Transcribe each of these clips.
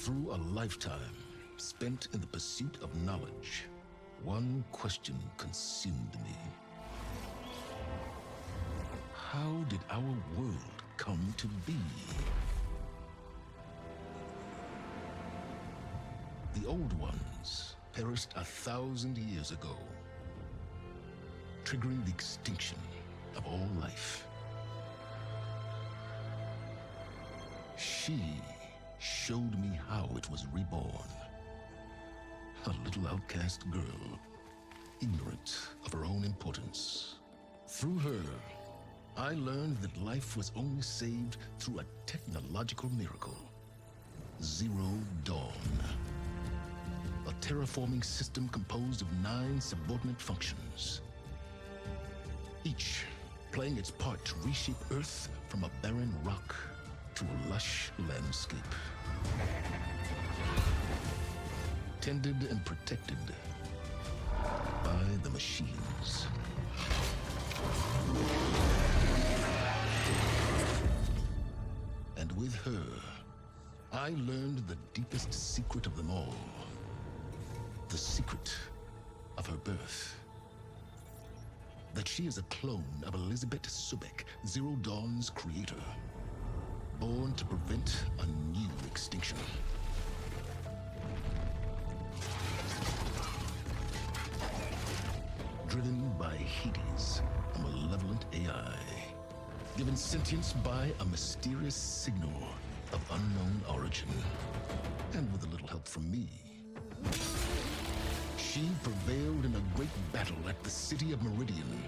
Through a lifetime spent in the pursuit of knowledge, one question consumed me. How did our world come to be? The old ones perished 1,000 years ago, triggering the extinction of all life. She showed me how it was reborn. A little outcast girl, ignorant of her own importance. Through her, I learned that life was only saved through a technological miracle. Zero Dawn. A terraforming system composed of 9 subordinate functions, each playing its part to reshape Earth from a barren rock to a lush landscape. Tended and protected by the machines. And with her, I learned the deepest secret of them all. The secret of her birth. That she is a clone of Elizabeth Sobek, Zero Dawn's creator. Born to prevent a new extinction. Driven by Hades, a malevolent AI. Given sentience by a mysterious signal of unknown origin. And with a little help from me. She prevailed in a great battle at the city of Meridian.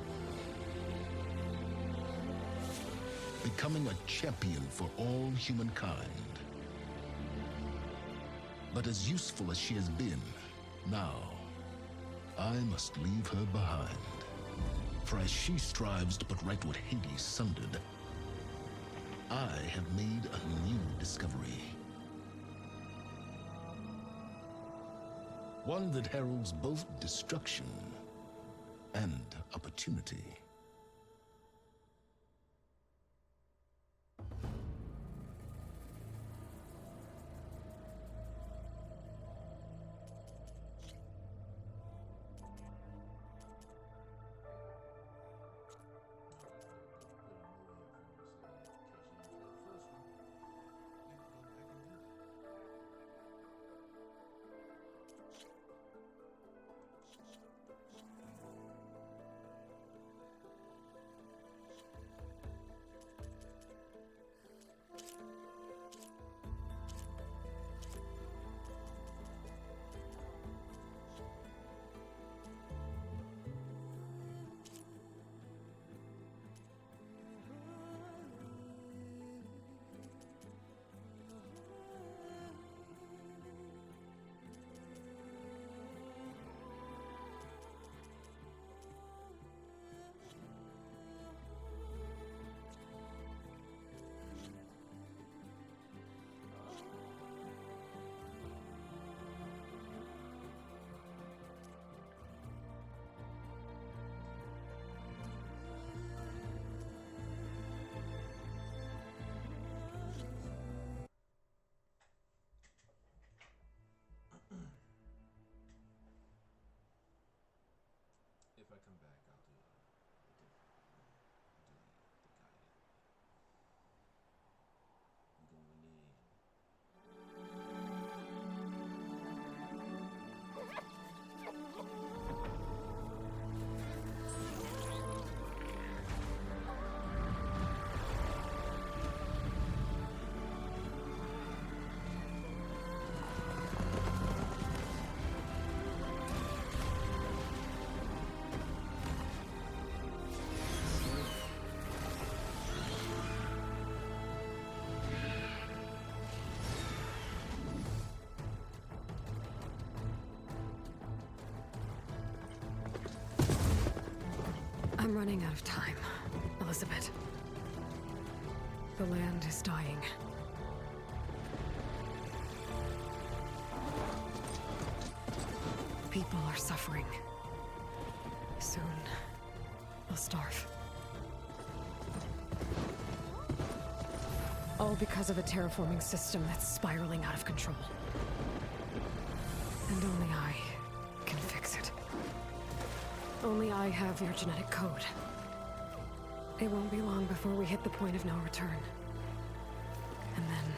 Becoming a champion for all humankind. But as useful as she has been, now, I must leave her behind. For as she strives to put right what Hades sundered, I have made a new discovery. One that heralds both destruction and opportunity. If I come back, I'll do the guided. I'm going in. I'm running out of time, Elizabeth. The land is dying. People are suffering. Soon, they'll starve. All because of a terraforming system that's spiraling out of control. And only I can fix it. Only I have your genetic code. It won't be long before we hit the point of no return. And then...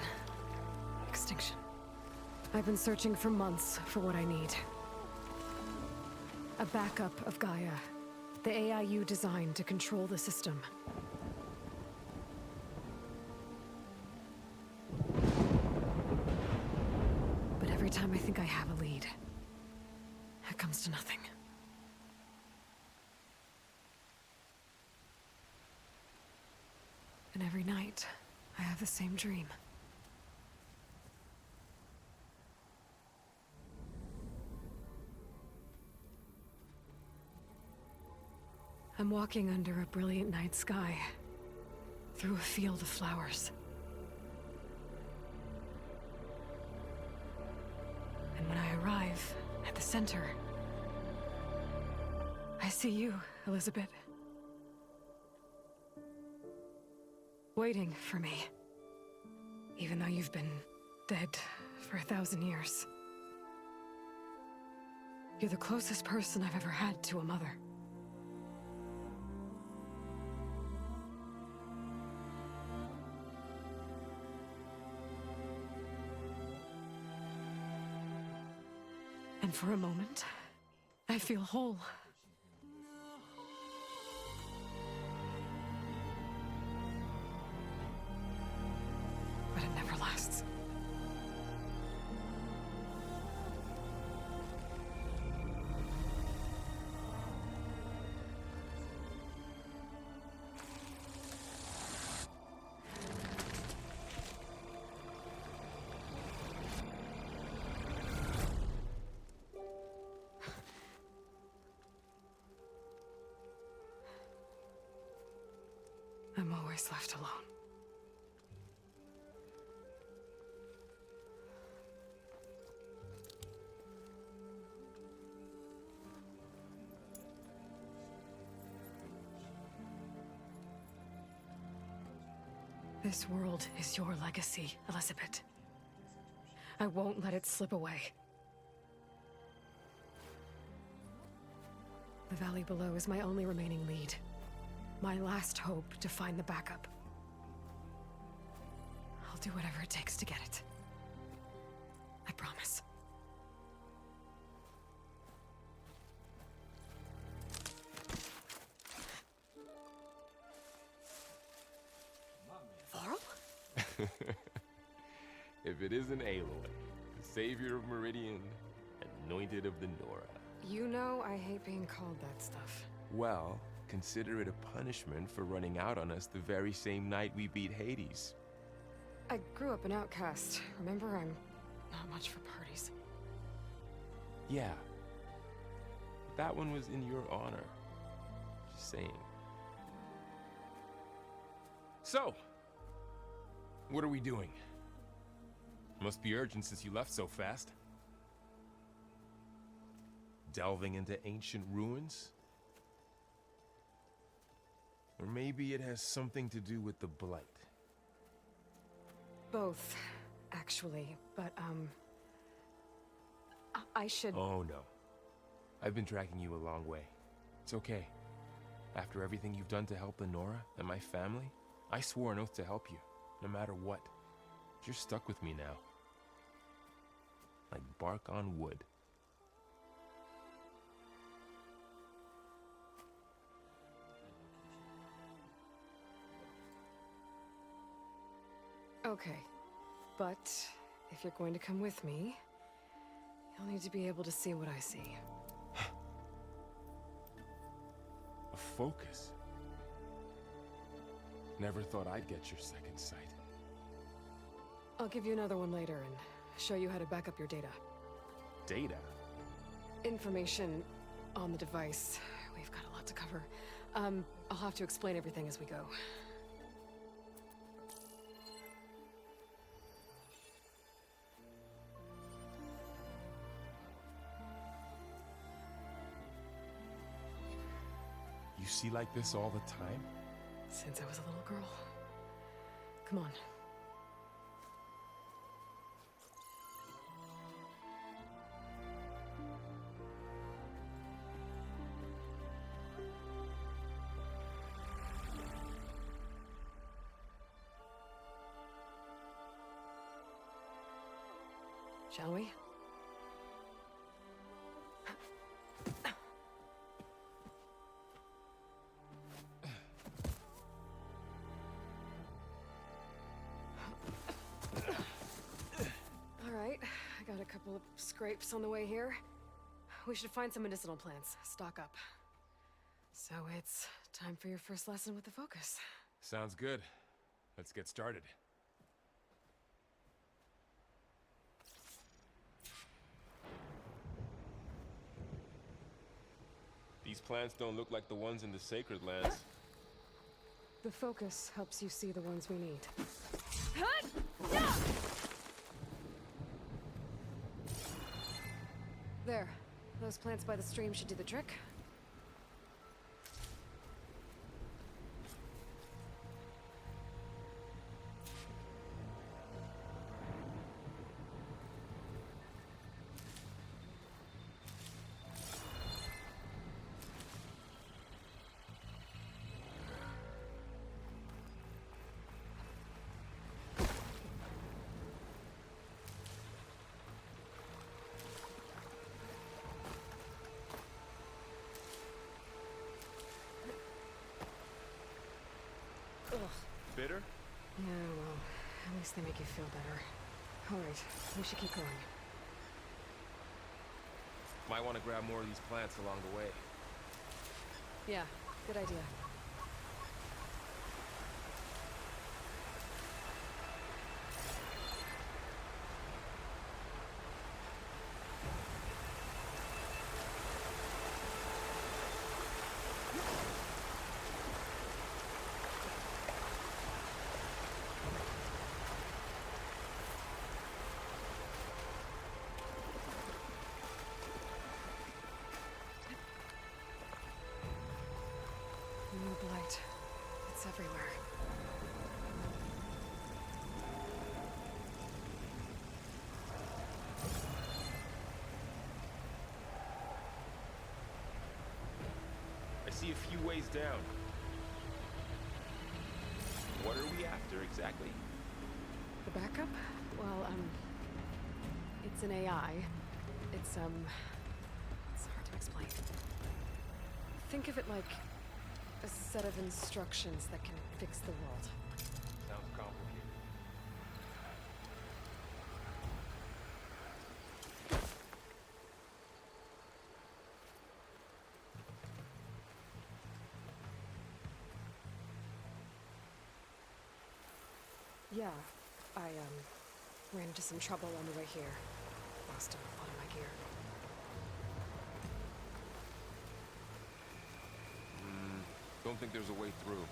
extinction. I've been searching for months for what I need. A backup of Gaia. The AI you designed to control the system. But every time I think I have a lead, it comes to nothing. And every night, I have the same dream. I'm walking under a brilliant night sky, through a field of flowers. And when I arrive at the center, I see you, Elizabeth. Waiting for me. Even though you've been dead for 1,000 years. You're the closest person I've ever had to a mother. And for a moment, I feel whole. But it never lasts. I'm always left alone. This world is your legacy, Elizabeth. I won't let it slip away. The valley below is my only remaining lead. My last hope to find the backup. I'll do whatever it takes to get it. I promise. Varl? If it isn't Aloy, the savior of Meridian, anointed of the Nora. You know I hate being called that stuff. Well, consider it a punishment for running out on us the very same night we beat Hades. I grew up an outcast. Remember, I'm not much for parties. Yeah. That one was in your honor. Just saying. So, what are we doing? Must be urgent since you left so fast. Delving into ancient ruins? Or maybe it has something to do with the Blight. Both, actually, but, I should... Oh, no. I've been tracking you a long way. It's okay. After everything you've done to help the Nora and my family, I swore an oath to help you, no matter what. You're stuck with me now. Like bark on wood. Okay, but if you're going to come with me, you'll need to be able to see what I see. A focus? Never thought I'd get your second sight. I'll give you another one later and show you how to back up your data. Data? Information on the device. We've got a lot to cover. I'll have to explain everything as we go. You see like this all the time? Since I was a little girl. Come on. shall we? Alright, I got a couple of scrapes on the way here. We should find some medicinal plants, stock up. So it's time for your first lesson with the Focus. Sounds good. Let's get started. These plants don't look like the ones in the Sacred Lands. The Focus helps you see the ones we need. There. Those plants by the stream should do the trick. Ugh. Bitter? Yeah, well, at least they make you feel better. Alright, we should keep going. Might want to grab more of these plants along the way. Yeah, good idea. New blight. It's everywhere. I see a few ways down. What are we after exactly? The backup? Well, it's an AI. It's hard to explain. Think of it like a set of instructions that can fix the world. Sounds complicated. Yeah, I, ran into some trouble on the way here. Lost a lot of my gear. Don't think there's a way through.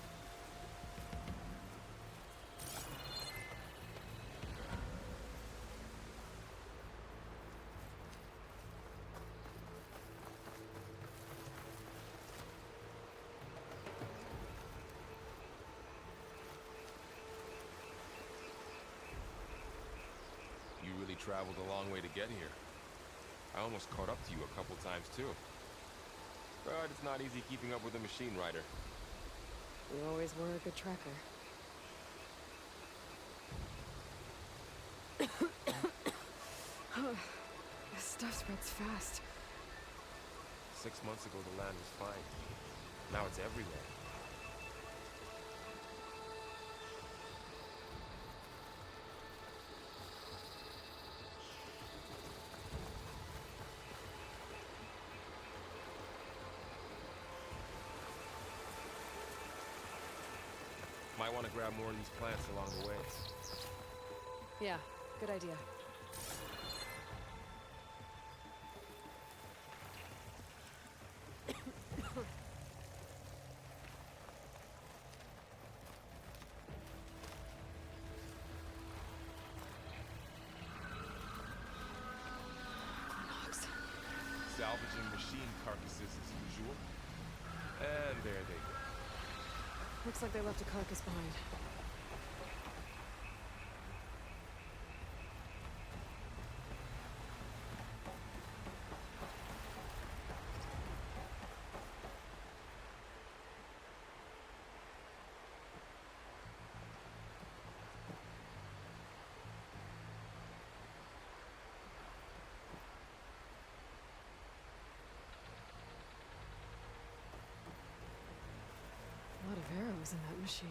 You really traveled a long way to get here. I almost caught up to you a couple times too. But it's not easy keeping up with a machine rider. You always were a good tracker. This stuff spreads fast. 6 months ago the land was fine. Now it's everywhere. Might want to grab more of these plants along the way. Yeah, good idea. Knox. Salvaging machine carcasses as usual. And there they go. Looks like they left a carcass behind. of arrows in that machine.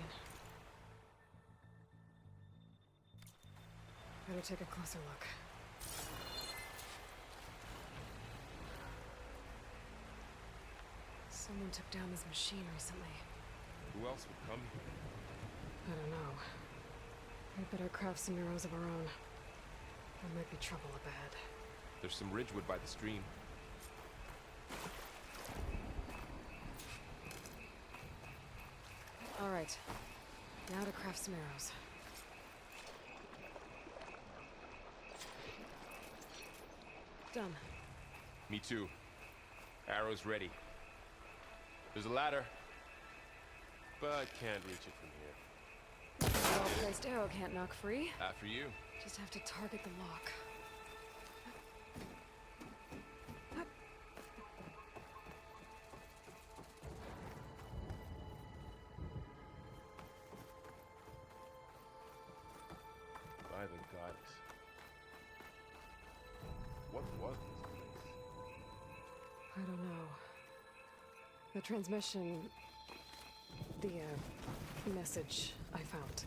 Better take a closer look. Someone took down this machine recently. Who else would come here? I don't know. We better craft some arrows of our own. There might be trouble up ahead. There's some ridgewood by the stream. All right. Now to craft some arrows. Done. Me too. Arrows ready. There's a ladder, but can't reach it from here. A well-placed arrow can't knock free. After you. Just have to target the lock. By the goddess. What was this place? I don't know. The transmission... The, message I found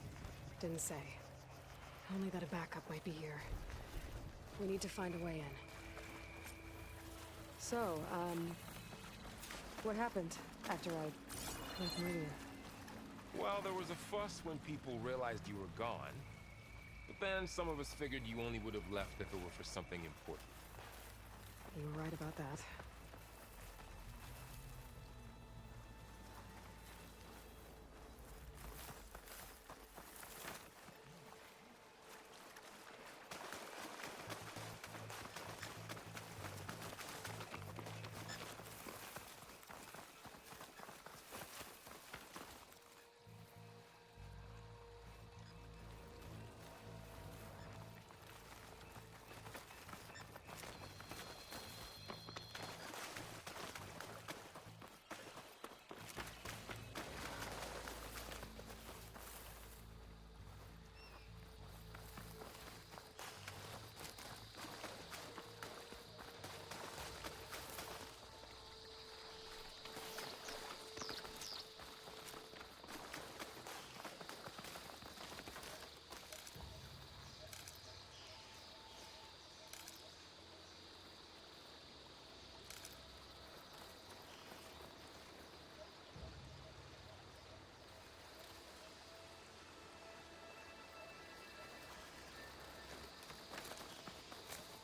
didn't say. Only that a backup might be here. We need to find a way in. So, what happened after I left Meridian? Well, there was a fuss when people realized you were gone. But then some of us figured you only would have left if it were for something important. You were right about that.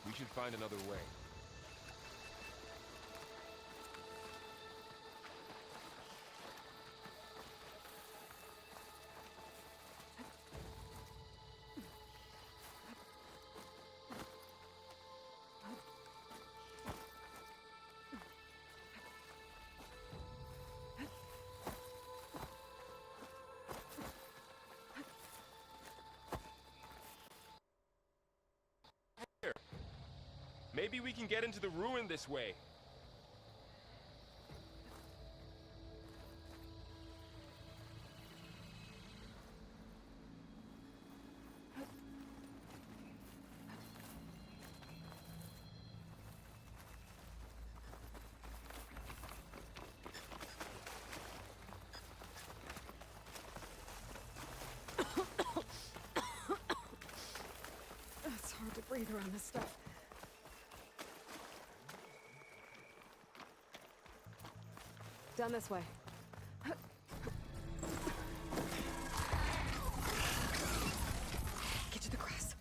We should find another way. Maybe we can get into the ruin this way. It's hard to breathe around this stuff. Down this way. Get to the grass.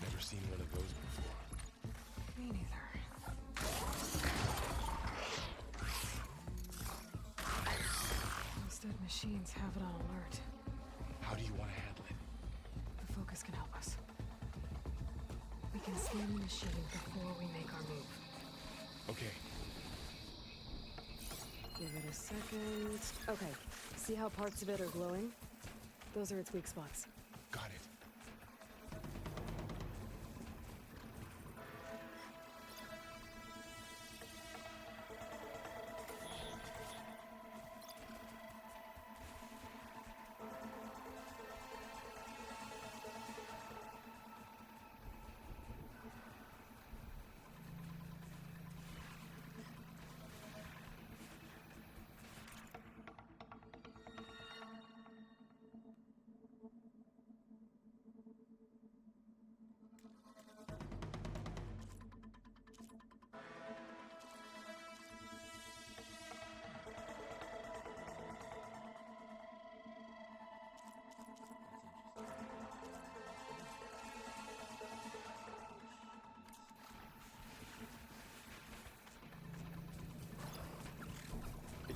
Never seen one of those before. Me neither. Those dead machines have it on alert. How do you want to handle it? The focus can help us. We can scan the machine before we make our move. Okay. Give it a second. Okay. See how parts of it are glowing? Those are its weak spots. Got it.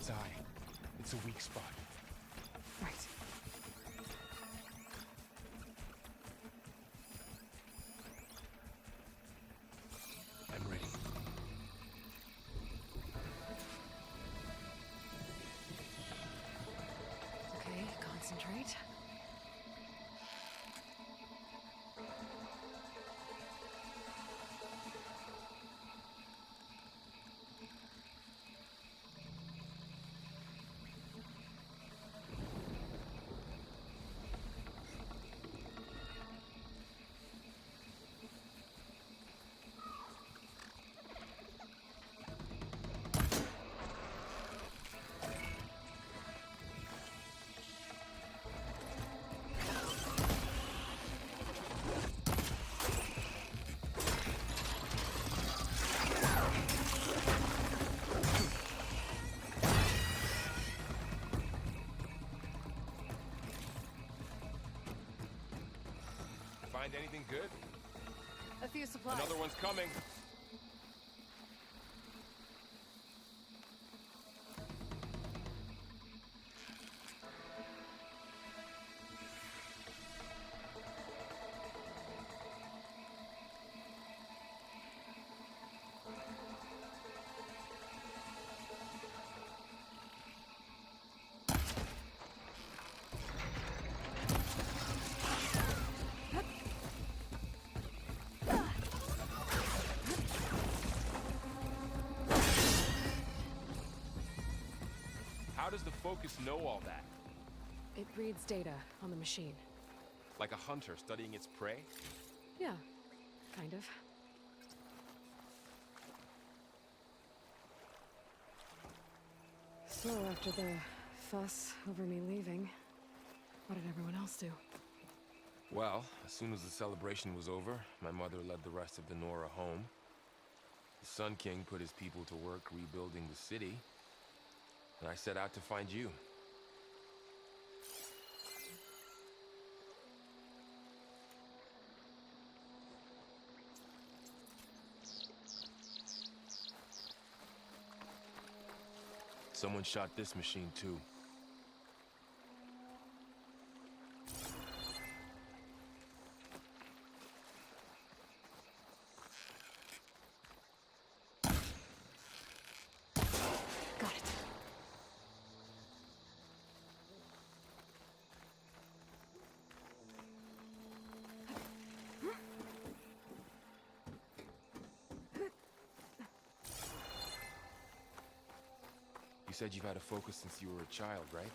Nora's eye. It's a weak spot. Right. I'm ready. Okay, concentrate. Find anything good? A few supplies. Another one's coming. How does the Focus know all that? It reads data on the machine. Like a hunter studying its prey? Yeah, kind of. So, after the fuss over me leaving, what did everyone else do? Well, as soon as the celebration was over, my mother led the rest of the Nora home. The Sun King put his people to work rebuilding the city, and I set out to find you. Someone shot this machine too. Got it. You said you've had a Focus since you were a child, right?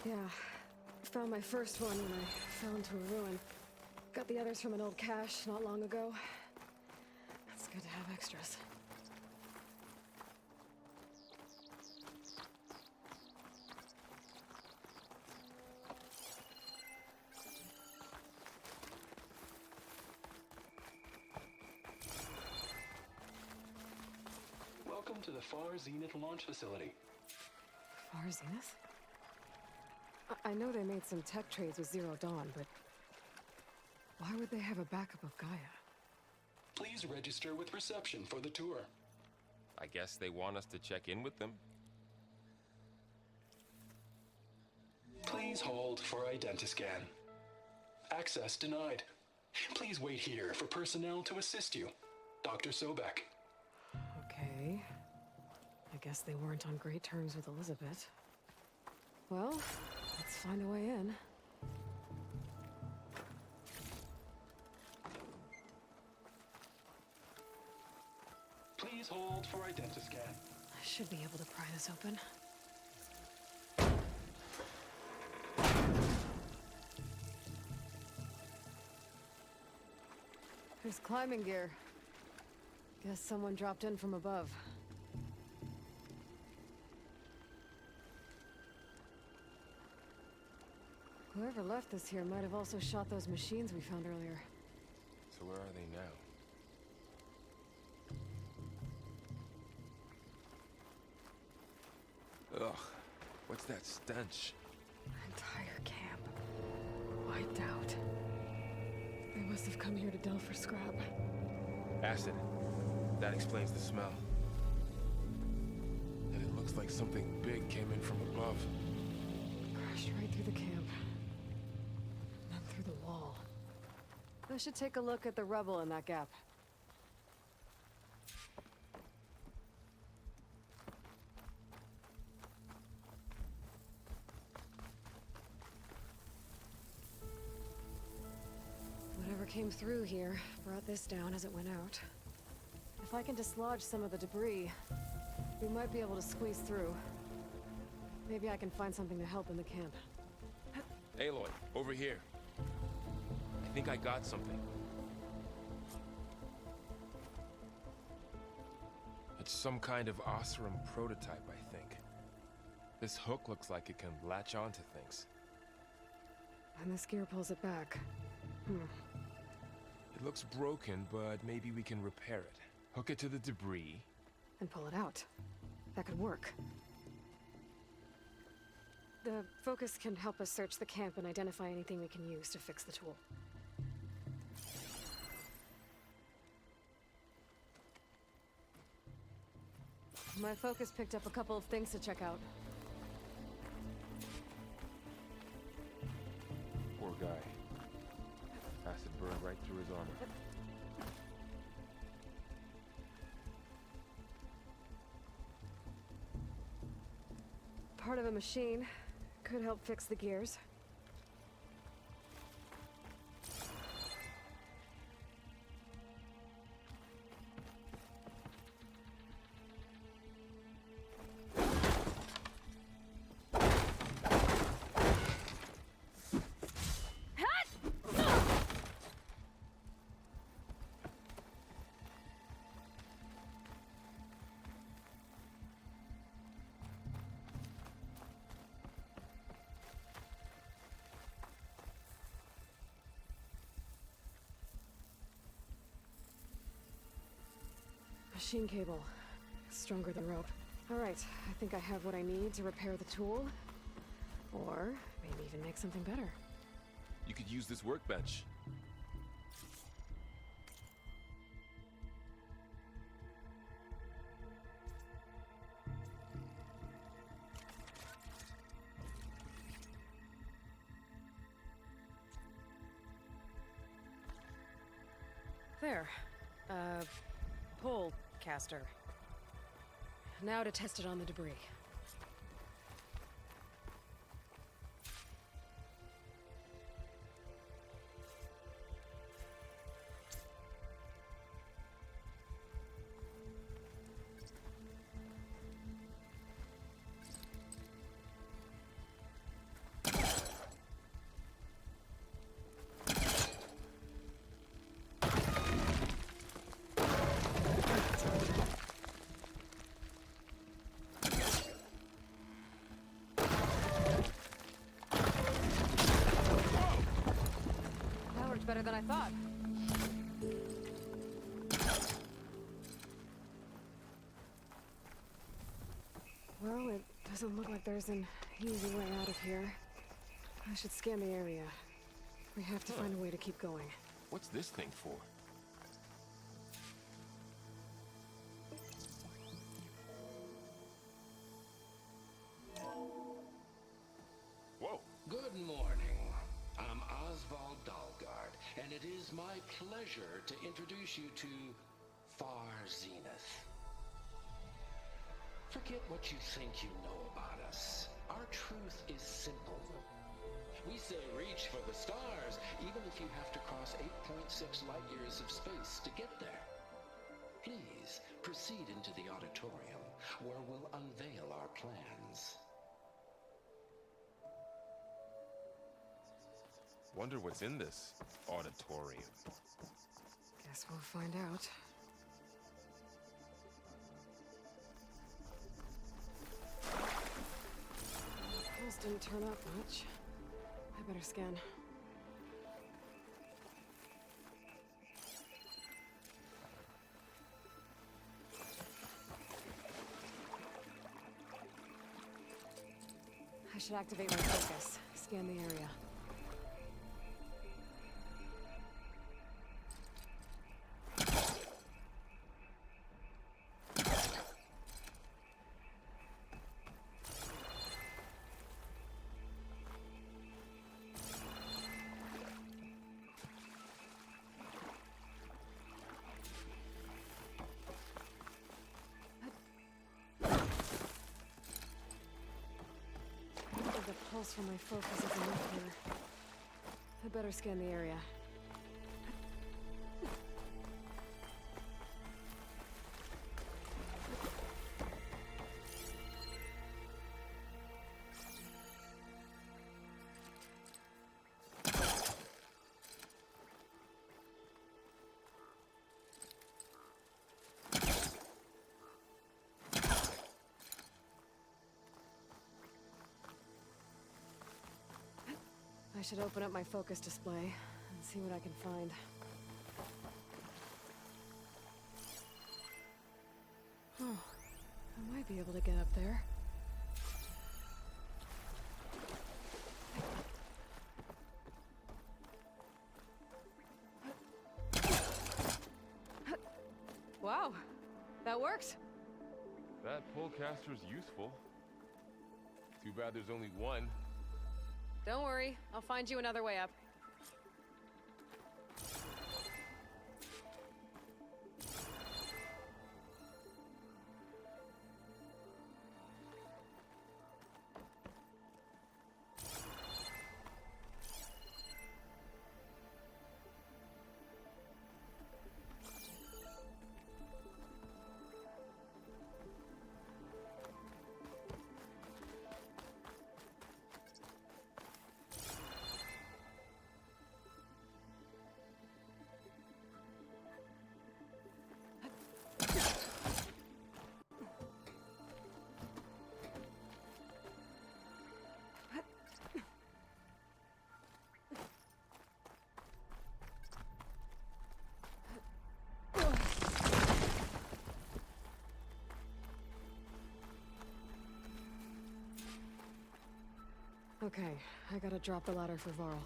Yeah. Found my first one when I fell into a ruin. Got the others from an old cache not long ago. It's good to have extras. Welcome to the Far Zenith launch facility. Far Zenith? I know they made some tech trades with Zero Dawn, but why would they have a backup of Gaia? Please register with reception for the tour. I guess they want us to check in with them. Please hold for Identiscan. Access denied. Please wait here for personnel to assist you. Dr. Sobek. Okay. I guess they weren't on great terms with Elizabeth. Well, let's find a way in. Please hold for Identiscan. I should be able to pry this open. There's climbing gear. Guess someone dropped in from above. Whoever left this here might have also shot those machines we found earlier. So where are they now? Ugh, what's that stench? Entire camp. Wiped out. They must have come here to delve for scrap. Acid. That explains the smell. And it looks like Something big came in from above. Crashed right through the camp. Then through the wall. I should take a look at the rubble in that gap. Whatever came through here brought this down as it went out. If I can dislodge some of the debris, we might be able to squeeze through. Maybe I can find something to help in the camp. Aloy, over here. I think I got something. It's some kind of Oseram prototype, I think. This hook looks like it can latch onto things. And this gear pulls it back. It looks broken, but maybe we can repair it. Hook it to the debris. And pull it out. That could work. The focus can help us search the camp and identify anything we can use to fix the tool. My focus picked up a couple of things to check out. Poor guy. Acid burned right through his armor. Part of a machine. Could help fix the gears. Machine cable. Stronger than rope. Alright, I think I have what I need to repair the tool. Or maybe even make something better. You could use this workbench. There. Pole caster. Now to test it on the debris. Better than I thought. Well, it doesn't look like there's an easy way out of here. I should scan the area. We have to find a way to keep going. What's this thing for? Whoa. Good morning. I'm Oswald Dalgard, and it is my pleasure to introduce you to Far Zenith. Forget what you think you know about us. Our truth is simple. We say reach for the stars, even if you have to cross 8.6 light years of space to get there. Please proceed into the auditorium, where we'll unveil our plans. Wonder what's in this auditorium. Guess we'll find out. Pulse didn't turn up much. I better scan. I should activate my focus. Scan the area. pulse from my focus isn't enough here. I'd better scan the area. I should open up my focus display and see what I can find. Oh, I might be able to get up there. Wow, that worked. That pullcaster's useful. Too bad there's only one. Don't worry, I'll find you another way up. Okay, I gotta drop the ladder for Varl.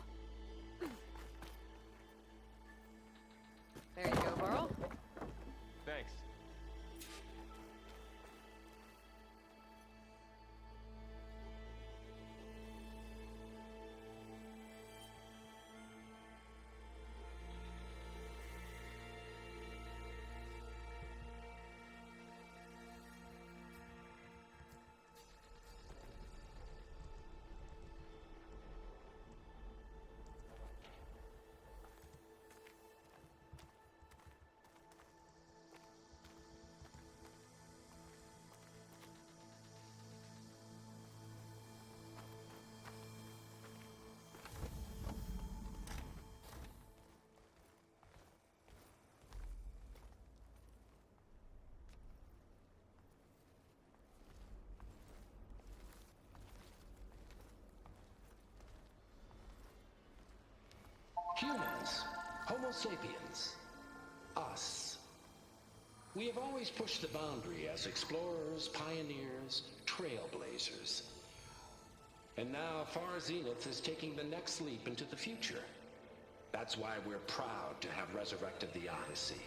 There you go, Varl. Thanks. Humans, Homo sapiens, us. We have always pushed the boundary as explorers, pioneers, trailblazers. And now Far Zenith is taking the next leap into the future. That's why we're proud to have resurrected the Odyssey.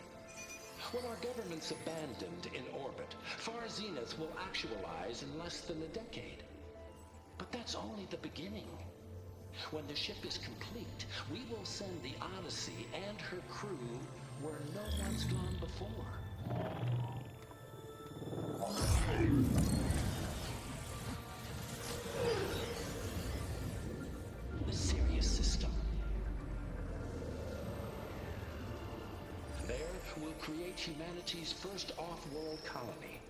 When our government's abandoned in orbit, Far Zenith will actualize in less than a decade. But that's only the beginning. When the ship is complete, we will send the Odyssey and her crew where no one's gone before. The Sirius system. There, we'll create humanity's first off-world colony.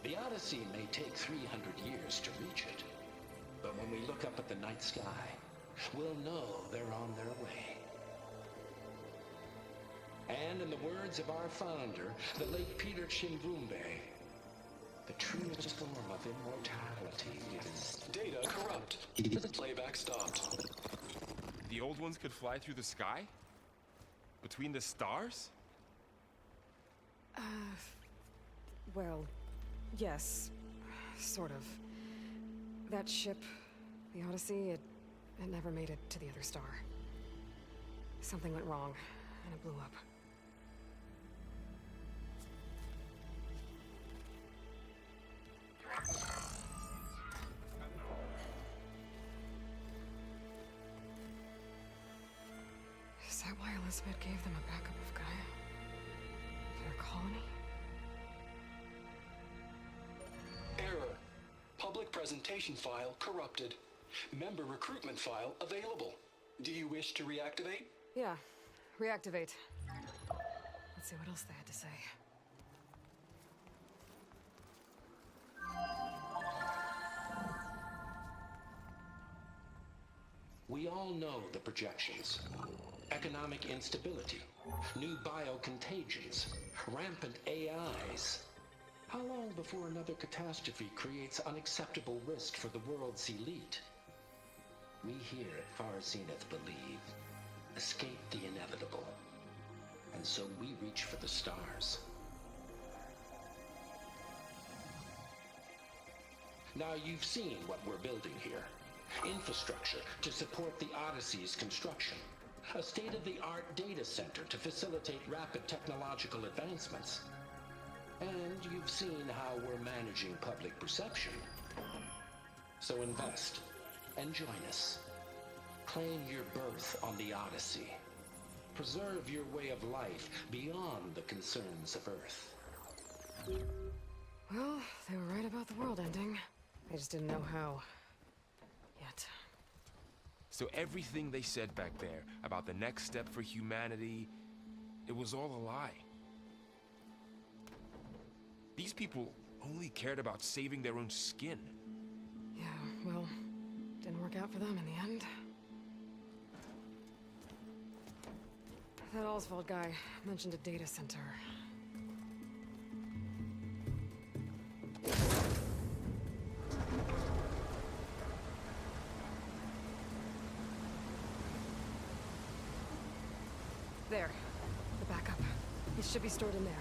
The Odyssey may take 300 years to reach it. But when we look up at the night sky, we'll know they're on their way. And in the words of our founder, the late Peter Chimbumbe, the truest form of immortality is... Data corrupt. Playback stopped. The old ones could fly through the sky? Between the stars? Well, yes. Sort of. That ship, the Odyssey, it never made it to the other star. Something went wrong, and it blew up. Is that why Elizabeth gave them a backup of Gaia? For their colony? Error. Public presentation file corrupted. Member recruitment file available. Do you wish to reactivate? Yeah, reactivate. Let's see what else they had to say. We all know the projections. Economic instability, new biocontagions, rampant AIs. How long before another catastrophe creates unacceptable risk for the world's elite? We here at Far Zenith believe, escape the inevitable. And so we reach for the stars. Now you've seen what we're building here. Infrastructure to support the Odyssey's construction. A state-of-the-art data center to facilitate rapid technological advancements. And you've seen how we're managing public perception. So invest and join us. Claim your berth on the Odyssey. Preserve your way of life beyond the concerns of Earth. Well, they were right about the world ending. I just didn't know how. Yet. So everything they said back there about the next step for humanity, it was all a lie. These people only cared about saving their own skin. Yeah, well, didn't work out for them in the end. That Oswald guy mentioned a data center. There. The backup. It should be stored in there.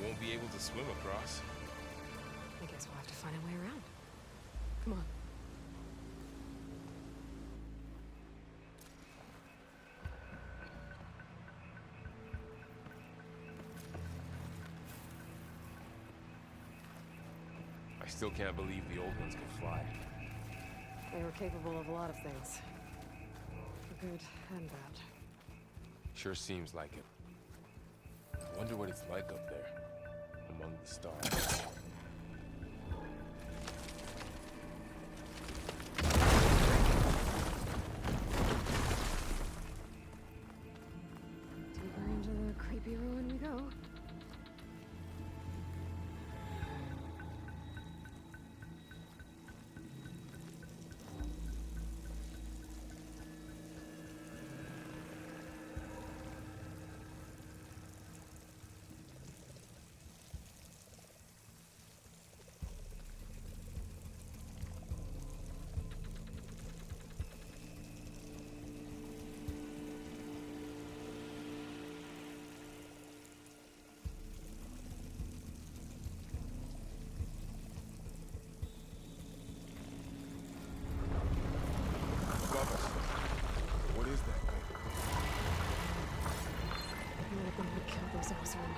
Won't be able to swim across. I guess we'll have to find a way around. Come on. I still can't believe the old ones could fly. They were capable of a lot of things. For good and bad. Sure seems like it. I wonder what it's like up there, among the stars. Deeper into the creepy ruin we go. Above us. What is that? One of them would kill those Oseram.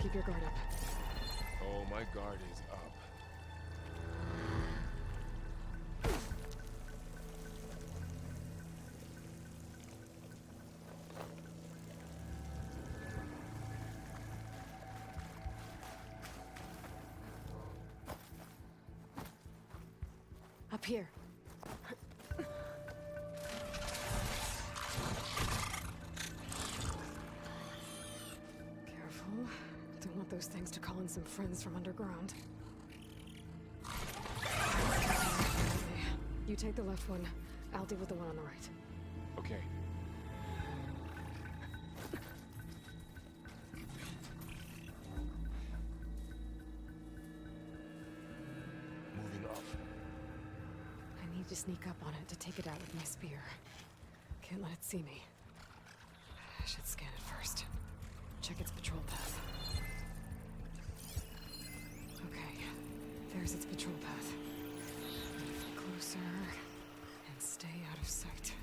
Keep your guard up. Oh, my guard is up. Up here. Careful. Don't want those things to call in some friends from underground. You take the left one. I'll deal with the one on the right. Okay. Moving up. I need to sneak up on it to take it out with my spear. Can't let it see me. I should scan it first. Check its patrol path. Okay, there's its patrol path. Move closer and stay out of sight.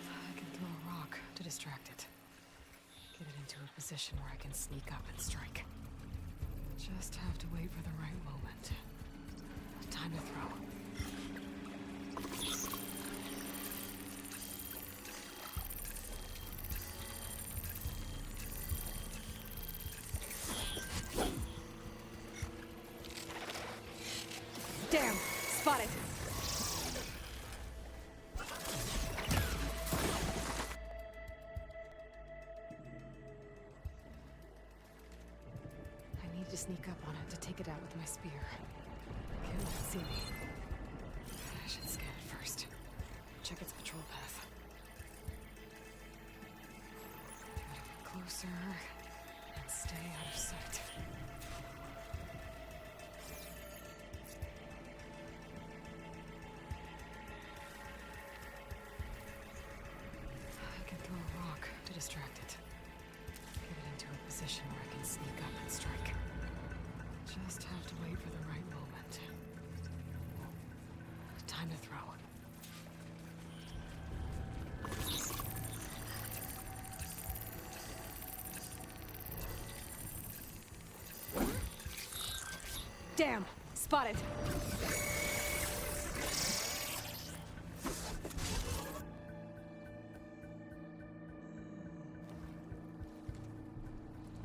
I can throw a rock to distract it. Get it into a position where I can sneak up and strike. Just have to wait for the right moment. Time to throw. Damn! Spotted! I need to sneak up on it to take it out with my spear. Can't let it see me. I should scan it first. Check its patrol path. Gotta get closer and stay out of sight. I can throw a rock to distract it. Get it into a position where I can sneak up and strike. Just have to wait for the right moment. Time to throw. Damn! Spotted!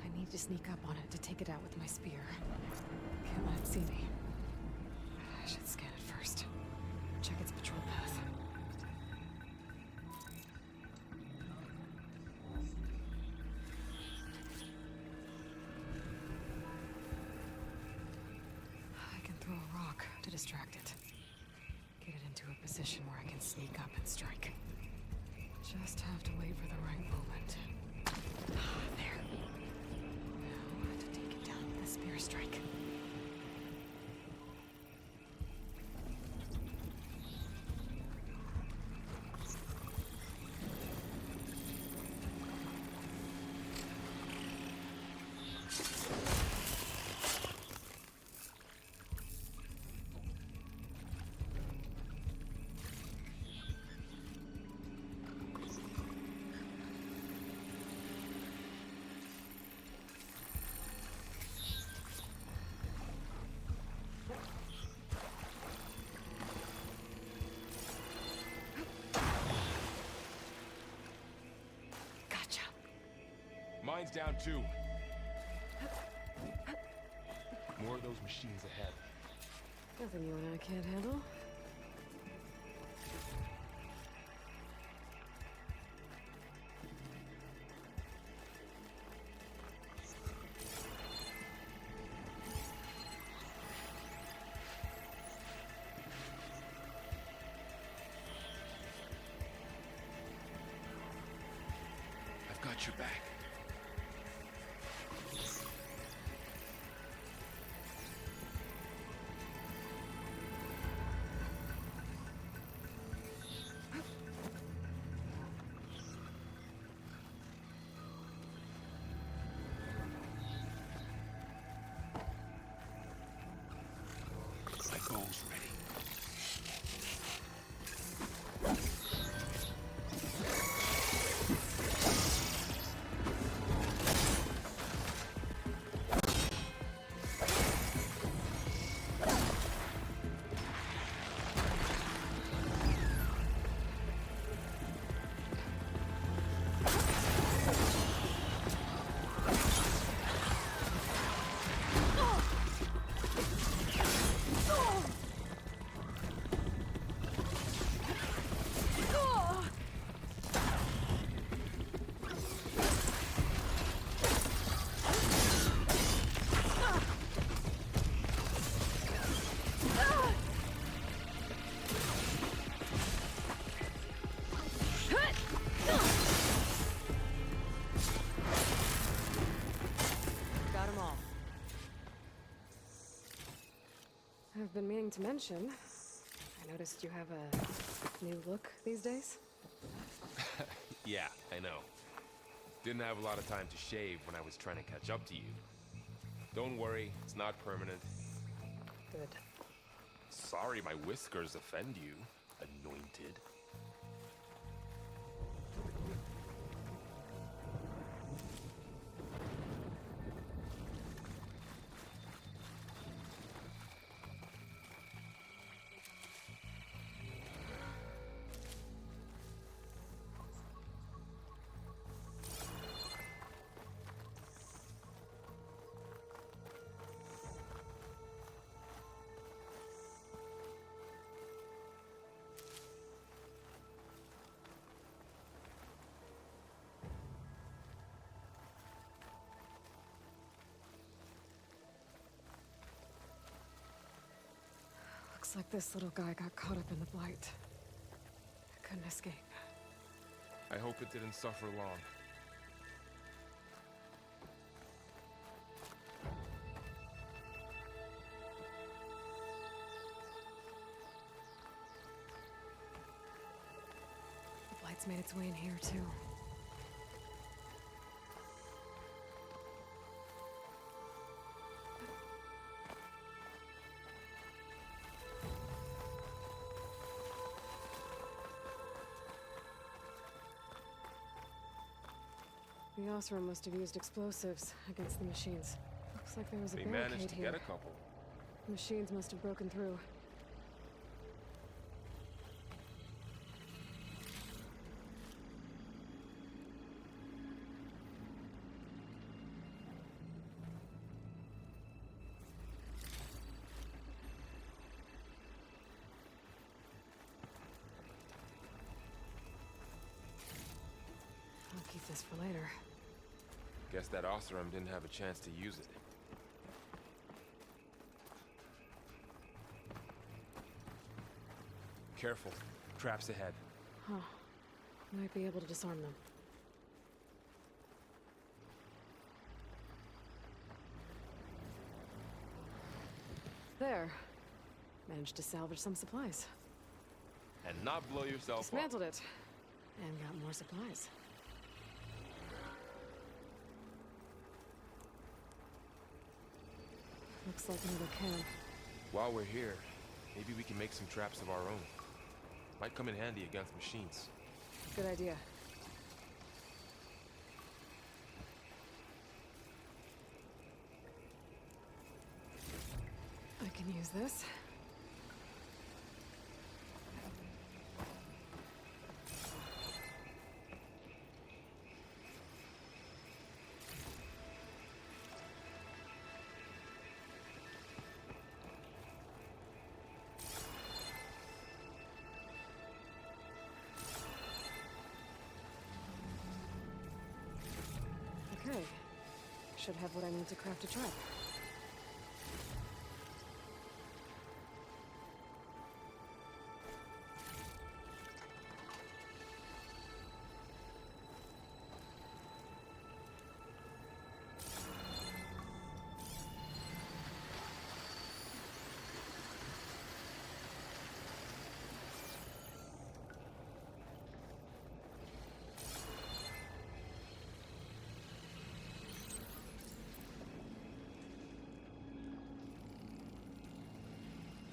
I need to sneak up on it to take it out with my spear. Can't let it see me. I should scan it first. Check its patrol path. I can throw a rock to distract it. Get it into a position where I can sneak up and strike. Just have to wait for the right moment. There. Now to take it down with a spear strike. Gotcha. Mine's down too. More of those machines ahead. Nothing you and I can't handle. I've got your back. My bow's ready. Got 'em all. I've been meaning to mention, I noticed you have a new look these days. Yeah, I know. Didn't have a lot of time to shave when I was trying to catch up to you. Don't worry, it's not permanent. Good. Sorry my whiskers offend you, anointed. Looks like this little guy got caught up in the Blight. Couldn't escape. I hope it didn't suffer long. The Blight's made its way in here, too. The Osram must have used explosives against the machines. Looks like there was a They barricade managed to here. get a couple. Machines must have broken through. I'll keep this for later. Guess that Oseram didn't have a chance to use it. Careful. Traps ahead. Huh. Might be able to disarm them. There. Managed to salvage some supplies. And not blow yourself up. Dismantled it. And got more supplies. Looks like another camp. While we're here, maybe we can make some traps of our own. Might come in handy against machines. Good idea. I can use this. Okay. Should have what I need to craft a trap.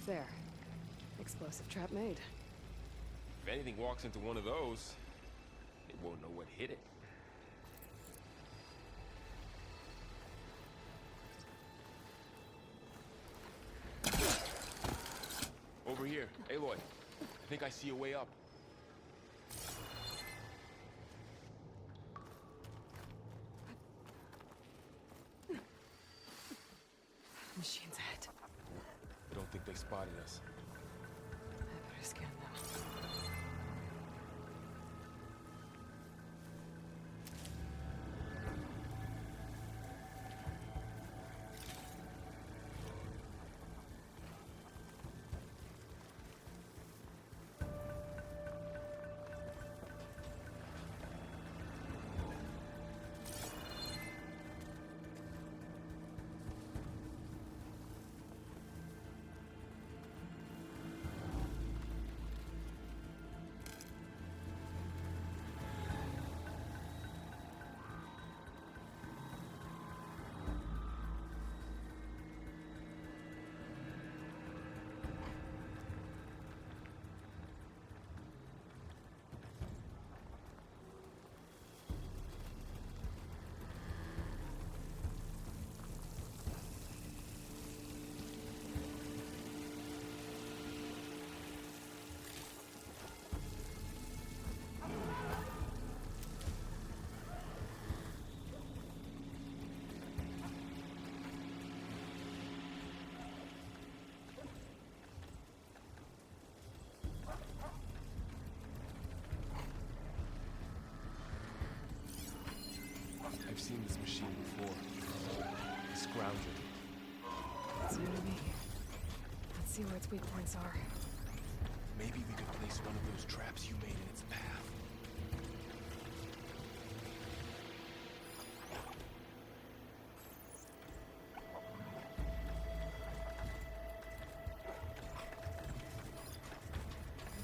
There. Explosive trap made. If anything walks into one of those, it won't know what hit it. Over here, Aloy. I think I see a way up. Machines ahead. I don't think they spotted us. I better scan them. I've seen this machine before. Scrounger. It's near me. Let's see where its weak points are. Maybe we could place one of those traps you made in its path.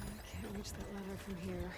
I can't reach that ladder from here.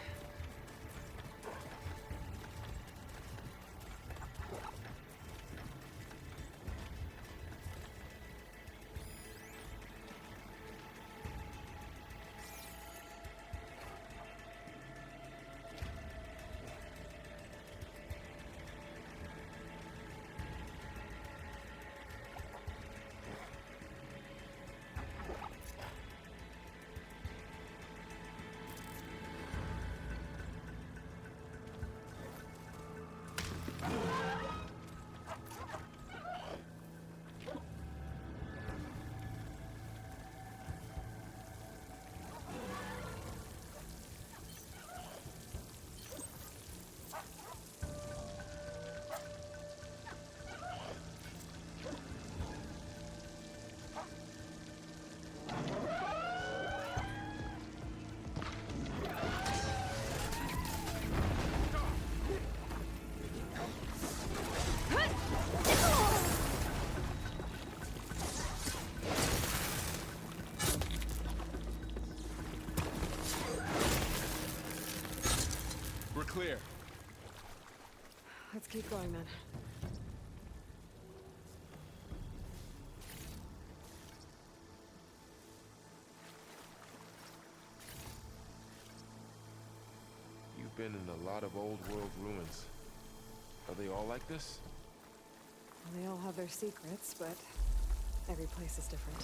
Clear. Let's keep going then. You've been in a lot of old world ruins. Are they all like this? Well, they all have their secrets, but every place is different.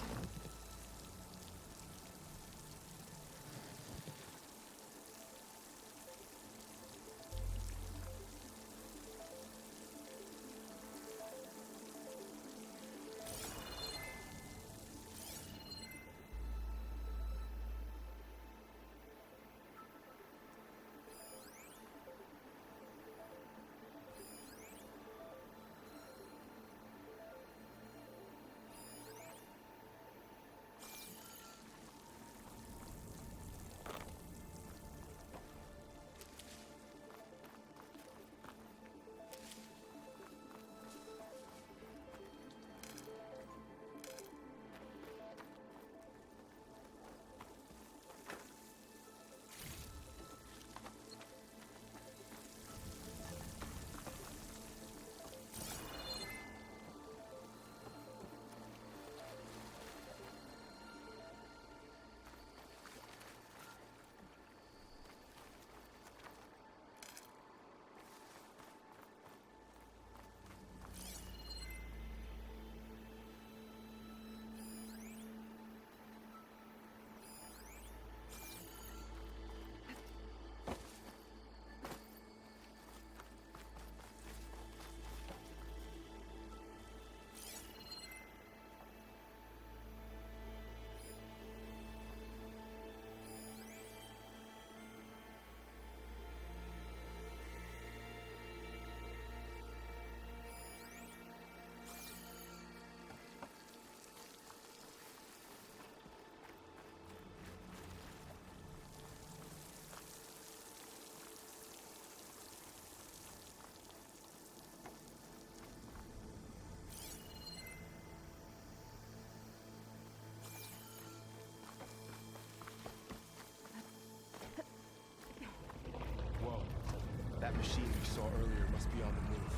That machine we saw earlier must be on the move.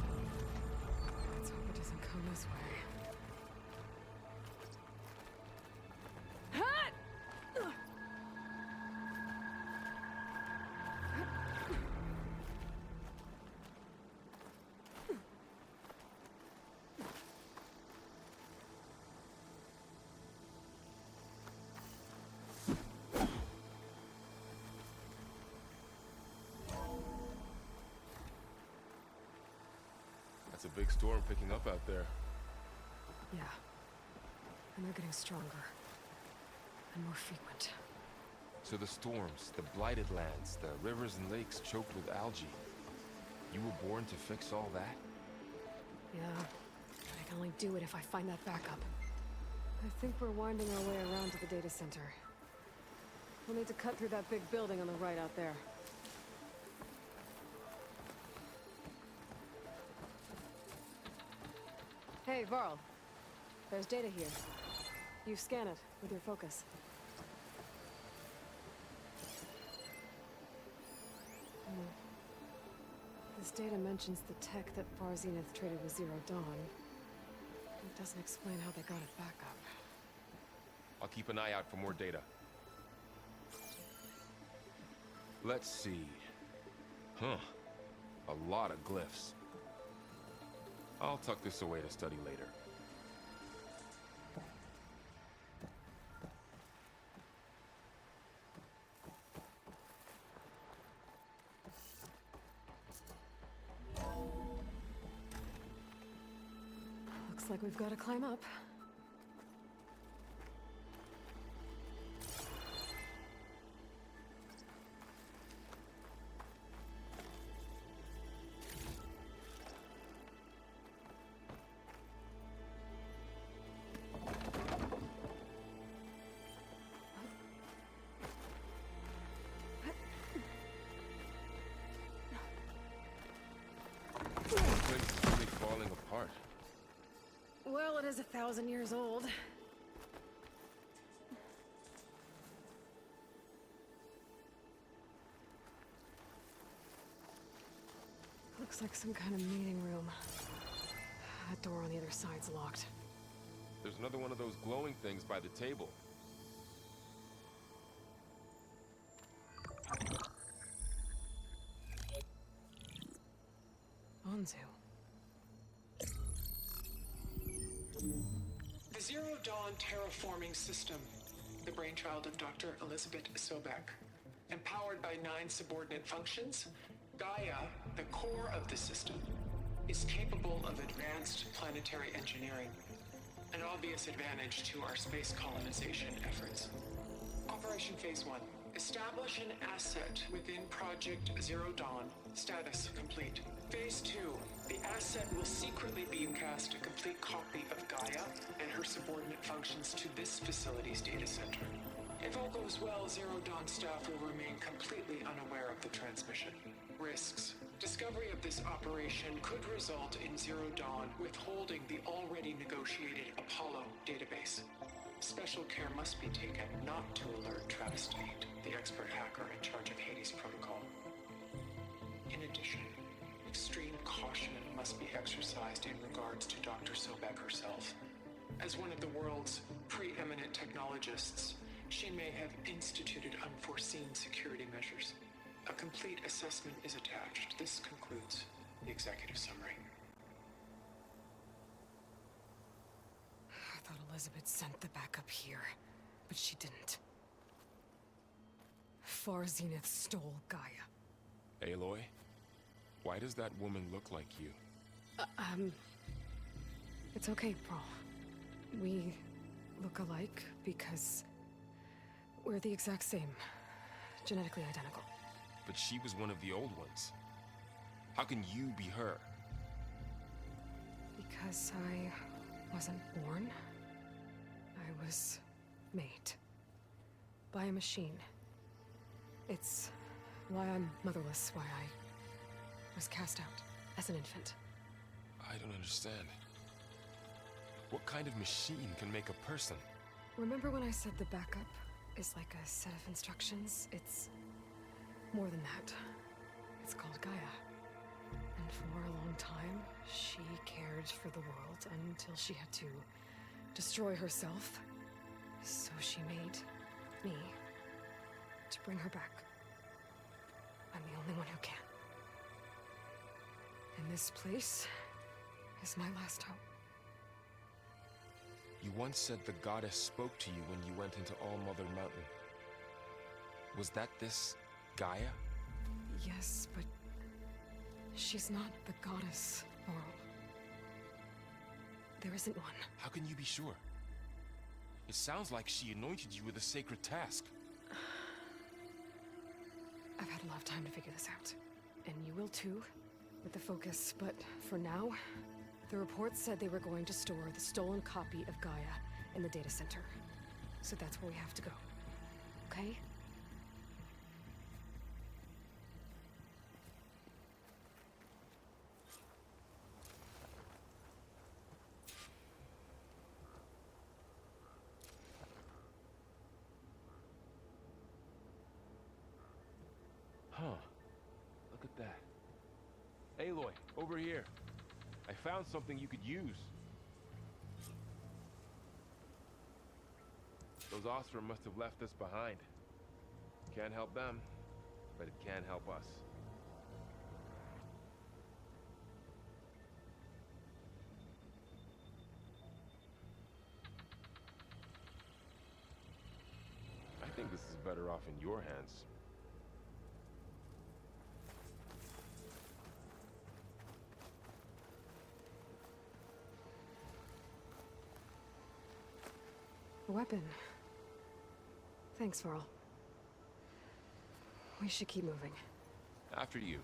Let's hope it doesn't come this way. It's a big storm picking up out there. Yeah. And they're getting stronger. And more frequent. So the storms, the blighted lands, the rivers and lakes choked with algae. You were born to fix all that? Yeah. But I can only do it if I find that backup. I think we're winding our way around to the data center. We'll need to cut through that big building on the right out there. Hey, Varl. There's data here. You scan it with your focus. This data mentions the tech that Far Zenith traded with Zero Dawn. It doesn't explain how they got it back up. I'll keep an eye out for more data. Let's see. Huh. A lot of glyphs. I'll tuck this away to study later. Looks like we've got to climb up. The place is really falling apart. Well, it is 1,000 years old. Looks like some kind of meeting room. That door on the other side's locked. There's another one of those glowing things by the table. Anzu. The Zero Dawn terraforming system, the brainchild of Dr. Elizabeth Sobek. Empowered by 9 subordinate functions, Gaia, the core of the system, is capable of advanced planetary engineering, an obvious advantage to our space colonization efforts. Operation Phase 1. Establish an asset within Project Zero Dawn. Status complete. Phase 2. The asset will secretly beamcast a complete copy of Gaia and her subordinate functions to this facility's data center. If all goes well, Zero Dawn staff will remain completely unaware of the transmission. Risks. Discovery of this operation could result in Zero Dawn withholding the already negotiated Apollo database. Special care must be taken not to alert Travis Tate, the expert hacker in charge of Hades Protocol. In addition, extreme caution must be exercised in regards to Dr. Sobek herself. As one of the world's preeminent technologists, she may have instituted unforeseen security measures. A complete assessment is attached. This concludes the executive summary. I thought Elizabeth sent the backup here, but she didn't. Far Zenith stole Gaia. Aloy, why does that woman look like you? It's okay, Pearl. We look alike because we're the exact same. Genetically identical. But she was one of the old ones. How can you be her? Because I wasn't born. I was made. By a machine. It's why I'm motherless, why I was cast out as an infant. I don't understand. What kind of machine can make a person? Remember when I said the backup is like a set of instructions? It's more than that. It's called Gaia. And for a long time, she cared for the world until she had to destroy herself. So she made me to bring her back. I'm the only one who can. And this place is my last hope. You once said the goddess spoke to you when you went into All Mother Mountain. Was that this Gaia? Yes, but she's not the goddess, Laurel. There isn't one. How can you be sure? It sounds like she anointed you with a sacred task. I've had a lot of time to figure this out. And you will too, with the focus. But for now, the report said they were going to store the stolen copy of Gaia in the data center. So that's where we have to go. Okay? Huh. Look at that. Aloy, over here. I found something you could use. Those Osram must have left us behind. Can't help them, but it can help us. I think this is better off in your hands. A weapon. Thanks, Varl. We should keep moving. After you.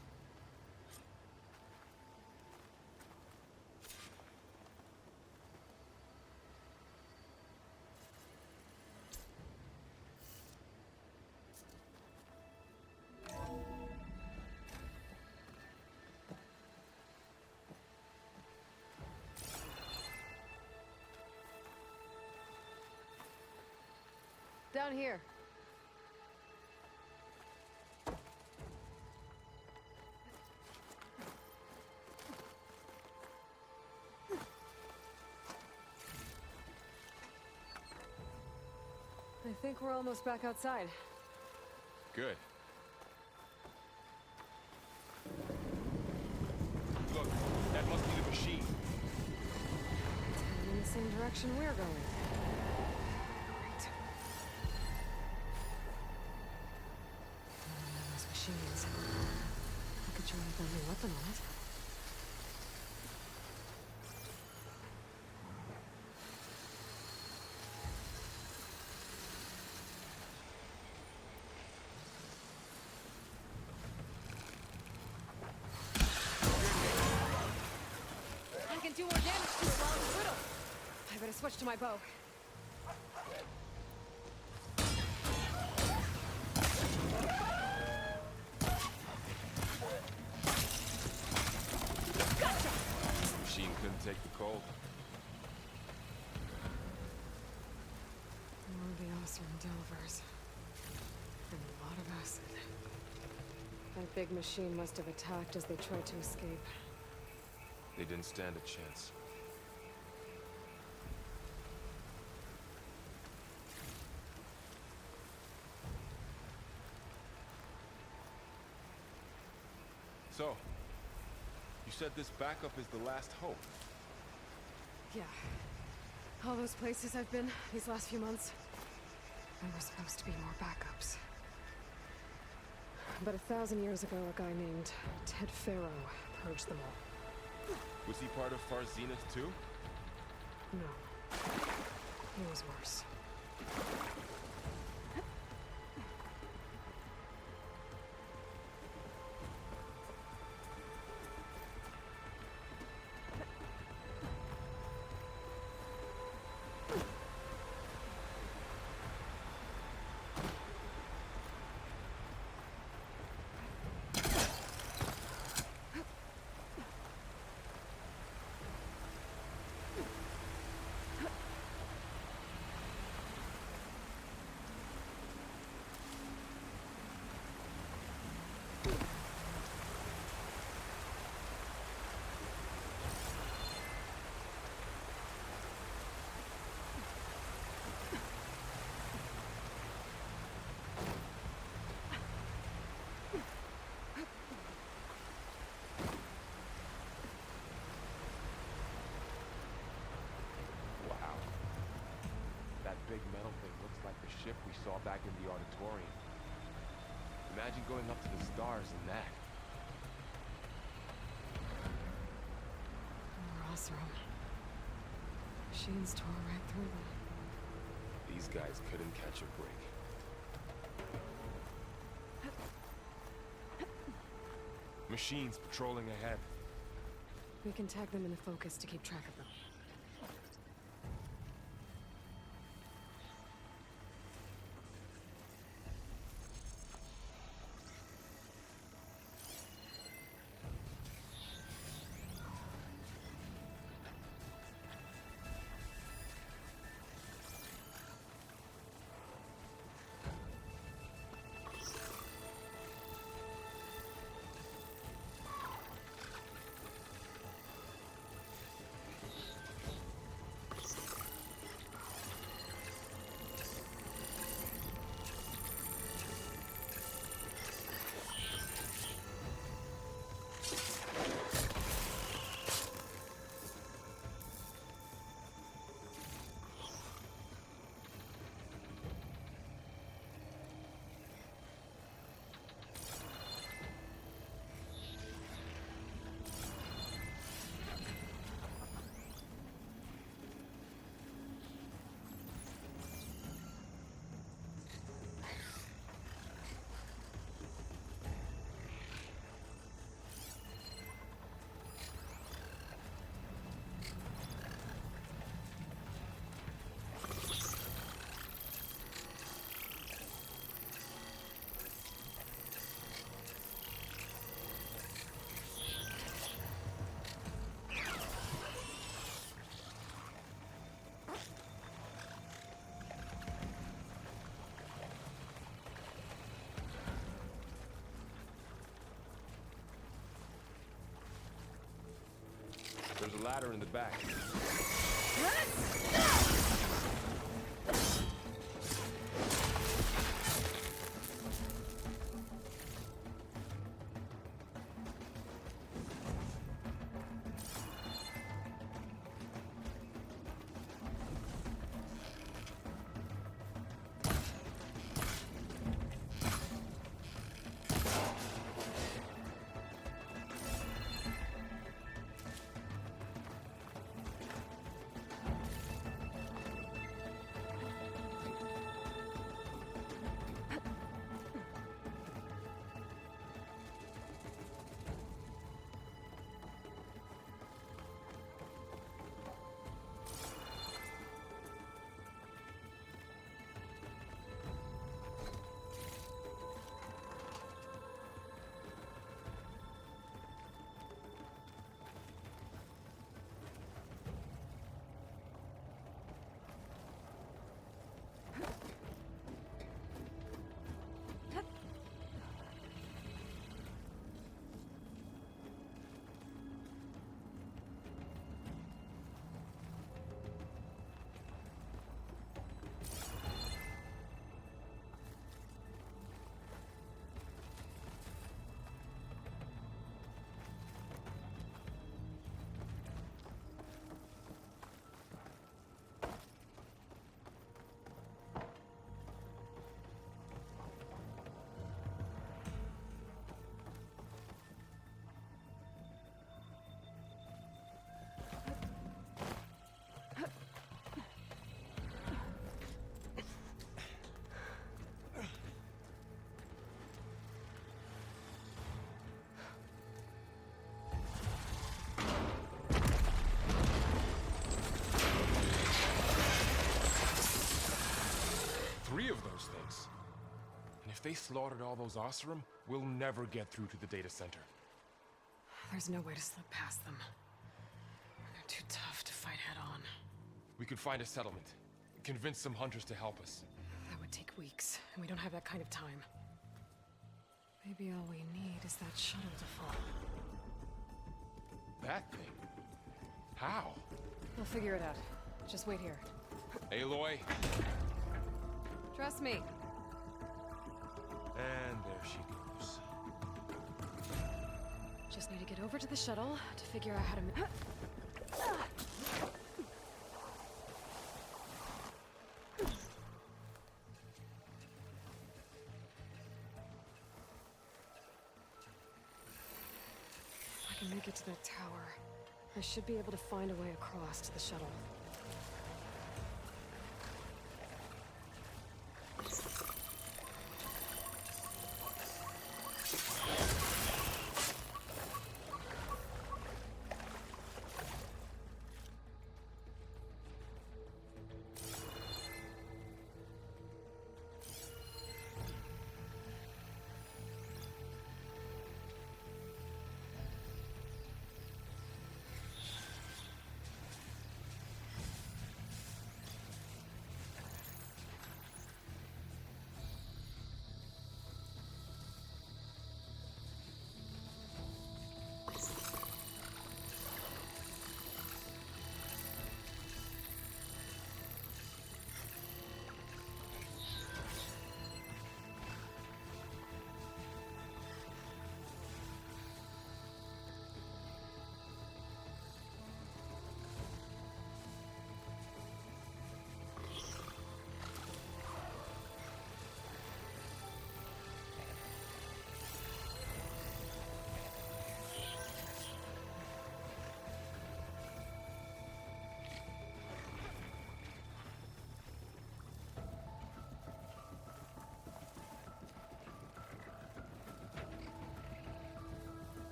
Down here. I think we're almost back outside. Good. Look, that must be the machine. It's heading in the same direction we're going. Great. One of those machines. I could try with a new weapon on it. Do more damage to it while it's little. I better switch to my bow. Gotcha! This machine couldn't take the cold. More of the Osram Delvers. And a lot of acid. That big machine must have attacked as they tried to escape. They didn't stand a chance. So, you said this backup is the last hope. Yeah. All those places I've been these last few months, there were supposed to be more backups. But 1,000 years ago, a guy named Ted Faro purged them all. Was he part of Far Zenith too? No. He was worse. Big metal thing looks like the ship we saw back in the auditorium. Imagine going up to the stars in that. More Osram. Machines tore right through them. These guys couldn't catch a break. Machines patrolling ahead. We can tag them in the focus to keep track of them. the ladder in the back. Three of those things. And if they slaughtered all those Oseram, we'll never get through to the data center. There's no way to slip past them. They're too tough to fight head-on. We could find a settlement. Convince some hunters to help us. That would take weeks, and we don't have that kind of time. Maybe all we need is that shuttle to fall. That thing? How? We'll figure it out. Just wait here. Aloy. Trust me. And there she goes. Just need to get over to the shuttle to figure out how to... If I can make it to that tower, I should be able to find a way across to the shuttle.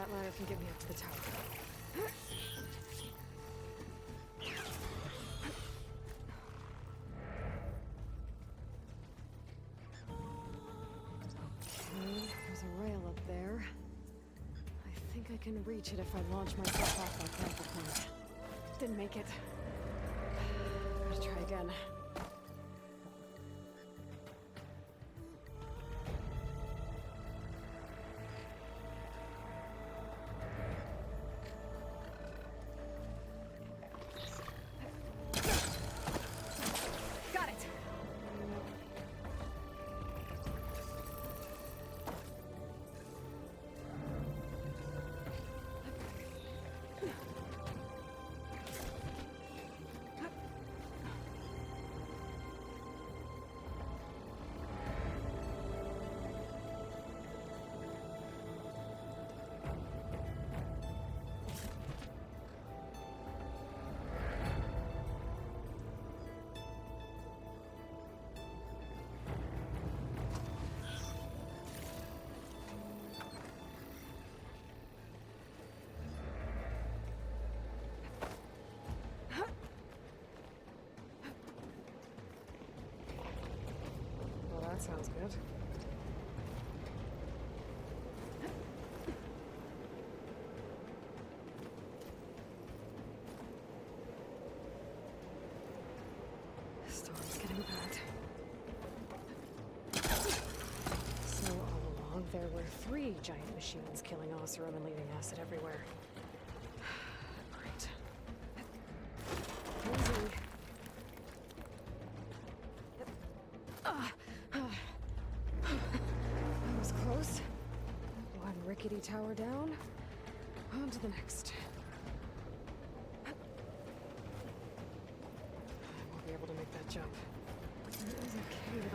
That ladder can get me up to the tower. Okay, there's a rail up there. I think I can reach it if I launch myself off that grapple point. Didn't make it. Gotta try again. Got it! Well, that sounds good. Storm's getting bad. So all along, there were 3 giant machines killing Oseram and leaving acid everywhere. Great. Easy. That was close. One rickety tower down. On to the next. I won't be able to make that jump. There's a cave.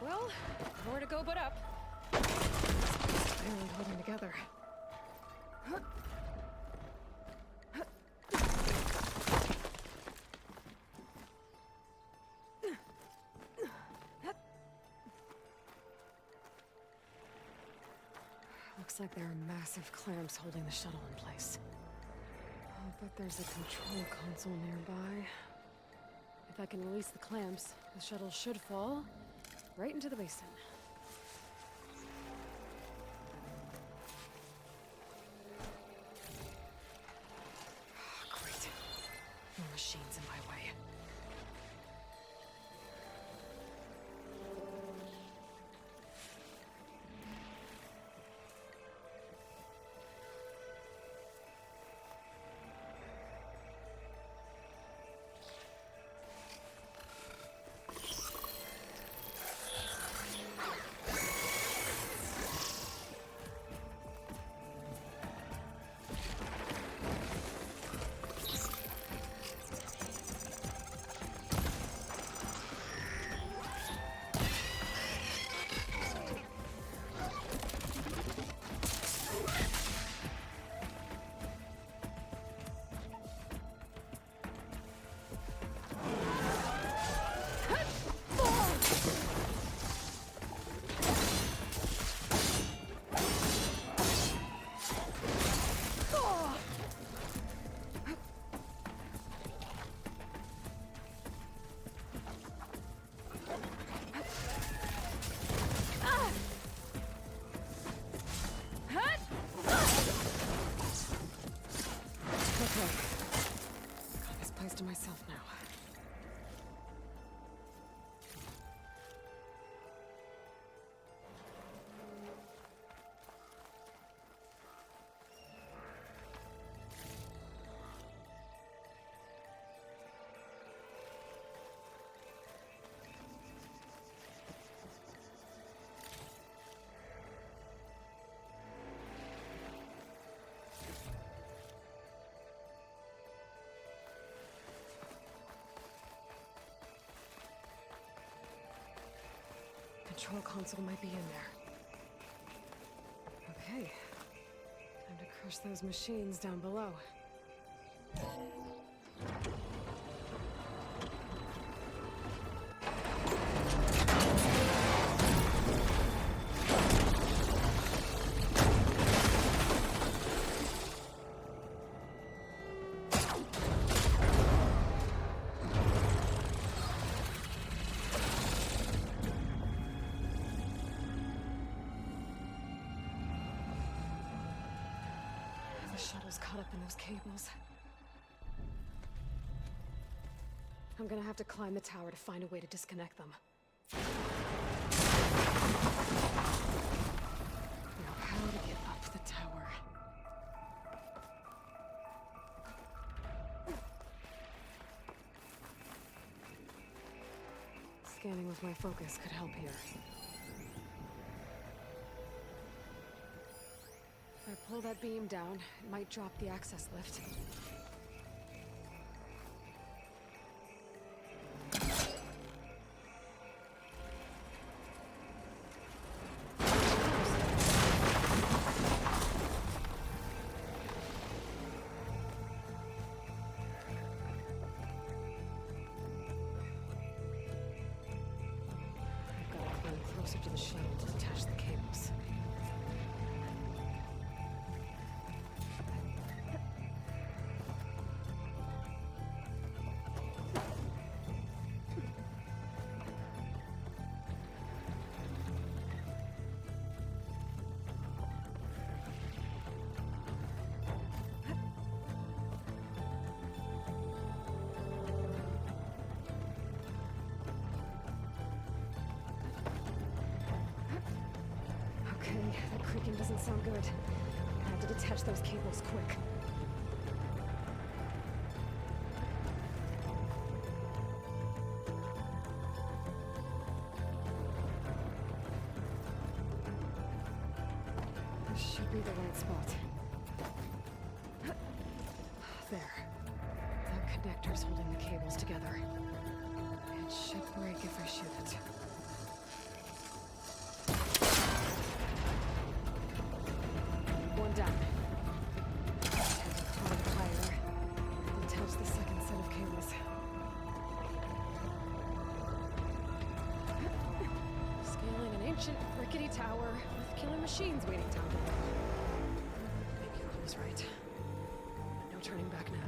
Well, nowhere to go but up. Island holding together. Looks like there are massive clamps holding the shuttle in place. I'll bet there's a control console nearby. If I can release the clamps, the shuttle should fall right into the basin. Great. No machines in my way. Got this place to myself now. Control console might be in there. Okay. Time to crush those machines down below. shuttle's caught up in those cables. I'm gonna have to climb the tower to find a way to disconnect them. Now, how to get up the tower? Scanning with my focus could help here. If I pull that beam down, it might drop the access lift. I've got to climb closer to the shuttle to detach the cables. Okay, that creaking doesn't sound good. I have to detach those cables quick. This should be the right spot. There. The connector's holding the cables together. It should break if I shoot it. One down. Have to climb higher. Detach the second set of cables. Scaling an ancient, rickety tower with killer machines waiting down below. Maybe Cole's right. No turning back now.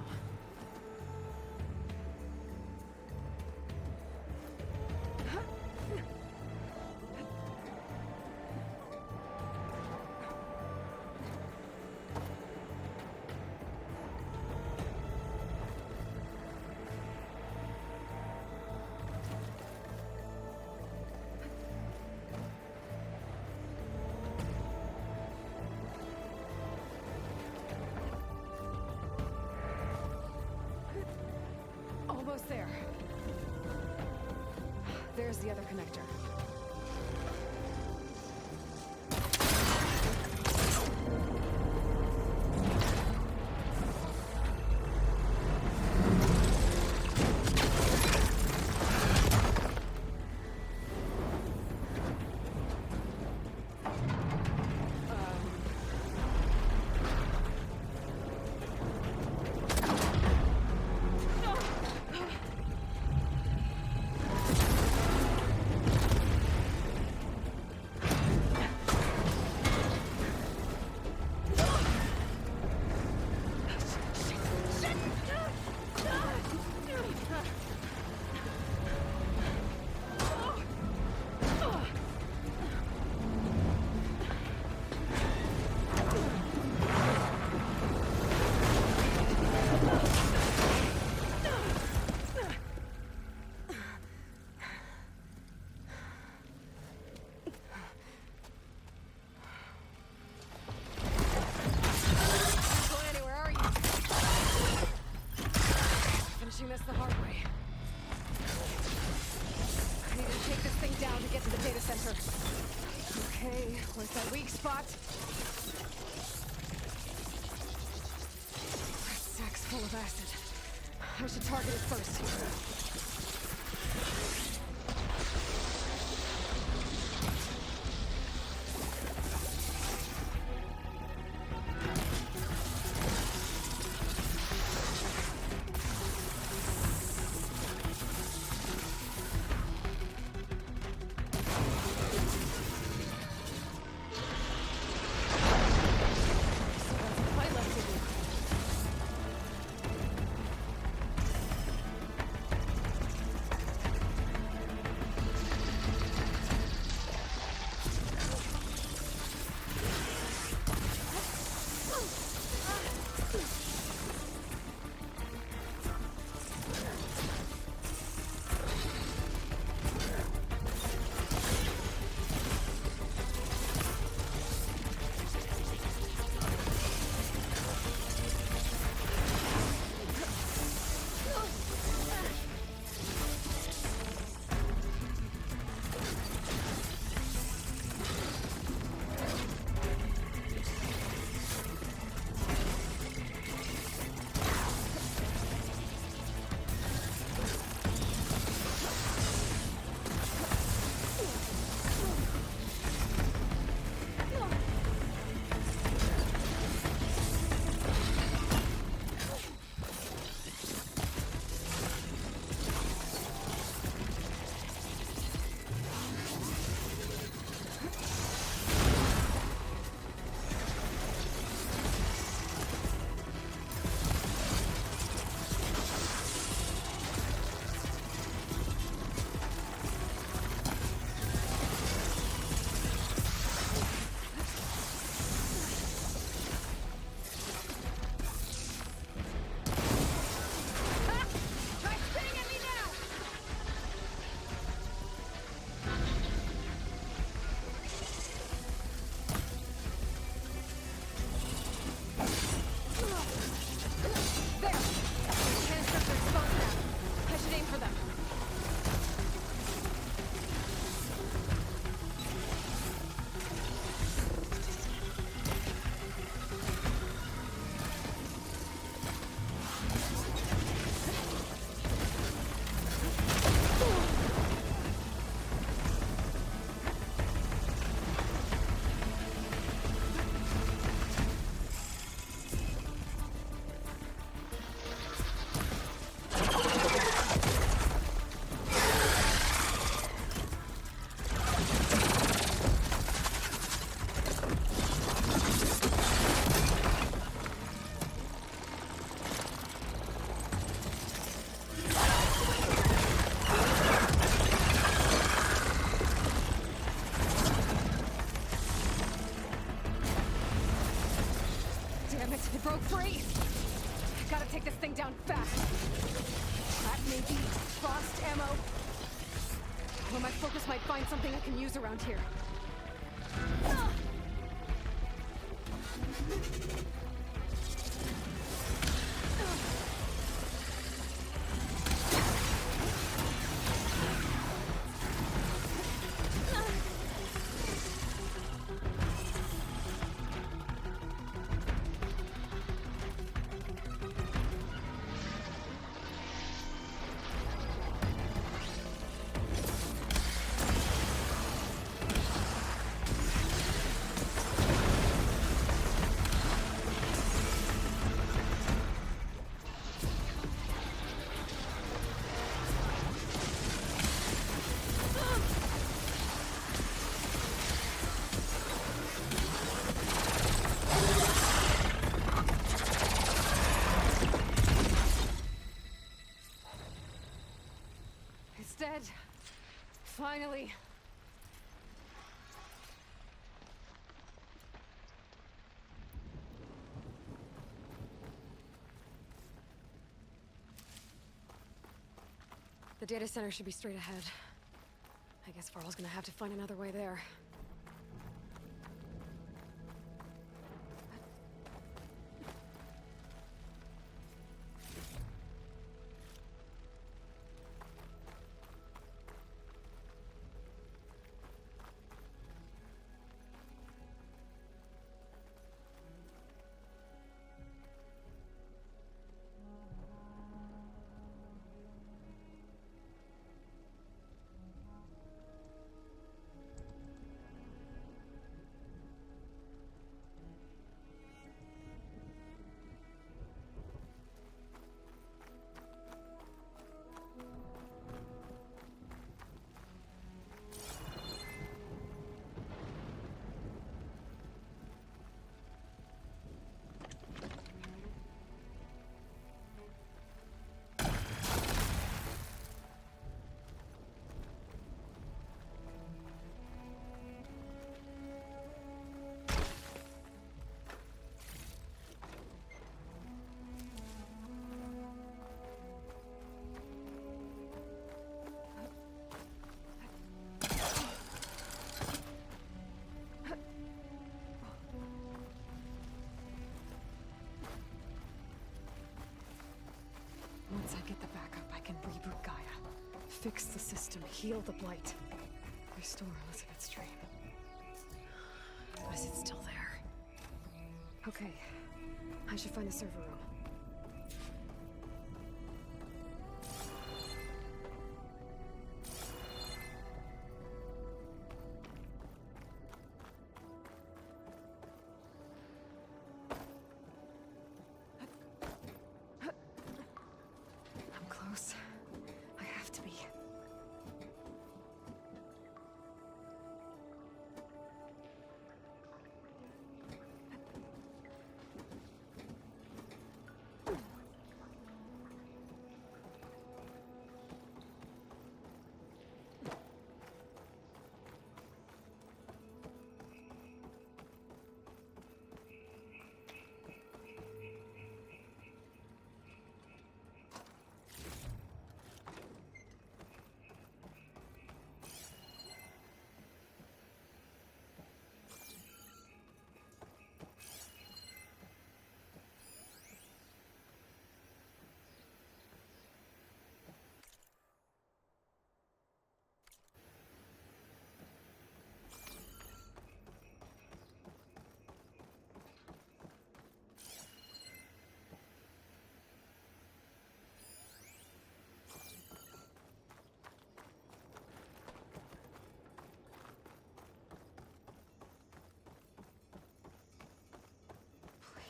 Almost there. There's the other connector. This the hard way. I need to take this thing down to get to the data center. Okay, where's that weak spot? That sack's full of acid. I should target it first. broke free! I gotta take this thing down fast. Trap maybe, frost ammo. Or my focus might find something I can use around here. It's dead. Finally. The data center should be straight ahead. I guess Varl's gonna have to find another way there. Once I get the backup, I can reboot Gaia. Fix the system, heal the Blight. Restore Elizabeth's dream. Is it still there? Okay. I should find the server room. I'm close. I have to be.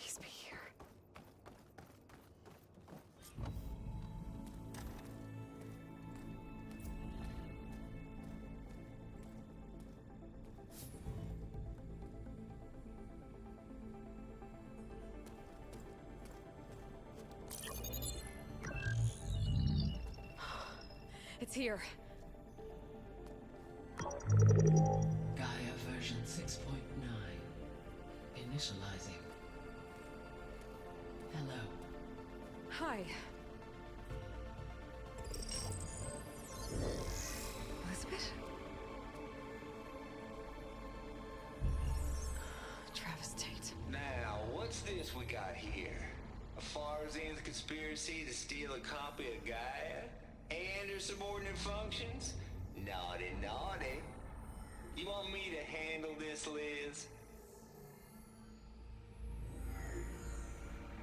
Please be here. It's here. Gaia version 6.9. Initializing. Hello. Hi. Elizabeth? Travis Tate. Now, what's this we got here? A Farzan's conspiracy to steal a copy of Gaia? And her subordinate functions? Naughty, naughty. You want me to handle this, Liz?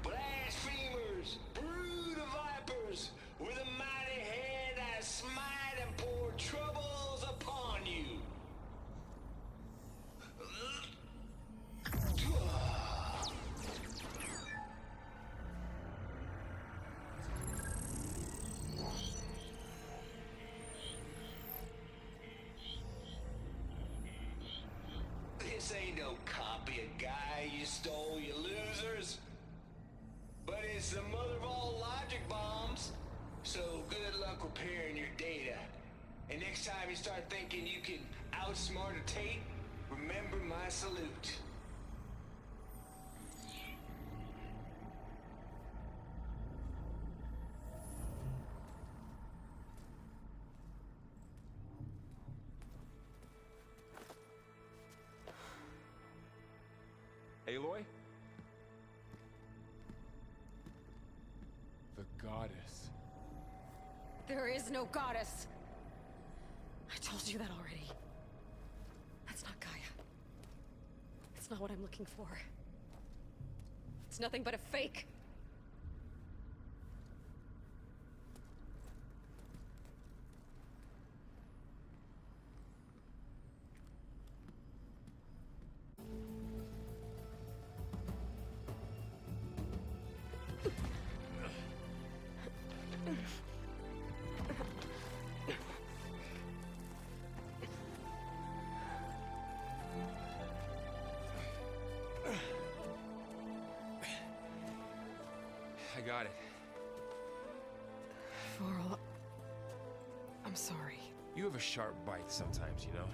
Blasphemers! Brood of vipers! With a mighty hand I smite and pour troubles upon you! This ain't no copy of Guy you stole, you losers. But it's the mother of all logic bombs. So good luck repairing your data. And next time you start thinking you can outsmart a Tate, remember my salute. Aloy? The goddess. There is no goddess. I told you that already. That's not Gaia. It's not what I'm looking for. It's nothing but a fake. I got it. Varl, I'm sorry. You have a sharp bite sometimes, you know?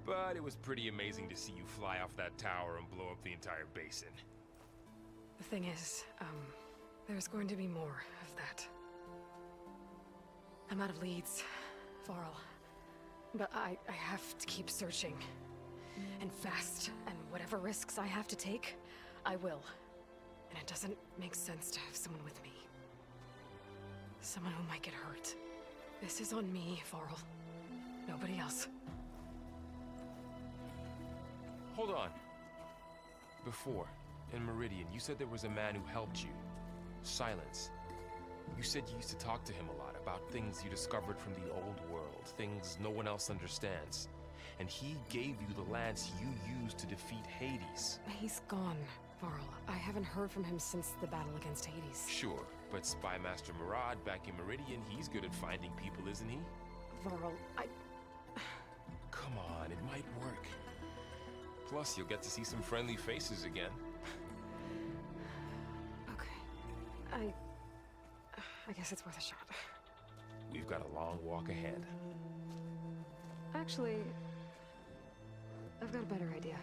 But it was pretty amazing to see you fly off that tower and blow up the entire basin. The thing is, there's going to be more of that. I'm out of leads, Varl. But I have to keep searching. And fast, and whatever risks I have to take, I will. And it doesn't make sense to have someone with me. Someone who might get hurt. This is on me, Varl. Nobody else. Hold on. Before, in Meridian, you said there was a man who helped you. Silence. You said you used to talk to him a lot about things you discovered from the old world, things no one else understands. And he gave you the lance you used to defeat Hades. He's gone, Varl. I haven't heard from him since the battle against Hades. Sure, but Spy Master Murad back in Meridian, he's good at finding people, isn't he? Varl, Come on, it might work. Plus, you'll get to see some friendly faces again. Okay. I guess it's worth a shot. We've got a long walk ahead. Actually, I've got a better idea.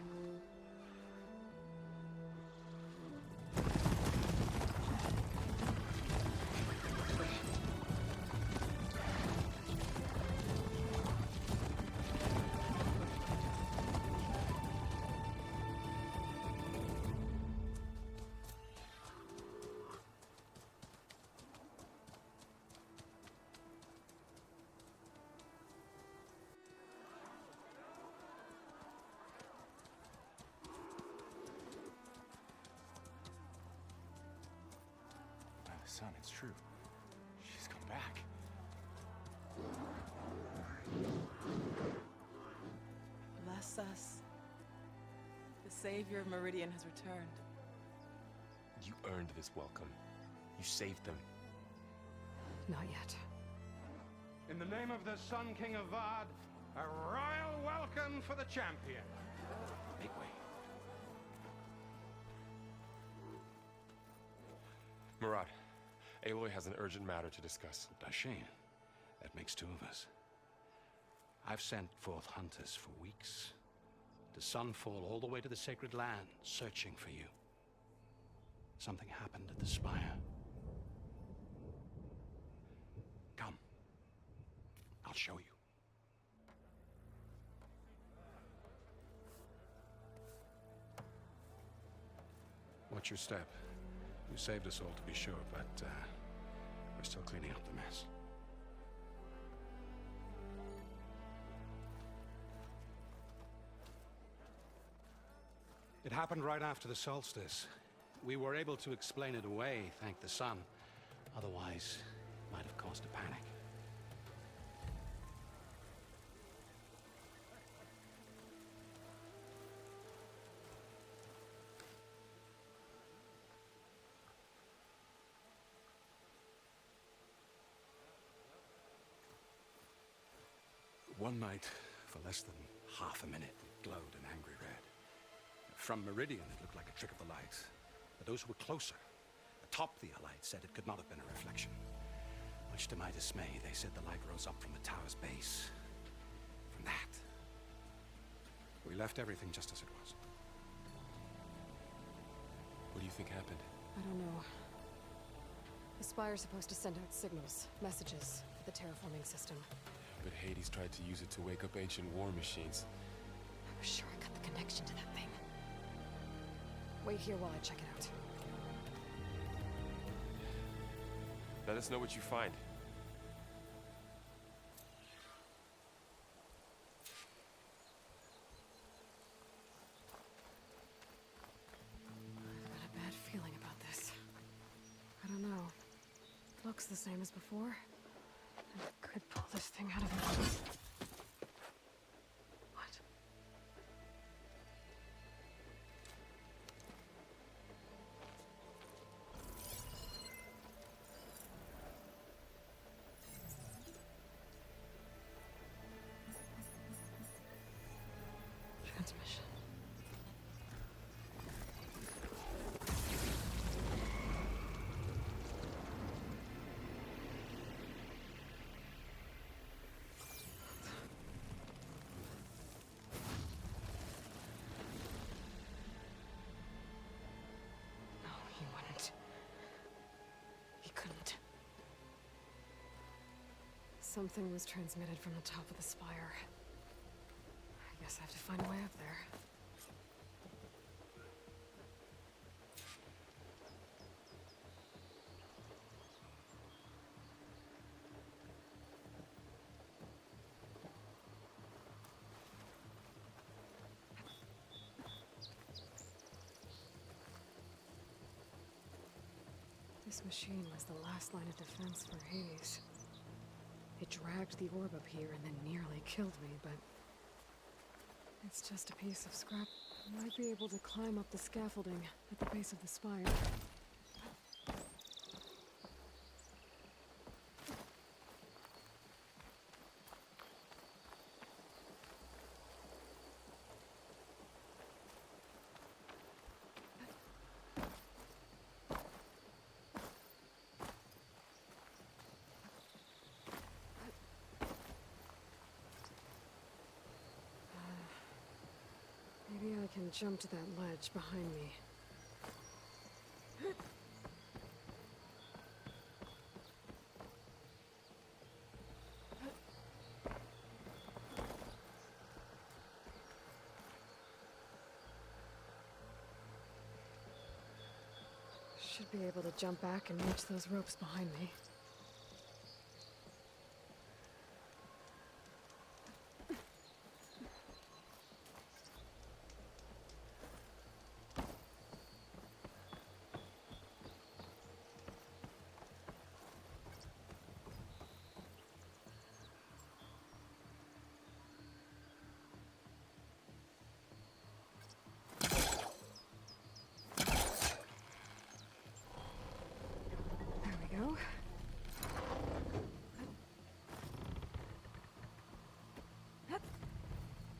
Son, it's true. She's come back. Bless us. The savior of Meridian has returned. You earned this welcome. You saved them. Not yet. In the name of the Sun King of Vard, a royal welcome for the champion. Make way. Murad, Aloy has an urgent matter to discuss. Dashane, that makes two of us. I've sent forth hunters for weeks. To Sunfall all the way to the Sacred Land, searching for you. Something happened at the spire. Come. I'll show you. Watch your step. You saved us all to be sure, but we're still cleaning up the mess. It happened right after the solstice. We were able to explain it away, thank the sun. Otherwise, it might have caused a panic. One night, for less than half a minute, it glowed an angry red. From Meridian, it looked like a trick of the light. But those who were closer, atop the light, said it could not have been a reflection. Much to my dismay, they said the light rose up from the tower's base. From that. We left everything just as it was. What do you think happened? I don't know. The Spire's supposed to send out signals, messages, for the terraforming system. But Hades tried to use it to wake up ancient war machines. I was sure I got the connection to that thing. Wait here while I check it out. Let us know what you find. I've got a bad feeling about this. I don't know. Looks the same as before. I could pull this thing out of it. What? Transmission. No, he wouldn't. He couldn't. Something was transmitted from the top of the spire. I guess I have to find a way up there. This machine was the last line of defense for Hades. It dragged the orb up here and then nearly killed me, but it's just a piece of scrap. I might be able to climb up the scaffolding at the base of the spire. Maybe I can jump to that ledge behind me. Should be able to jump back and reach those ropes behind me.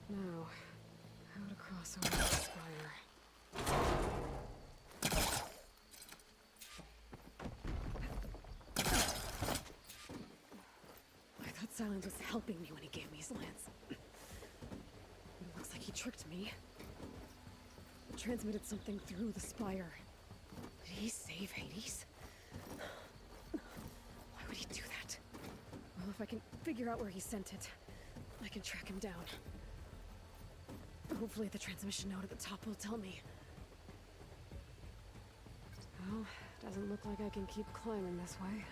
Now, how to cross over the spire. I thought Silence was helping me when he gave me his lance. It looks like he tricked me. Transmitted something through the spire. Did he save Hades? Why would he do that? Well, if I can figure out where he sent it, I can track him down. Hopefully the transmission node at the top will tell me. Well, doesn't look like I can keep climbing this way.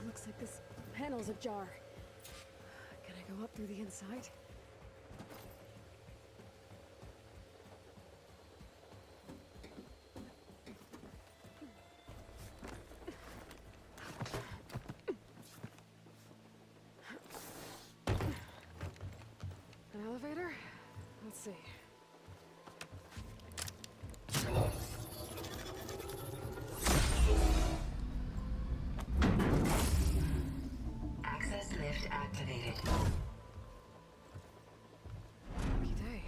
Looks like this panel's ajar. Can I go up through the inside? An elevator? Let's see. Access lift activated. Lucky day.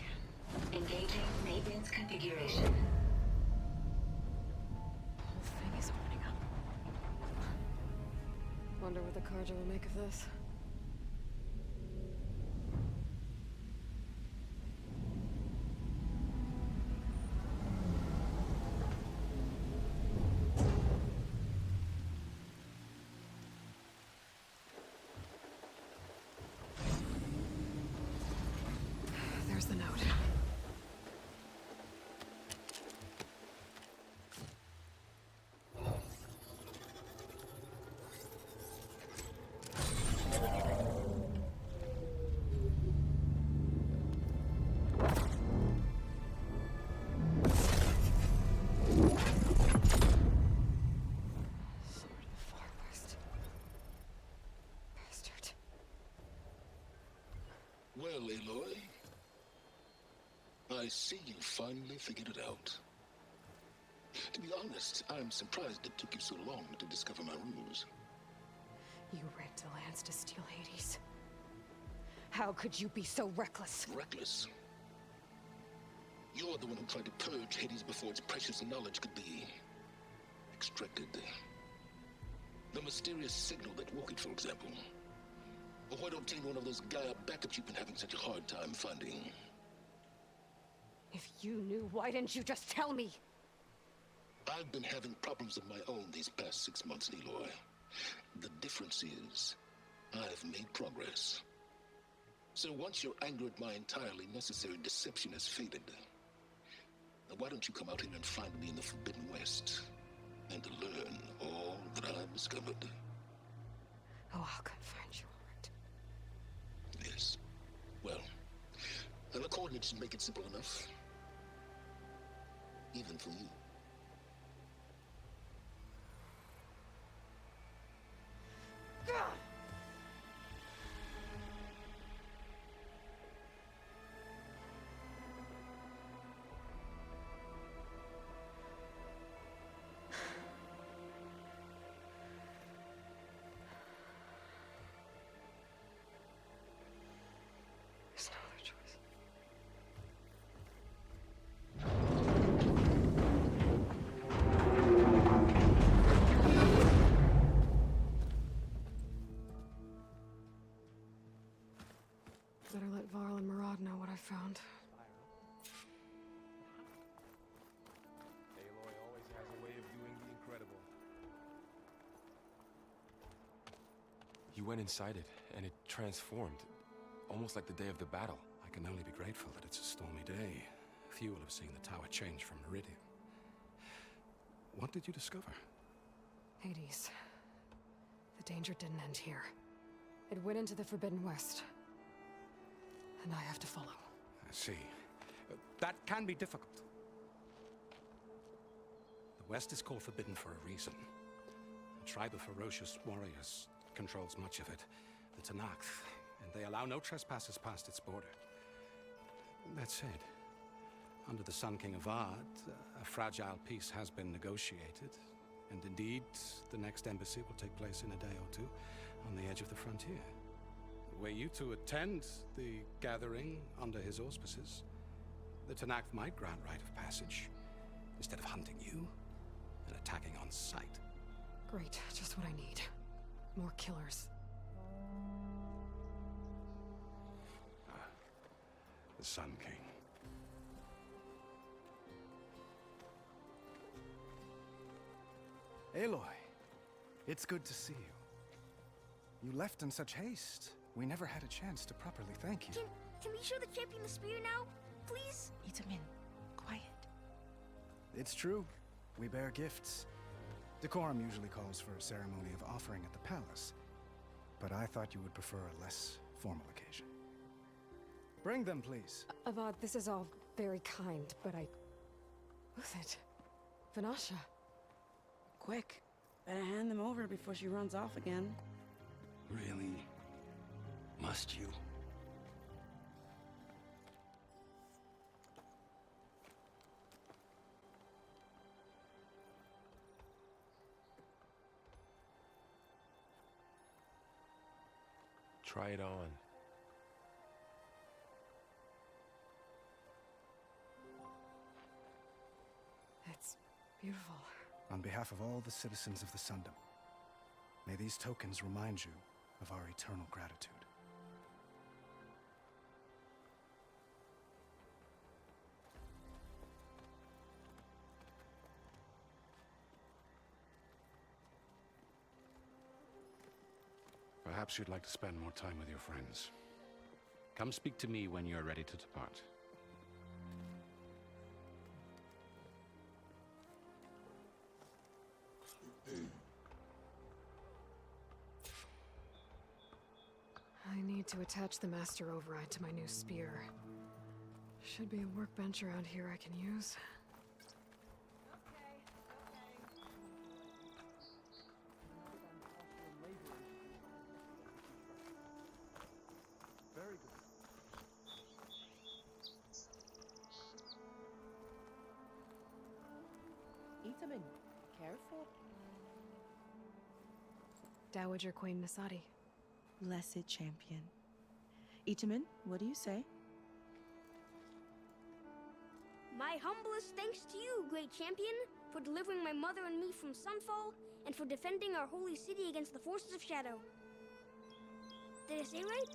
Engaging maintenance configuration. The whole thing is opening up. Wonder what the Carja will make of this. There's the note. Sword of the Far West. Bastard. Well, Aloy, I see you finally figured it out. To be honest, I'm surprised it took you so long to discover my ruse. You rigged the lands to steal Hades. How could you be so reckless? Reckless? You're the one who tried to purge Hades before its precious knowledge could be extracted. The mysterious signal that woke it, for example. Or why don't obtain one of those Gaia backups you've been having such a hard time finding? If you knew, why didn't you just tell me? I've been having problems of my own these past 6 months, Aloy. The difference is, I've made progress. So once your anger at my entirely necessary deception has faded, why don't you come out here and find me in the Forbidden West, and learn all that I've discovered? Oh, I'll come find you, all right. Yes. Well, and the coordinates should make it simple enough. Even for you. There's no other choice. Better let Varl and Murad know what I found. Aloy always has a way of doing the incredible. You went inside it, and it transformed. Almost like the day of the battle. I can only be grateful that it's a stormy day. Few will have seen the tower change from Meridian. What did you discover? Hades. The danger didn't end here. It went into the Forbidden West. And I have to follow. I see. That can be difficult. The West is called Forbidden for a reason. A tribe of ferocious warriors controls much of it. The Tenakth. And they allow no trespassers past its border. That said, under the Sun King Avad, a fragile peace has been negotiated. And indeed, the next embassy will take place in a day or two on the edge of the frontier. Were you to attend the gathering under his auspices, the Tenakth might grant right of passage instead of hunting you and attacking on sight. Great, just what I need. More killers. The Sun King. Aloy, it's good to see you. You left in such haste. We never had a chance to properly thank you. Can we show the champion the spear now? Please? Itamen, quiet. It's true. We bear gifts. Decorum usually calls for a ceremony of offering at the palace, but I thought you would prefer a less formal occasion. Bring them, please. Avad, this is all very kind, but I... Who's it? Vanasha. Quick. Better hand them over before she runs off again. Really? Must you? Try it on. It's beautiful. On behalf of all the citizens of the Sundom, may these tokens remind you of our eternal gratitude. Perhaps you'd like to spend more time with your friends. Come speak to me when you're ready to depart. I need to attach the Master Override to my new spear. Should be a workbench around here I can use. Very good. Itamen, careful. Dowager Queen Nasadi. Blessed champion. Itamen, what do you say? My humblest thanks to you, great champion, for delivering my mother and me from Sunfall, and for defending our holy city against the forces of Shadow. Did I say right?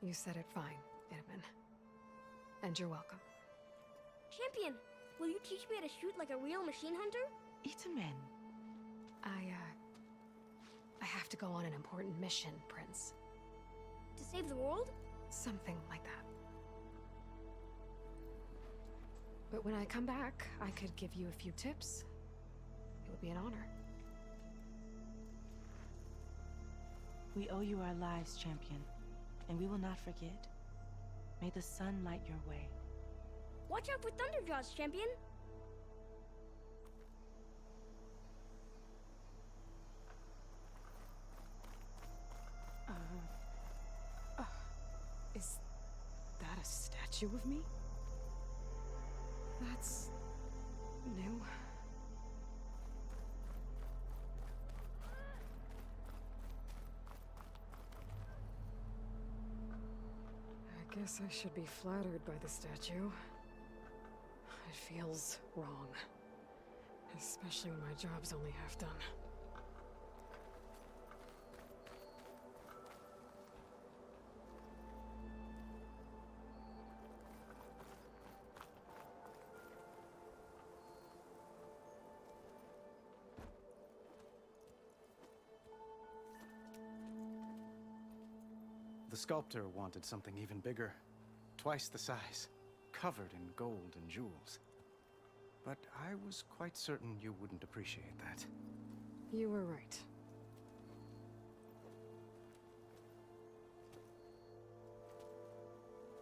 You said it fine, Itamen. And you're welcome. Champion, will you teach me how to shoot like a real machine hunter? Itamen. I have to go on an important mission, Prince. To save the world? Something like that. But when I come back, I could give you a few tips. It would be an honor. We owe you our lives, champion, and we will not forget. May the sun light your way. Watch out for Thunderjaws, champion! Is that a statue of me? That's... new. I guess I should be flattered by the statue. It feels wrong. Especially when my job's only half done. The sculptor wanted something even bigger, twice the size, covered in gold and jewels. But I was quite certain you wouldn't appreciate that. You were right.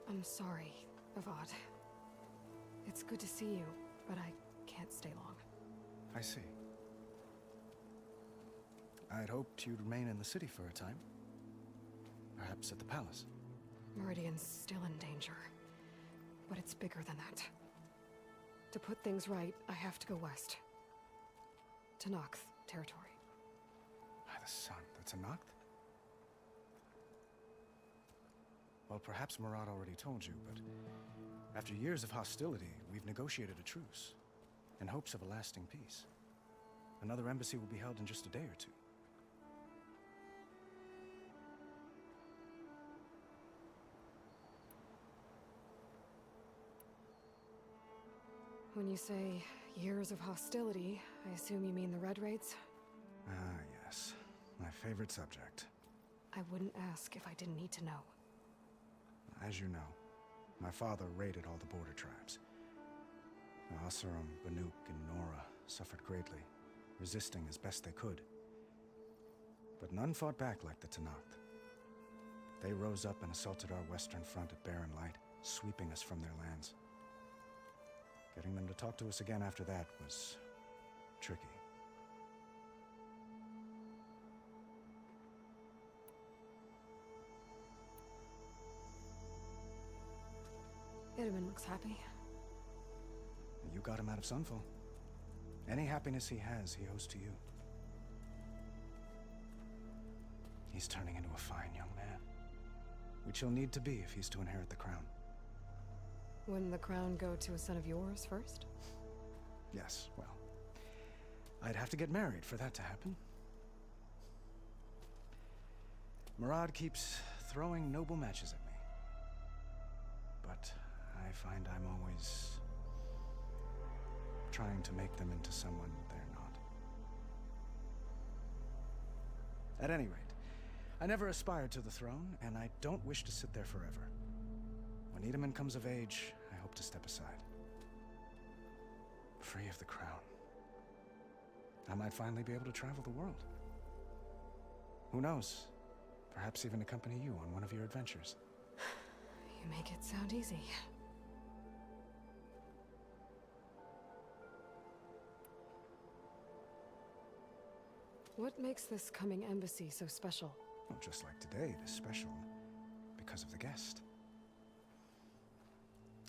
I'm sorry, Avad. It's good to see you, but I can't stay long. I see. I'd hoped you'd remain in the city for a time. Perhaps at the palace. Meridian's still in danger, but it's bigger than that. To put things right, I have to go west. To Noct territory. By the sun, that's a Noct? Well, perhaps Murad already told you, but after years of hostility, we've negotiated a truce in hopes of a lasting peace. Another embassy will be held in just a day or two. When you say years of hostility, I assume you mean the Red Raids? Ah, yes. My favorite subject. I wouldn't ask if I didn't need to know. As you know, my father raided all the border tribes. Oseram, Banuk, and Nora suffered greatly, resisting as best they could. But none fought back like the Tenakth. They rose up and assaulted our western front at Barren Light, sweeping us from their lands. Getting them to talk to us again after that was tricky. Itamen looks happy. You got him out of Sunfall. Any happiness he has, he owes to you. He's turning into a fine young man, which he'll need to be if he's to inherit the crown. Wouldn't the crown go to a son of yours first? Yes, well, I'd have to get married for that to happen. Murad keeps throwing noble matches at me. But I find I'm always trying to make them into someone they're not. At any rate, I never aspired to the throne, and I don't wish to sit there forever. When Itamen comes of age, I hope to step aside. Free of the crown. I might finally be able to travel the world. Who knows? Perhaps even accompany you on one of your adventures. You make it sound easy. What makes this coming embassy so special? Well, just like today, it is special because of the guest.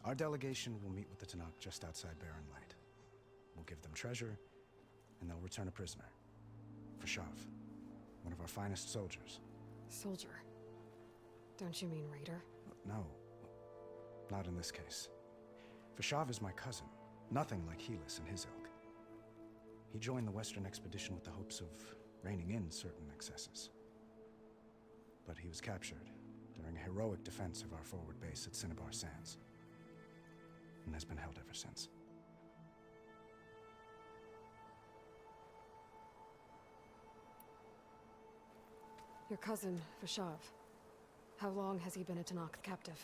Our delegation will meet with the Tenakth just outside Barren Light. We'll give them treasure, and they'll return a prisoner. Fashav, one of our finest soldiers. Soldier? Don't you mean raider? No, not in this case. Fashav is my cousin, nothing like Helis and his ilk. He joined the Western expedition with the hopes of reining in certain excesses. But he was captured during a heroic defense of our forward base at Cinnabar Sands, and has been held ever since. Your cousin, Fashav. How long has he been a Tenakth captive?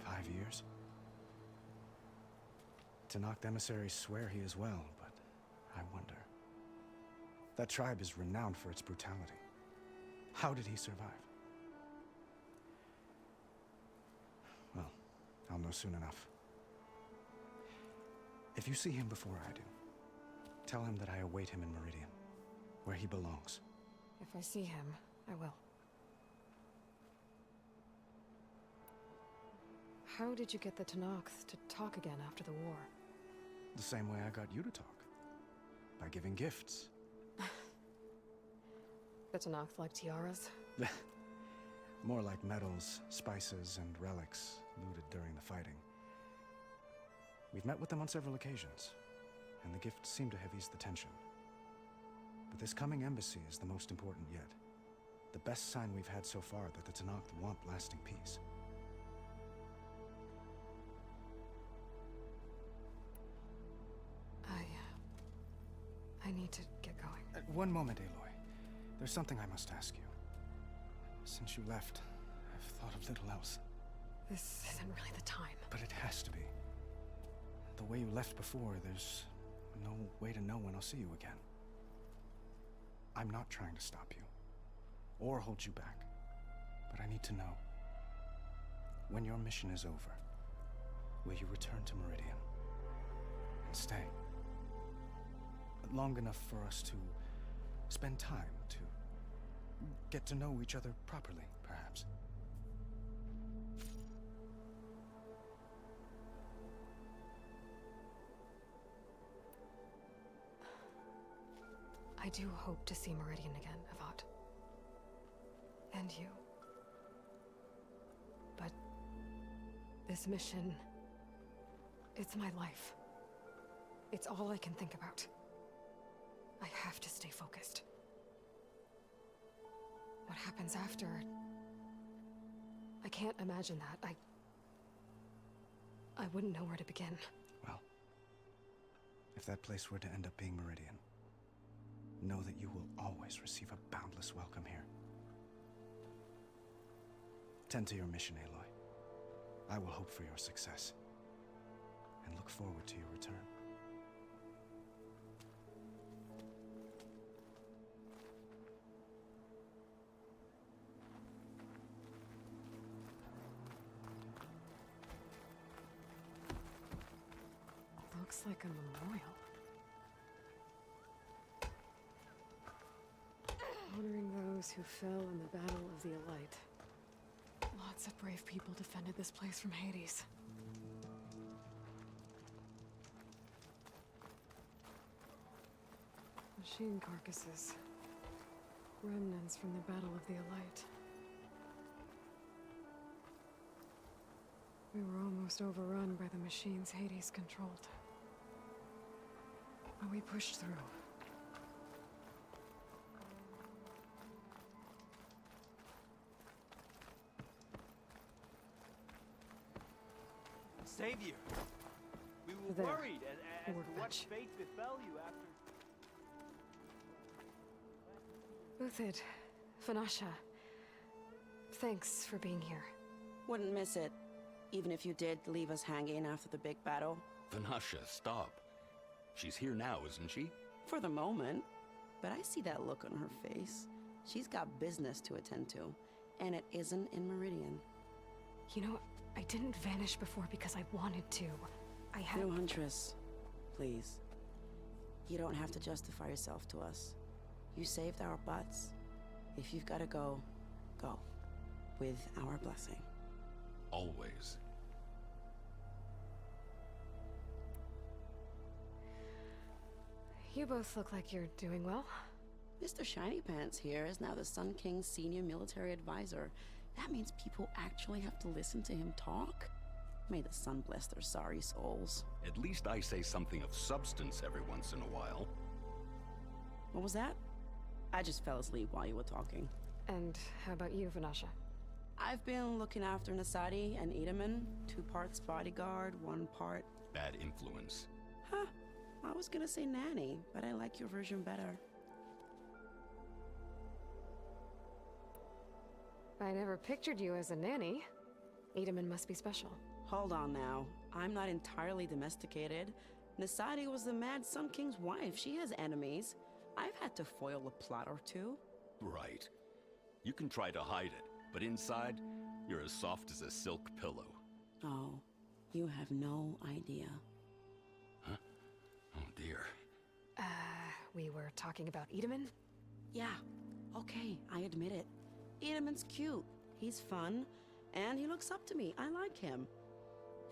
5 years. Tenakth emissaries swear he is well, but I wonder. That tribe is renowned for its brutality. How did he survive? Well, I'll know soon enough. If you see him before I do, tell him that I await him in Meridian, where he belongs. If I see him, I will. How did you get the Tenakth to talk again after the war? The same way I got you to talk. By giving gifts. The Tenakth like tiaras? More like medals, spices, and relics looted during the fighting. We've met with them on several occasions, and the gifts seem to have eased the tension. But this coming embassy is the most important yet. The best sign we've had so far that the Tenakth want lasting peace. I need to get going. One moment, Aloy. There's something I must ask you. Since you left, I've thought of little else. This isn't really the time. But it has to be. The way you left before, there's no way to know when I'll see you again. I'm not trying to stop you, or hold you back. But I need to know, when your mission is over, will you return to Meridian? And stay? Long enough for us to spend time, to get to know each other properly, perhaps. I do hope to see Meridian again, Avad. And you. But this mission, it's my life. It's all I can think about. I have to stay focused. What happens after... I can't imagine that. I wouldn't know where to begin. Well, if that place were to end up being Meridian, know that you will always receive a boundless welcome here. Tend to your mission, Aloy. I will hope for your success, and look forward to your return. Looks like a memorial. Honoring those who fell in the Battle of the Elite. Lots of brave people defended this place from Hades. Machine carcasses. Remnants from the Battle of the Elite. We were almost overrun by the machines Hades controlled. But we pushed through. Savior, we were There. worried as to what Workbench. fate befell you after... Uthid, Vanasha, thanks for being here. Wouldn't miss it, even if you did leave us hanging after the big battle. Vanasha, stop. She's here now, isn't she? For the moment. But I see that look on her face. She's got business to attend to, and it isn't in Meridian. You know, I didn't vanish before because I wanted to. I had... No, Huntress. Please. You don't have to justify yourself to us. You saved our butts. If you've got to go, go. With our blessing. Always. You both look like you're doing well. Mr. Shiny Pants here is now the Sun King's senior military advisor. That means people actually have to listen to him talk? May the sun bless their sorry souls. At least I say something of substance every once in a while. What was that? I just fell asleep while you were talking. And how about you, Vanasha? I've been looking after Nasadi and Edaman. 2 parts bodyguard, 1 part... Bad influence. Huh. I was gonna say nanny, but I like your version better. I never pictured you as a nanny. Edaman must be special. Hold on now. I'm not entirely domesticated. Nasadi was the Mad Sun King's wife. She has enemies. I've had to foil a plot or 2. Right. You can try to hide it, but inside, you're as soft as a silk pillow. Oh, you have no idea. Huh? Oh dear. We were talking about Edaman? Yeah, okay, I admit it. Edaman's cute. He's fun, and he looks up to me. I like him.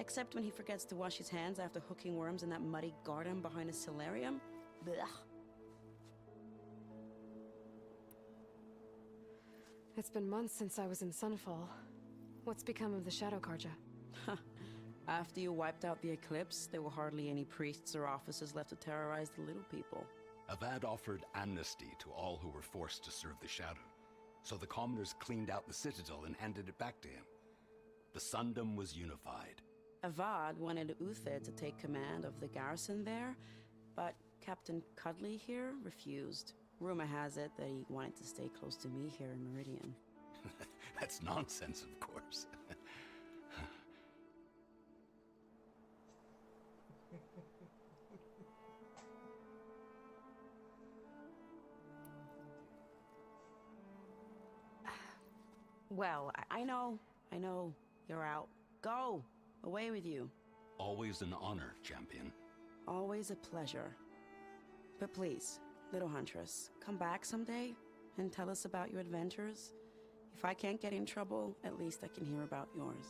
Except when he forgets to wash his hands after hooking worms in that muddy garden behind a solarium. Blech. It's been months since I was in Sunfall. What's become of the Shadow Carja? After you wiped out the Eclipse, there were hardly any priests or officers left to terrorize the little people. Avad offered amnesty to all who were forced to serve the Shadow. So the commoners cleaned out the Citadel and handed it back to him. The Sundom was unified. Avad wanted Uthid to take command of the garrison there, but Captain Cudley here refused. Rumor has it that he wanted to stay close to me here in Meridian. That's nonsense, of course. Well, I know. You're out. Go! Away with you. Always an honor, champion. Always a pleasure. But please, little Huntress, come back someday and tell us about your adventures. If I can't get in trouble, at least I can hear about yours.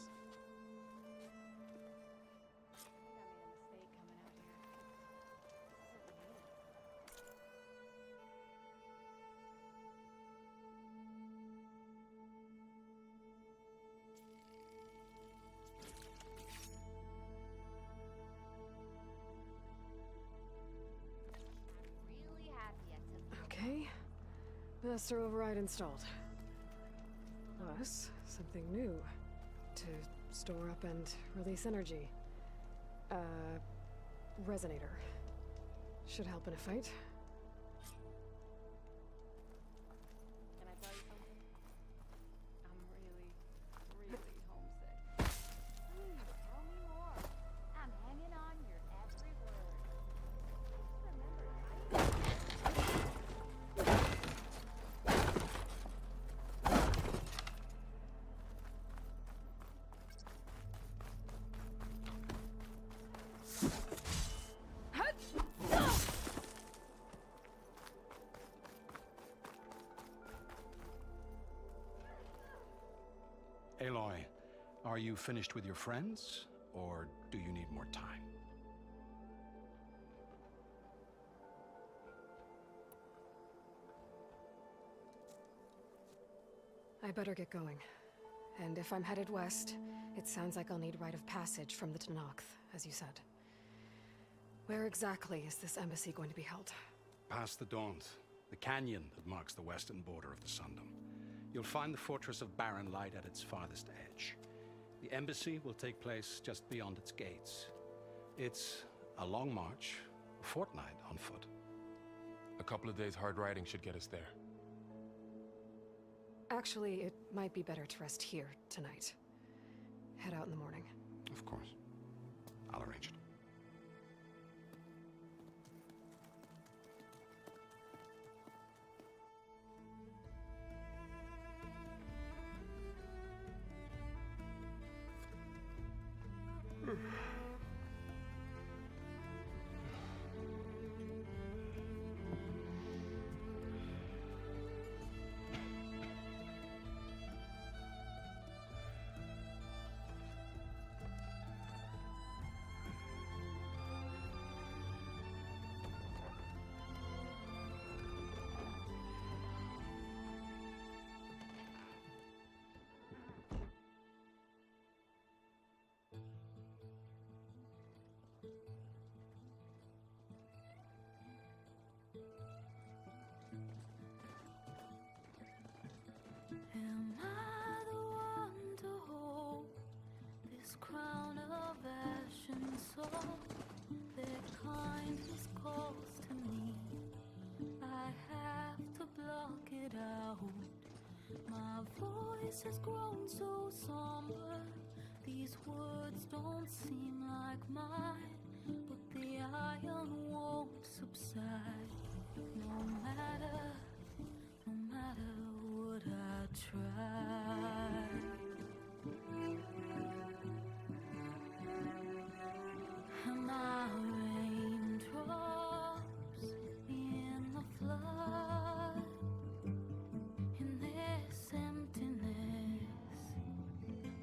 Master override installed. Plus, something new. To store up and release energy. Resonator. Should help in a fight. Can I tell you something? I'm really, really homesick. Please, tell me more. I'm hanging on your every word. Aloy, are you finished with your friends, or do you need more time? I better get going. And if I'm headed west, it sounds like I'll need rite of passage from the Tenakth, as you said. Where exactly is this embassy going to be held? Past the Daunt, the canyon that marks the western border of the Sundom. You'll find the fortress of Barren Light at its farthest edge. The embassy will take place just beyond its gates. It's a long march, a fortnight on foot. A couple of days hard riding should get us there. Actually, it might be better to rest here tonight. Head out in the morning. Of course. I'll arrange it. Am I the one to hold this crown of ash and soul? Their kindness calls to me. I have to block it out. My voice has grown so somber. These words don't seem like mine, but the iron won't subside. No matter what I try. Am I raindrops in the flood? In this emptiness,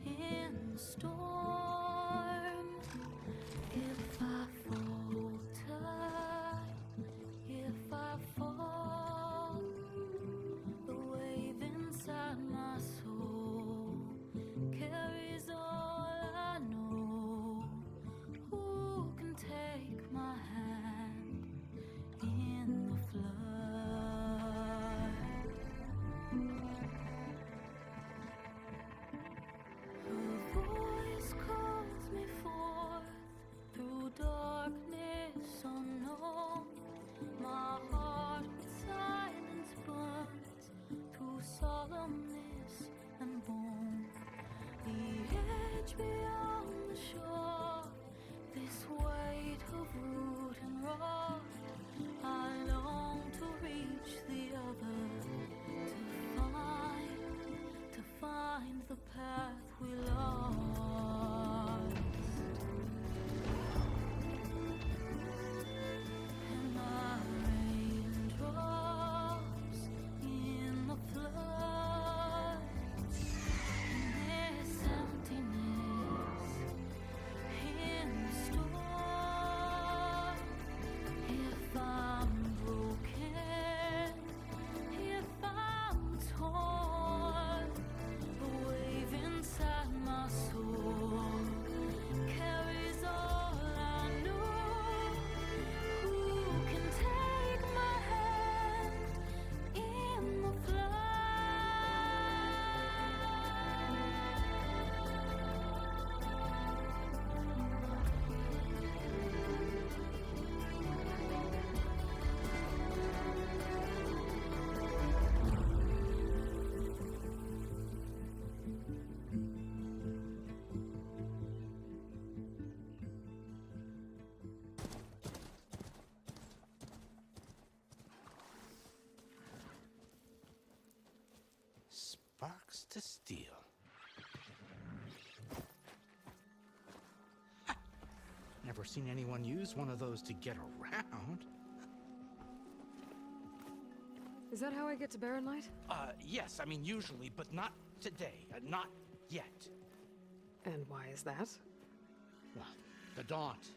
in the storm. If I falter, if I fall, the wave inside my soul carries all I know. Who can take my hand in the flood? Her voice calls me forth through darkness unknown. My heart with silence burns through solemnness and bone. The edge beyond the shore, this weight of root and rock. I long to reach the other, to find the path we lost. And I raindrops in the flood. In this emptiness, to steal. Never seen anyone use one of those to get around. Is that how I get to Barren Light? Yes, I mean usually, but not today. Not yet. And why is that? Well, the Daunt.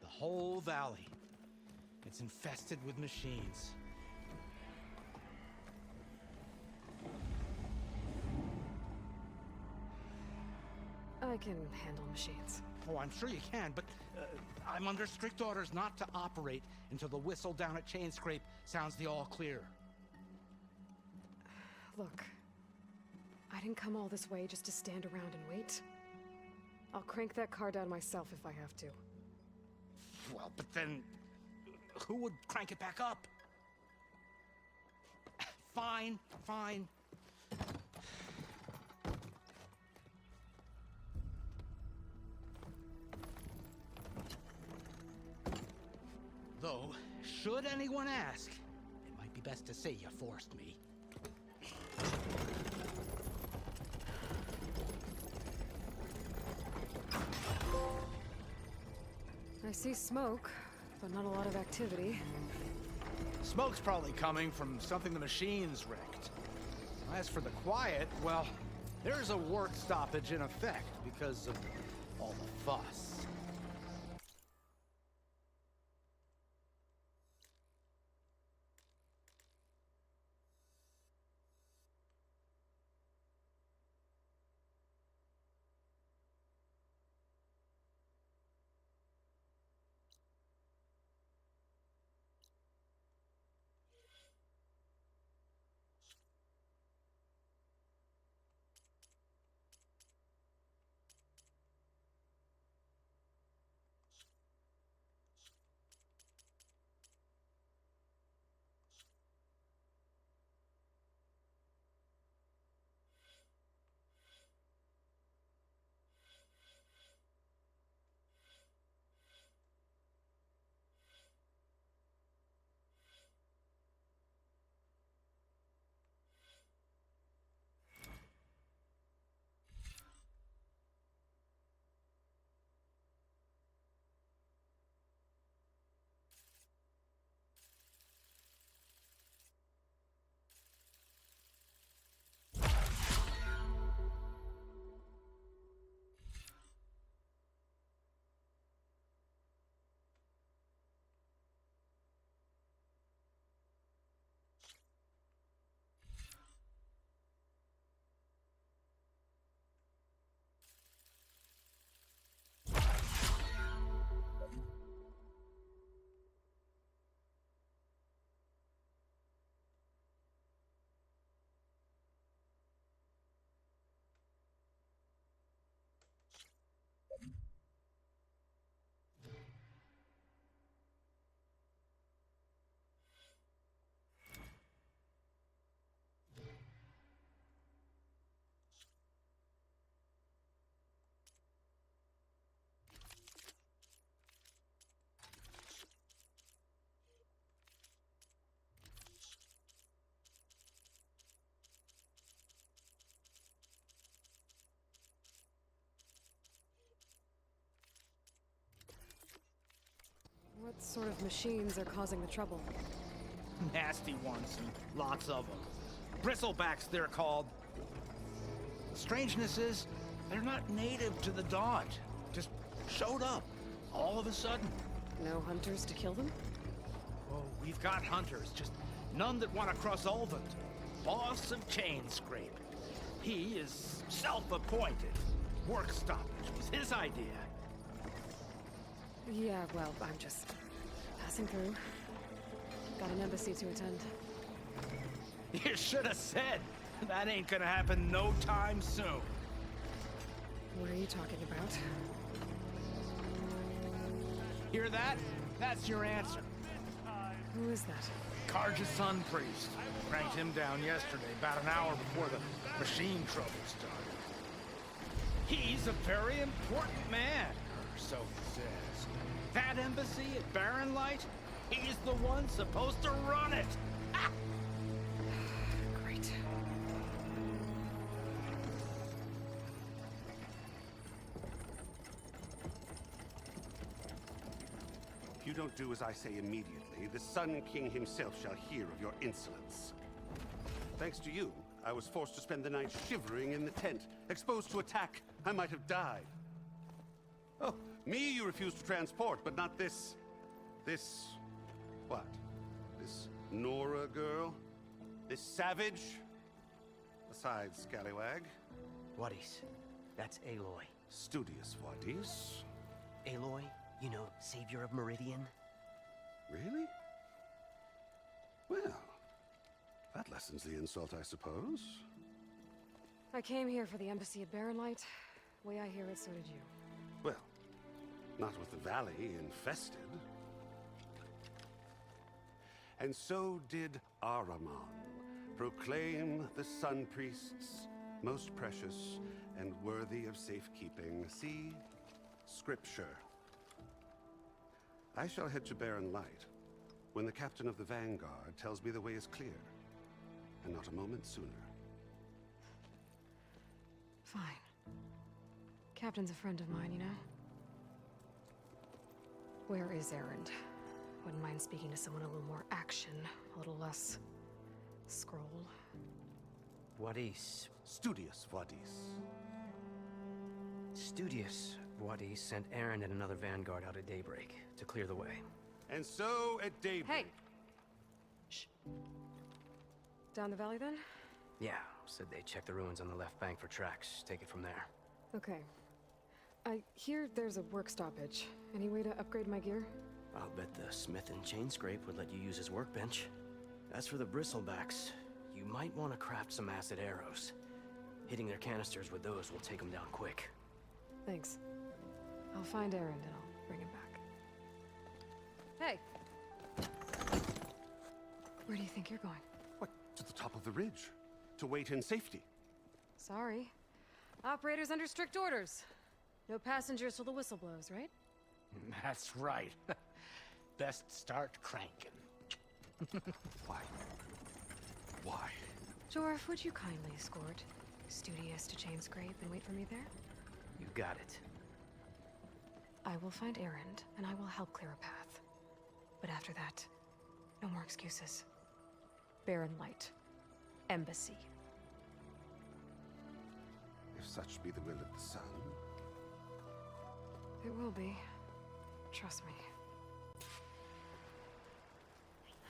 The whole valley. It's infested with machines. I can handle machines. Oh, I'm sure you can, but I'm under strict orders not to operate until the whistle down at Chainscrape sounds the all clear. Look, I didn't come all this way just to stand around and wait. I'll crank that car down myself if I have to. Well, but then who would crank it back up? Fine, fine. Though, should anyone ask, it might be best to say you forced me. I see smoke, but not a lot of activity. Smoke's probably coming from something the machines wrecked. As for the quiet, well, there's a work stoppage in effect because of all the fuss. What sort of machines are causing the trouble? Nasty ones, and lots of them. Bristlebacks, they're called. The strangeness is, they're not native to the Daunt. Just showed up, all of a sudden. No hunters to kill them? Oh, we've got hunters, just none that want to cross Ulvund. Boss of Chainscrape. He is self-appointed. Work stoppage was his idea. Yeah, well, I'm just passing through. Got an embassy to attend. You should have said. That ain't gonna happen no time soon. What are you talking about? Hear that? That's your answer. Who is that? Karja's Sun Priest. Cranked him down yesterday, about an hour before the machine trouble started. He's a very important man, or so he says. That embassy at Barren Light, he's the one supposed to run it. Great. If you don't do as I say immediately, the Sun King himself shall hear of your insolence. Thanks to you, I was forced to spend the night shivering in the tent, exposed to attack. I might have died. Oh, me you refused to transport, but not this... what? This Nora girl? This savage? Besides, scallywag. Wadis. That's Aloy. Studious Wadis. Aloy, you know, savior of Meridian. Really? Well, that lessens the insult, I suppose. I came here for the embassy at Barrenlight. Way I hear it, so did you. Well, not with the valley infested. And so did Ahriman, proclaim the Sun Priests most precious and worthy of safekeeping. See Scripture. I shall head to Barren Light when the captain of the Vanguard tells me the way is clear, and not a moment sooner. Fine. Captain's a friend of mine, you know? Where is Erend? Wouldn't mind speaking to someone a little more action, a little less... scroll. Wadis. Studious Wadis. Studious Wadis sent Erend and another vanguard out at daybreak to clear the way. And so at daybreak... Hey! Shh. Down the valley, then? Yeah, said they checked the ruins on the left bank for tracks. Take it from there. Okay. I hear there's a work stoppage. Any way to upgrade my gear? I'll bet the smith and chain scrape would let you use his workbench. As for the bristlebacks, you might want to craft some acid arrows. Hitting their canisters with those will take them down quick. Thanks. I'll find Erend and I'll bring him back. Hey! Where do you think you're going? What, to the top of the ridge? To wait in safety? Sorry. Operator's under strict orders. No passengers till the whistle blows, right? That's right. Best start cranking. Why? Why? Jorf, would you kindly escort Studious to Chain Scrape and wait for me there? You got it. I will find Erend, and I will help clear a path. But after that, no more excuses. Barren Light. Embassy. If such be the will of the Sun. It will be. Trust me.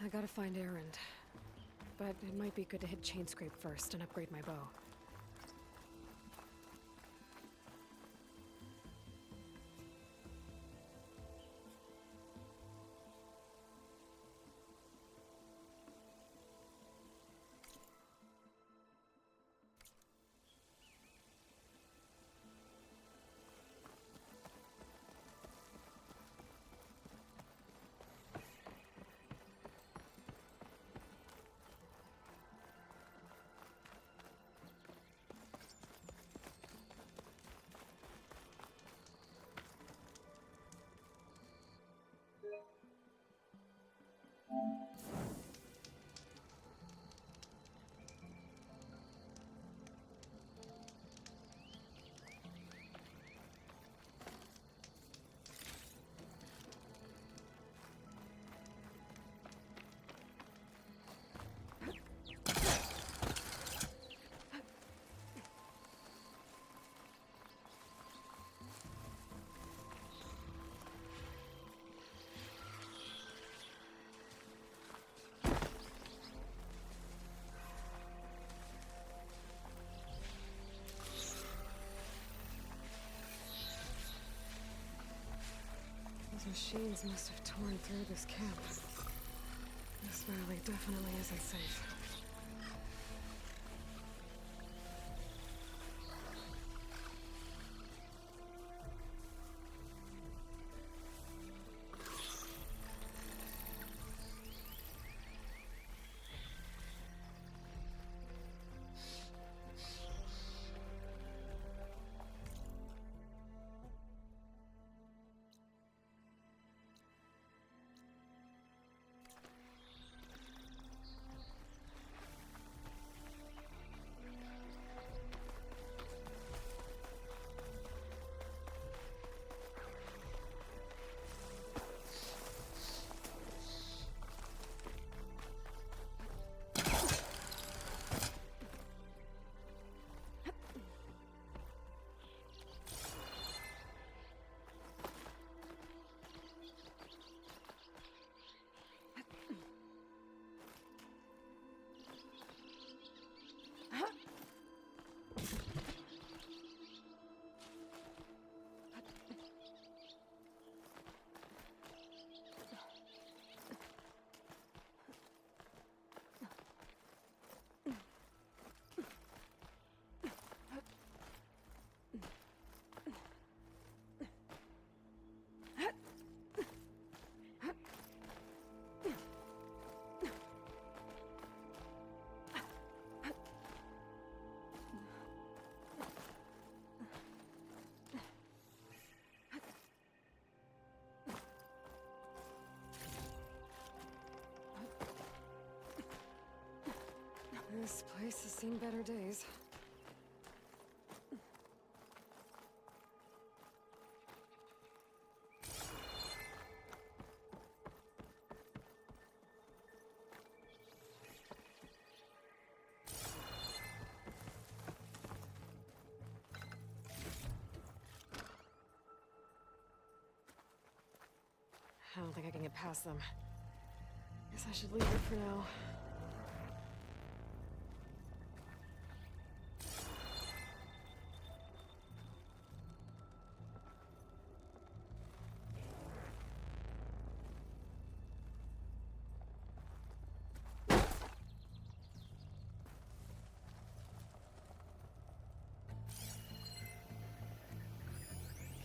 I gotta find Erend. But it might be good to hit Chain Scrape first and upgrade my bow. Those machines must have torn through this camp. This valley definitely isn't safe. This place has seen better days. I don't think I can get past them. Guess I should leave it for now.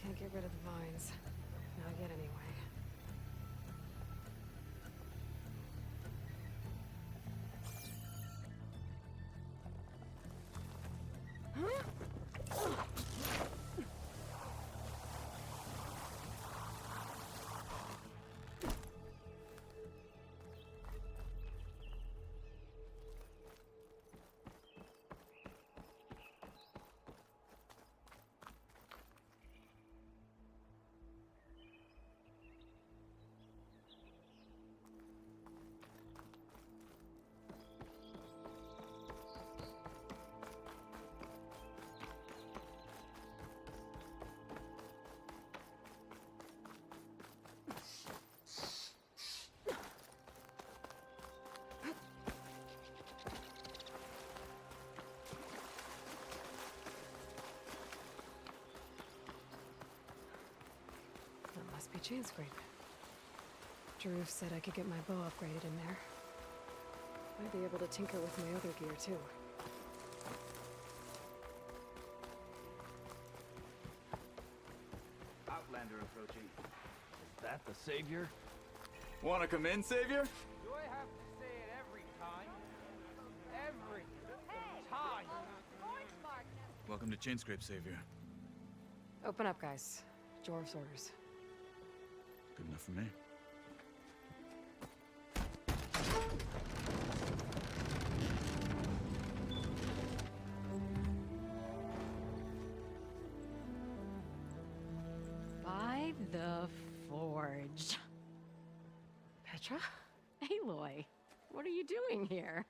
Can't get rid of the vines. Not yet, anyway. Must be Chainscrape. Jaruf said I could get my bow upgraded in there. Might be able to tinker with my other gear, too. Outlander approaching. Is that the Savior? Wanna come in, Savior? Do I have to say it every time? Every time! Welcome to Chainscrape, Savior. Open up, guys. Jorv's orders. Good enough for me. By the Forge. Petra? Aloy, what are you doing here?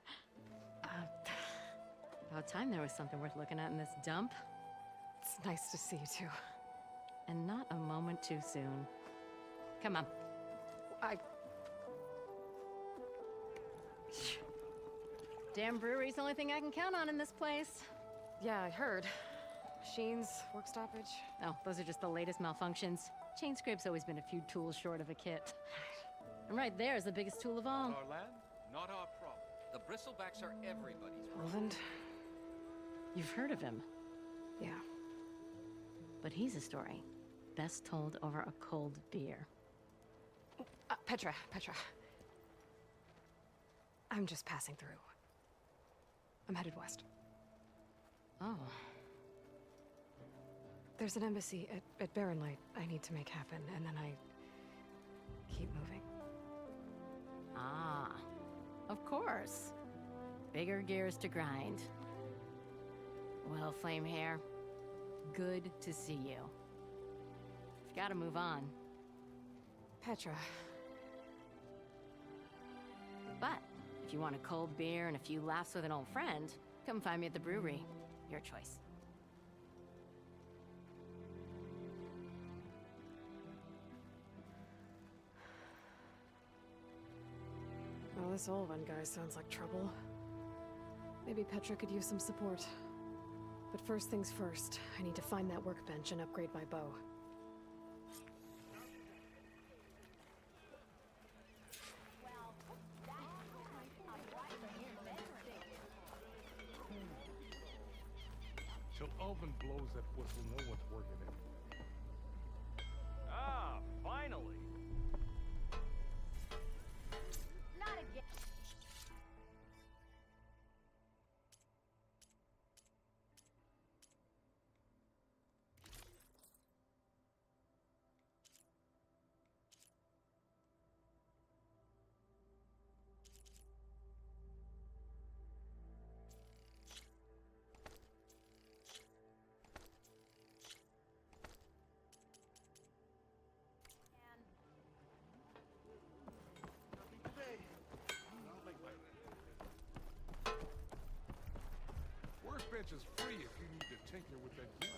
About time there was something worth looking at in this dump. It's nice to see you, too. And not a moment too soon. Come on. Damn brewery's the only thing I can count on in this place. Yeah, I heard. Machines, work stoppage. Oh, those are just the latest malfunctions. Chainscrape's always been a few tools short of a kit. And right there is the biggest tool of all. Our land, not our problem. The bristlebacks are everybody's problem. Roland? You've heard of him. Yeah. But he's a story best told over a cold beer. Petra. I'm just passing through. I'm headed west. Oh. There's an embassy at Barren Light I need to make happen, and then I keep moving. Ah, of course. Bigger gears to grind. Well, Flamehair, good to see you. You've got to move on. Petra. But if you want a cold beer and a few laughs with an old friend, come find me at the brewery. Your choice. Well, this Olwen guy sounds like trouble. Maybe Petra could use some support. But first things first, I need to find that workbench and upgrade my bow. Till Alvin blows that whistle, no one's working it. Ah, finally! Not again. workbench is free if you need to tinker with that gear.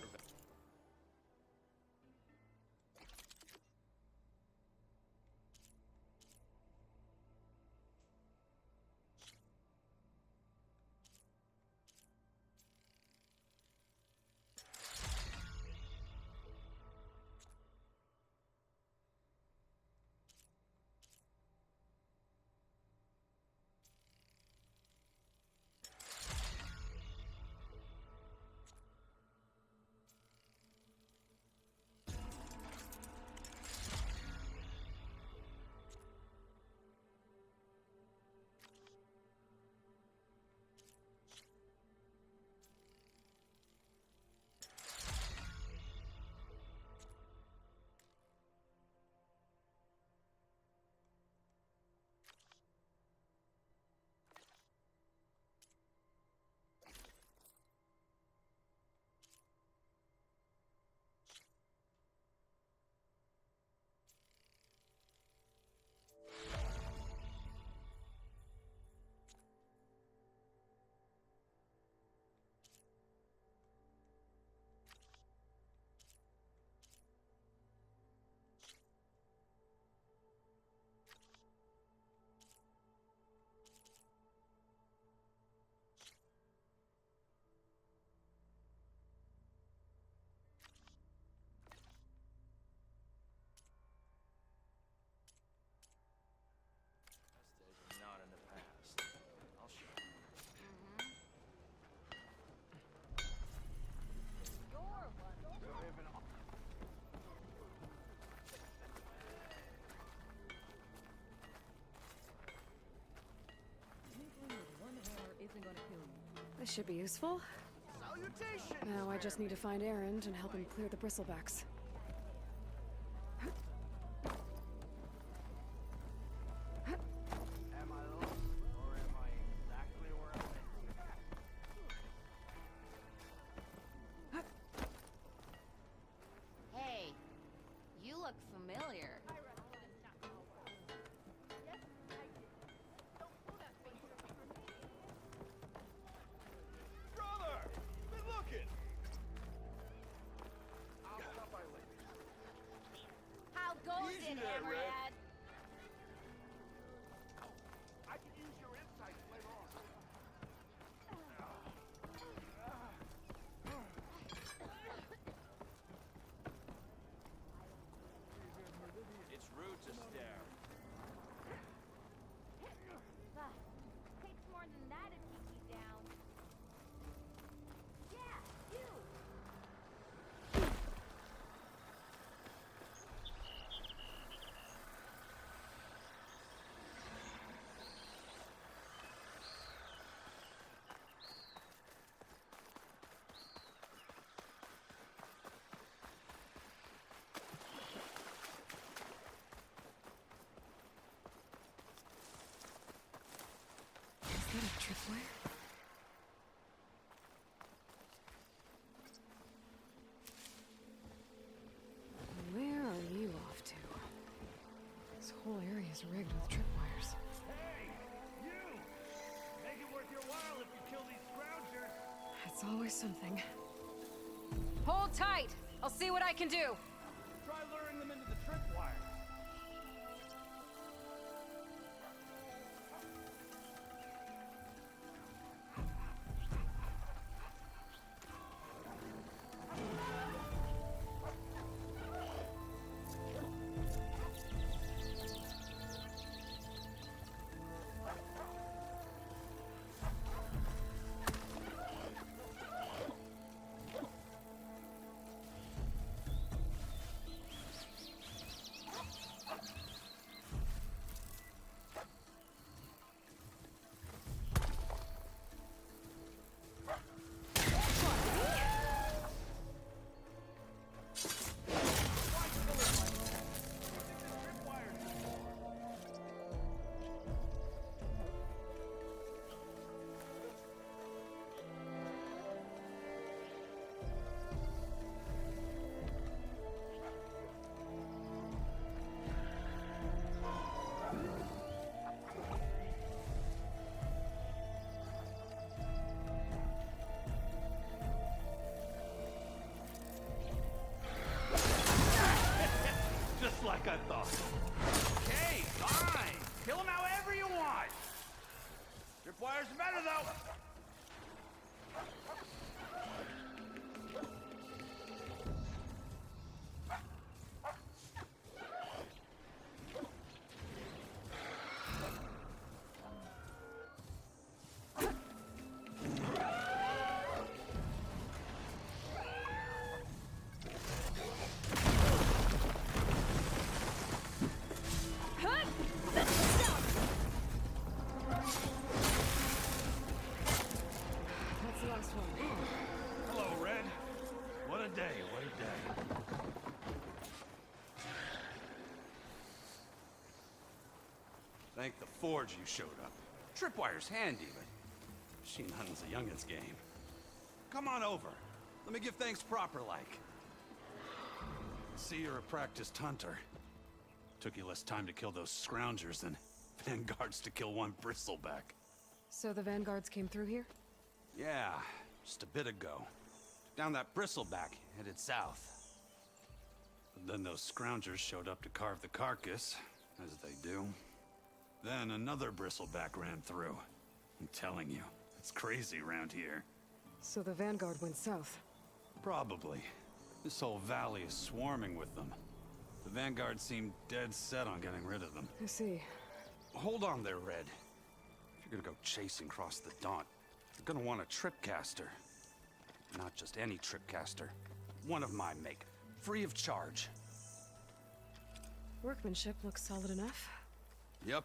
Not in the past. I'll show you. You're one. This should be useful. Now I just need to find Erend and help him clear the bristlebacks. Am I lost, or am I exactly where I'm meant to be? Hey, you look familiar. Brother! Been looking! How goes Easy it, there, Red. Hammerhead? I can use your insights later on. It's rude to stare. Takes more than that to keep me down. Yeah, you! Is that a tripwire? Where are you off to? This whole area is rigged with tripwires. Hey! You! Make it worth your while if you kill these scroungers! It's always something. Hold tight. I'll see what I can do. Try luring them into the tripwire. Tripwire's better, though! That's the last one. Hello, Red. What a day, what a day. Thank the Forge you showed up. Tripwire's handy, but Machine hunting's a youngin's game. Come on over. Let me give thanks proper like. See, you're a practiced hunter. Took you less time to kill those scroungers than vanguards to kill one bristleback. So the vanguards came through here? Yeah, just a bit ago. Down that bristleback, headed south. But then those scroungers showed up to carve the carcass, as they do. Then another bristleback ran through. I'm telling you, it's crazy around here. So the vanguard went south? Probably. This whole valley is swarming with them. The vanguard seemed dead set on getting rid of them. I see. Hold on there, Red. If you're gonna go chasing across the Daunt, you're gonna want a tripcaster. Not just any tripcaster. One of my make. Free of charge. Workmanship looks solid enough. Yep.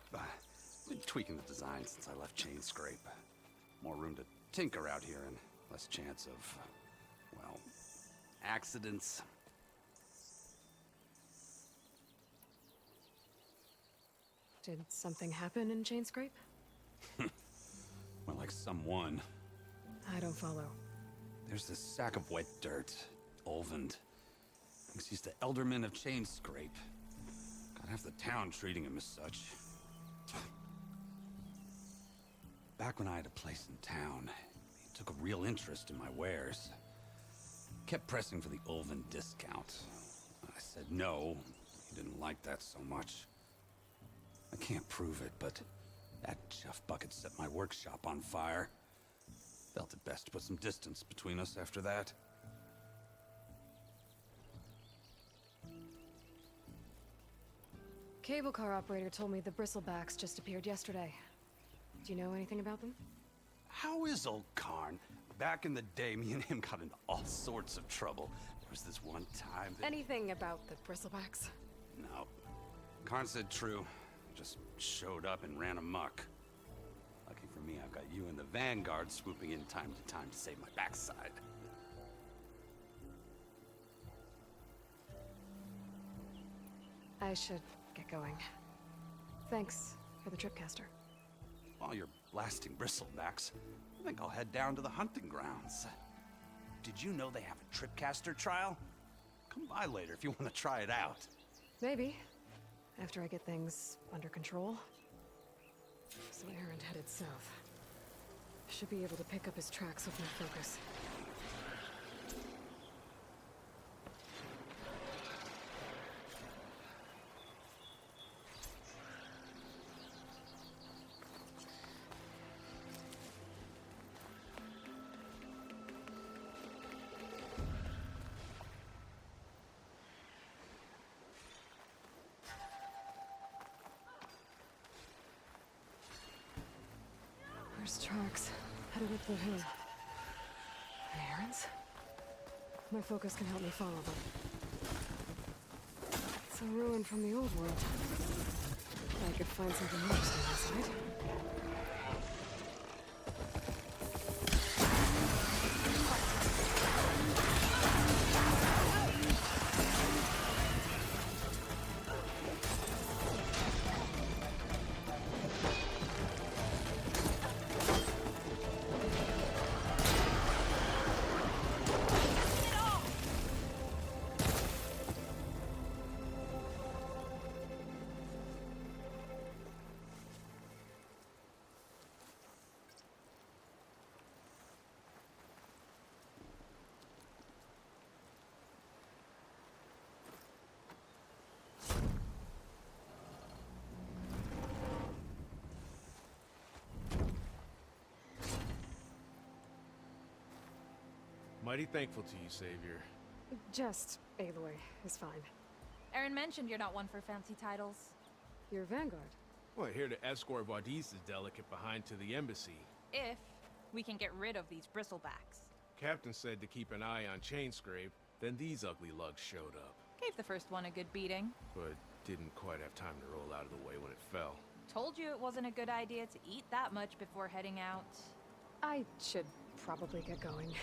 Been tweaking the design since I left Chain Scrape. More room to tinker out here and less chance of, well, accidents. Did something happen in Chain Scrape? More like someone. I don't follow. There's this sack of wet dirt, Ulvund. Thinks he's the Elderman of Chain Scrape. Got half the town treating him as such. Back when I had a place in town, he took a real interest in my wares. Kept pressing for the Ulvund discount. I said no. He didn't like that so much. I can't prove it, but that chuff bucket set my workshop on fire. Felt it best to put some distance between us after that. Cable car operator told me the bristlebacks just appeared yesterday. Do you know anything about them? How is old Karn? Back in the day, me and him got into all sorts of trouble. There was this one time that... Anything about the bristlebacks? No. Karn said true. Just showed up and ran amok. Lucky for me, I've got you and the Vanguard swooping in time to time to save my backside. I should get going. Thanks for the tripcaster. While you're blasting bristlebacks, I think I'll head down to the hunting grounds. Did you know they have a tripcaster trial? Come by later if you want to try it out. Maybe. After I get things under control. So Erend headed south. Should be able to pick up his tracks with my focus. There's tracks headed up the hill. Erend's? My focus can help me follow them. It's a ruin from the old world. I could find something interesting inside. Mighty thankful to you, Savior. Just Aloy is fine. Aaron mentioned you're not one for fancy titles. You're Vanguard. Well, here to escort Wadis' delicate behind to the embassy. If we can get rid of these bristlebacks. Captain said to keep an eye on Chainscrape, then these ugly lugs showed up. Gave the first one a good beating. But didn't quite have time to roll out of the way when it fell. Told you it wasn't a good idea to eat that much before heading out. I should probably get going.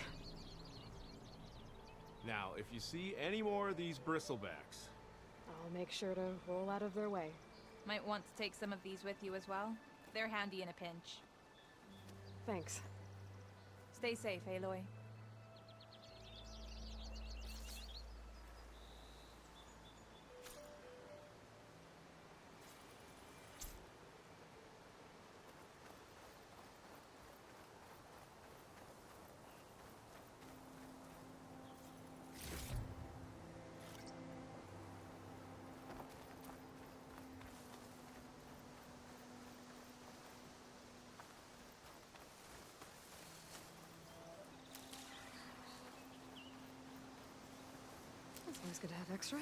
Now, if you see any more of these bristlebacks... I'll make sure to roll out of their way. Might want to take some of these with you as well. They're handy in a pinch. Thanks. Stay safe, Aloy. It's always good to have extra.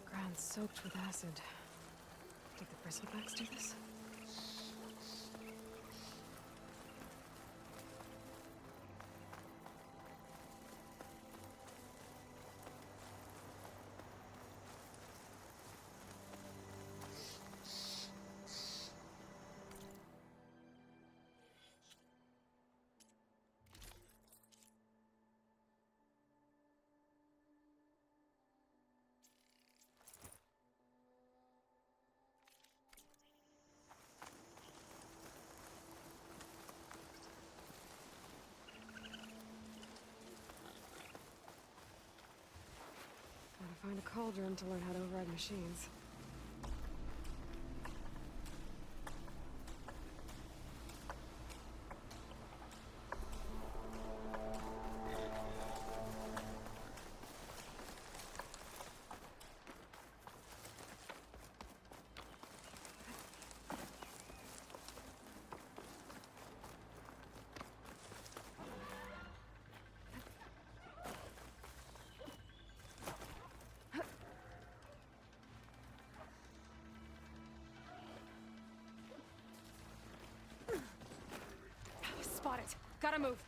Ground soaked with acid. Did the bristlebacks do this? Gotta find a cauldron to learn how to override machines. Spot it. Gotta move.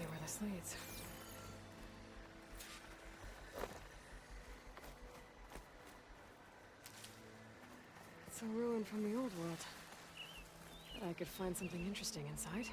see where this leads. It's a ruin from the old world. Bet I could find something interesting inside.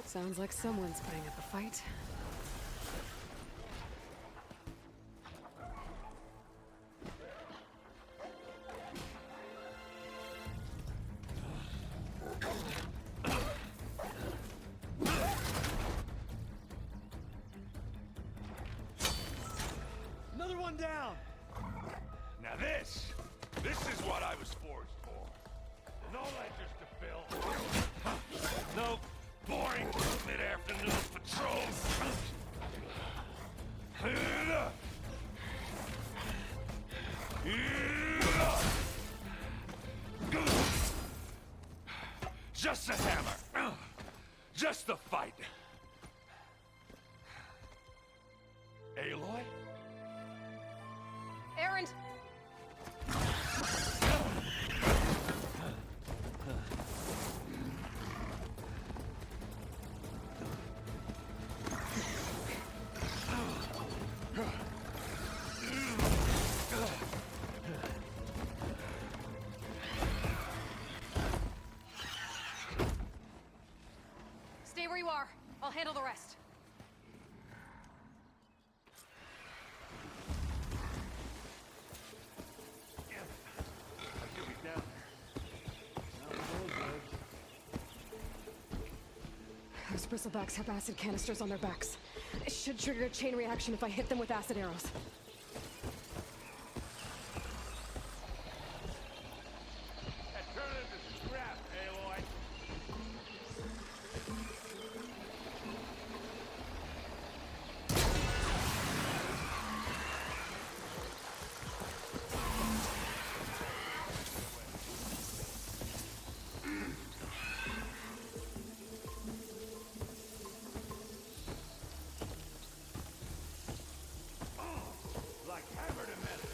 Sounds like someone's putting up a fight. Another one down! Now this is what I was forged for. No ledgers to fill. No boring mid-afternoon patrols. Just a hammer. Just the fight. Aloy? Erend! Stay where you are. I'll handle the rest. Those bristlebacks have acid canisters on their backs. It should trigger a chain reaction if I hit them with acid arrows. Turn it into scrap, Aloy. Like hammered and metal.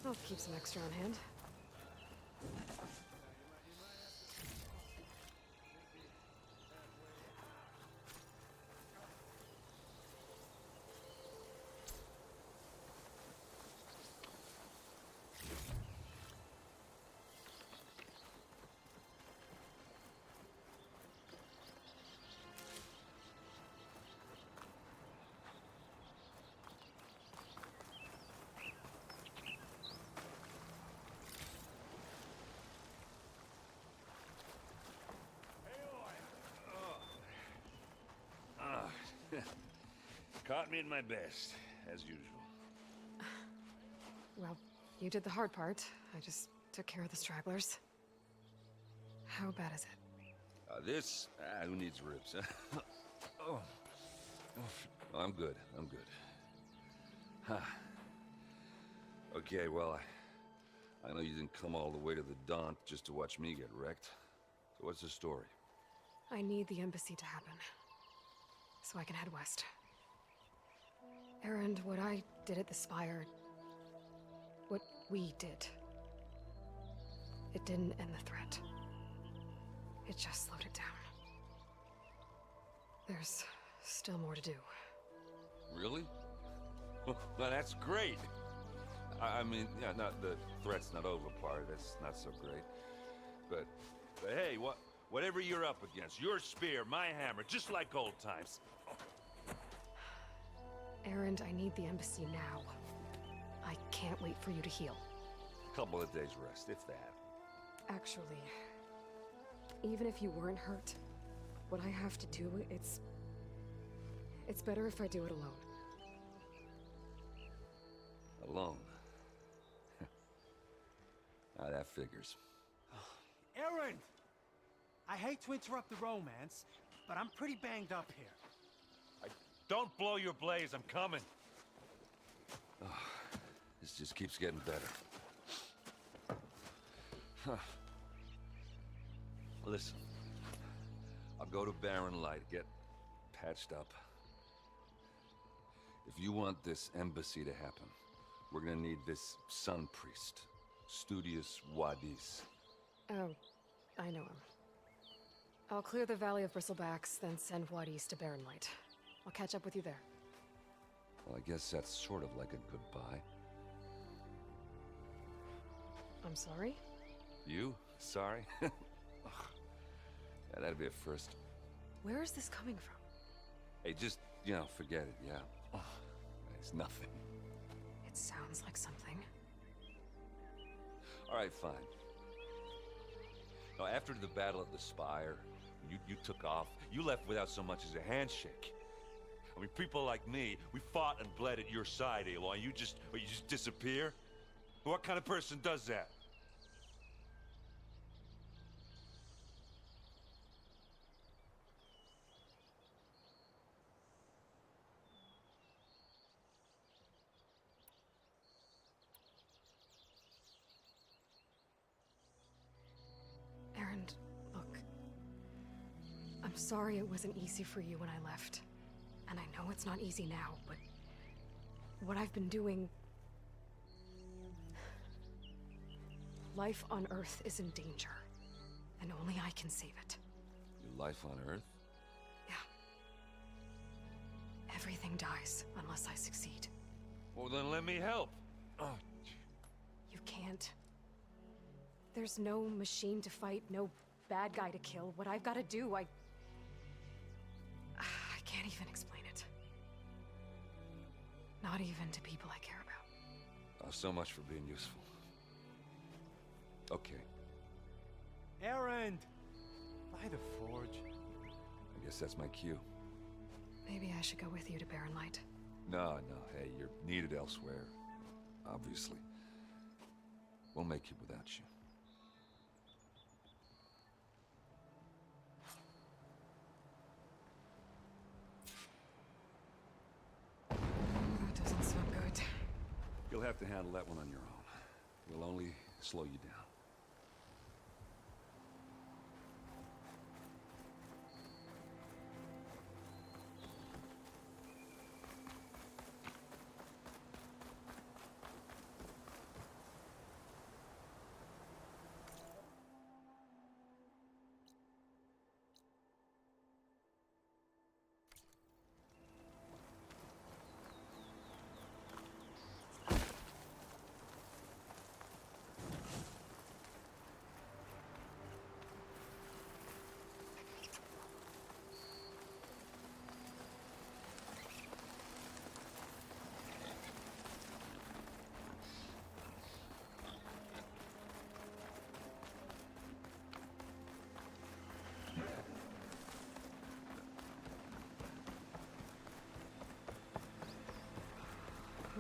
I'll keep some extra on hand. Caught me at my best, as usual. Well, you did the hard part. I just took care of the stragglers. How bad is it? This? Who needs ribs, huh? Oh. I'm good. I'm good. Huh. Okay, well, I know you didn't come all the way to the Daunt just to watch me get wrecked. So what's the story? I need the embassy to happen, so I can head west. Erend, what I did at the Spire... what we did... it didn't end the threat. It just slowed it down. There's still more to do. Really? Well, that's great. I mean, yeah, not the threat's not over part. That's not so great. But hey, whatever you're up against, your spear, my hammer, just like old times. Erend, I need the embassy now. I can't wait for you to heal. Couple of days rest, if that. Actually, even if you weren't hurt, what I have to do, it's better if I do it alone. Alone? Now that figures. Erend! I hate to interrupt the romance, but I'm pretty banged up here. Don't blow your blaze, I'm coming. Oh, this just keeps getting better. Huh. Listen, I'll go to Barren Light, get patched up. If you want this embassy to happen, we're gonna need this Sun Priest, Studius Wadis. Oh, I know him. I'll clear the Valley of Bristlebacks, then send Wadis to Barren Light. I'll catch up with you there. Well, I guess that's sort of like a goodbye. I'm sorry? You? Sorry? Yeah, that'd be a first. Where is this coming from? Hey, just, forget it, yeah. Oh, it's nothing. It sounds like something. All right, fine. Now, after the Battle of the Spire, you took off. You left without so much as a handshake. I mean, people like me, we fought and bled at your side, Aloy. You just disappear? What kind of person does that? Erend, look. I'm sorry it wasn't easy for you when I left. And I know it's not easy now, but what I've been doing... Life on Earth is in danger, and only I can save it. Your life on Earth? Yeah. Everything dies unless I succeed. Well, then let me help. Oh. You can't. There's no machine to fight, no bad guy to kill. What I've got to do, I can't even explain it. Not even to people I care about. Oh, so much for being useful. Okay. Erend! By the forge. I guess that's my cue. Maybe I should go with you to Barren Light. No, hey, you're needed elsewhere. Obviously. We'll make it without you. That doesn't sound good. You'll have to handle that one on your own. We'll only slow you down.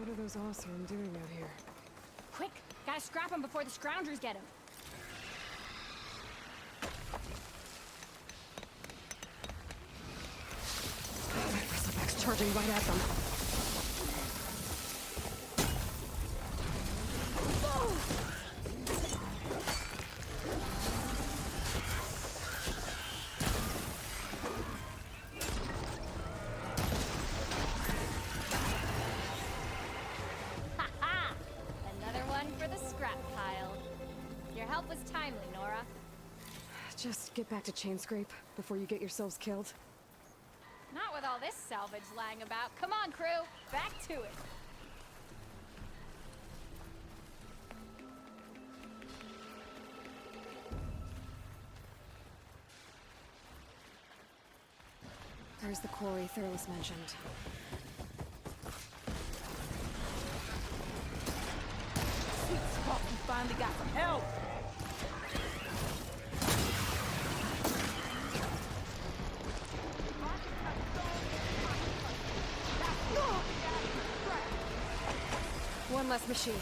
What are those Oseram doing out here? Quick! Gotta scrap him before the Scroungers get him. Bristleback's charging right at them. Ha-ha! Another one for the scrap pile. Your help was timely, Nora. Just get back to Chainscrape before you get yourselves killed. Not with all this salvage lying about. Come on, crew. Back to it. There's the quarry Thurles mentioned. Sweet spot, you finally got some help. One less machine.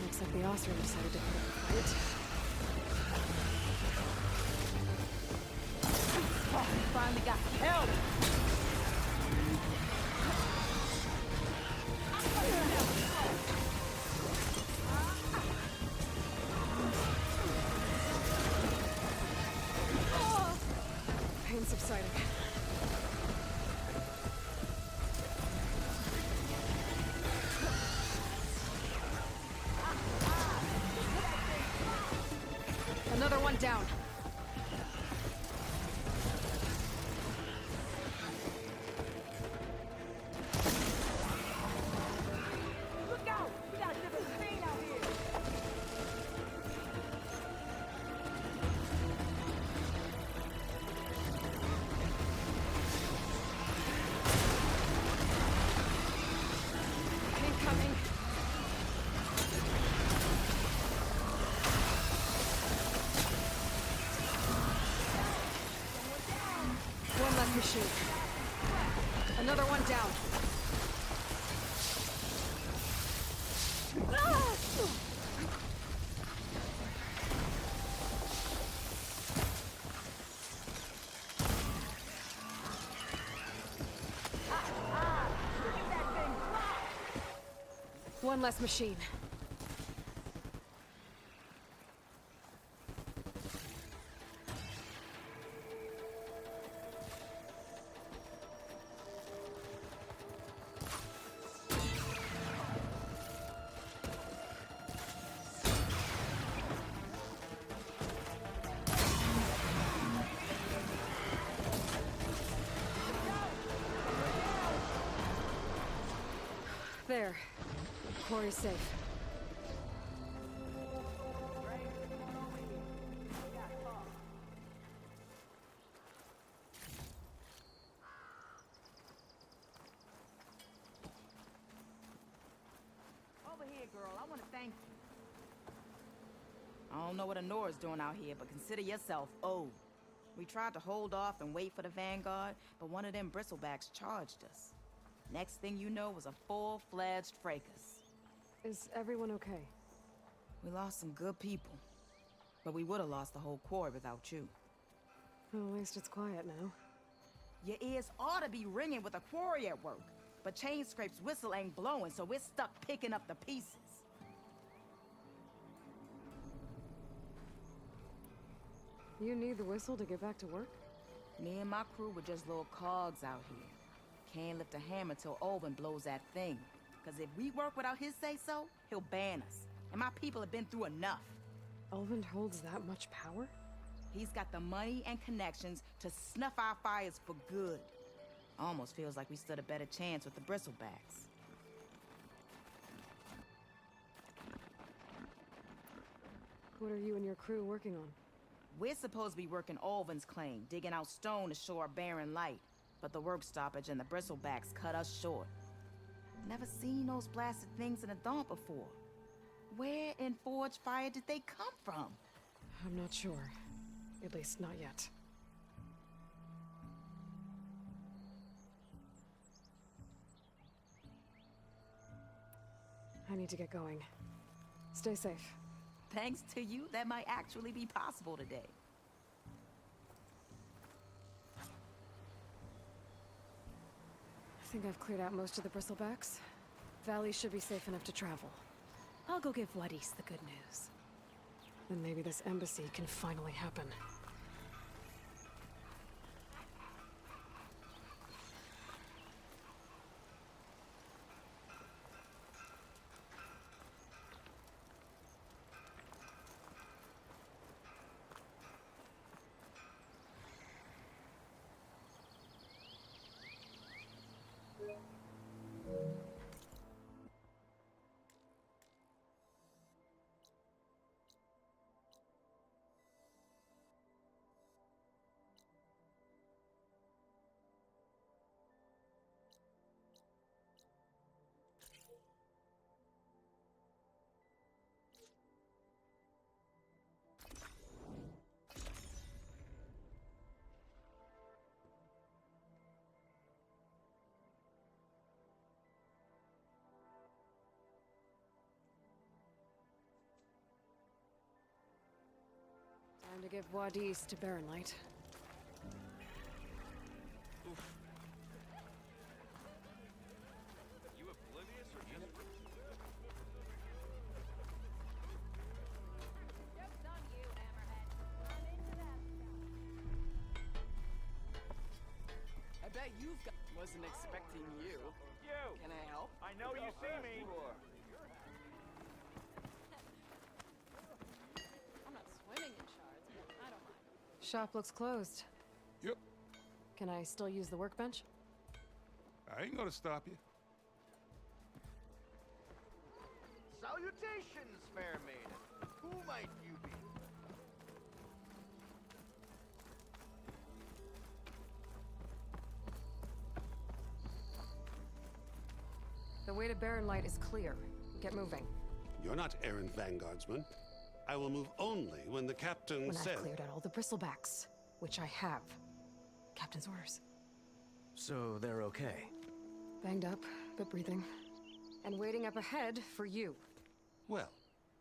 Looks like the Oseram decided to put up a fight. Finally got help. Pain subsiding. Another one down. Look out! We got a different thing out here. Incoming. One less machine. Another one down. One less machine. There. Quarry's safe. Over here, girl. I want to thank you. I don't know what Honora's doing out here, but consider yourself owed. We tried to hold off and wait for the Vanguard, but one of them bristlebacks charged us. Next thing you know was a full-fledged fracas. Is everyone okay? We lost some good people, but we would have lost the whole quarry without you. Well, at least it's quiet now. Your ears ought to be ringing with a quarry at work, but Chainscrape's whistle ain't blowing, so we're stuck picking up the pieces. You need the whistle to get back to work? Me and my crew were just little cogs out here. Can't lift a hammer till Olvin blows that thing. Cause if we work without his say-so, he'll ban us. And my people have been through enough. Olvin holds that much power? He's got the money and connections to snuff our fires for good. Almost feels like we stood a better chance with the Bristlebacks. What are you and your crew working on? We're supposed to be working Ulvin's claim, digging out stone to shore Barren Light. But the work stoppage and the Bristlebacks cut us short. Never seen those blasted things in a Daunt before. Where in Forge Fire did they come from? I'm not sure. At least not yet. I need to get going. Stay safe. Thanks to you, that might actually be possible today. I think I've cleared out most of the Bristlebacks. Valley should be safe enough to travel. I'll go give Wadis the good news. Then maybe this embassy can finally happen. Time to give Wadis to Barren Light. You oblivious or just... Joke's on you, Hammerhead. Run into that. I bet you've got... Wasn't expecting you. You! Can I help? I know you see me. I'm not swimming in shards, but I don't mind. Shop looks closed. Yep. Can I still use the workbench? I ain't gonna stop you. Salutations, fair maiden. Who might you be? The way to Barren Light is clear. Get moving. You're not errant vanguardsman. I will move only when the captain When says... I've cleared out all the Bristlebacks, which I have. Captain's orders. So they're okay? Banged up, but breathing. And waiting up ahead for you. Well,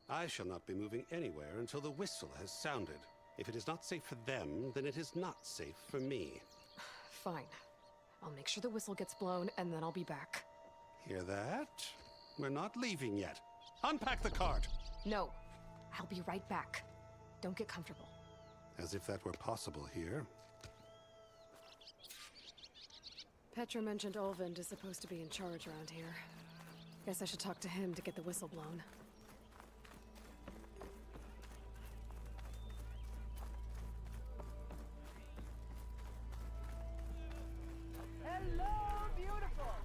I shall not be moving anywhere until the whistle has sounded. If it is not safe for them, then it is not safe for me. Fine. I'll make sure the whistle gets blown, and then I'll be back. Hear that? We're not leaving yet. Unpack the cart! No. I'll be right back. Don't get comfortable. As if that were possible here. Petra mentioned Ulvind is supposed to be in charge around here. Guess I should talk to him to get the whistle blown. Hello, beautiful!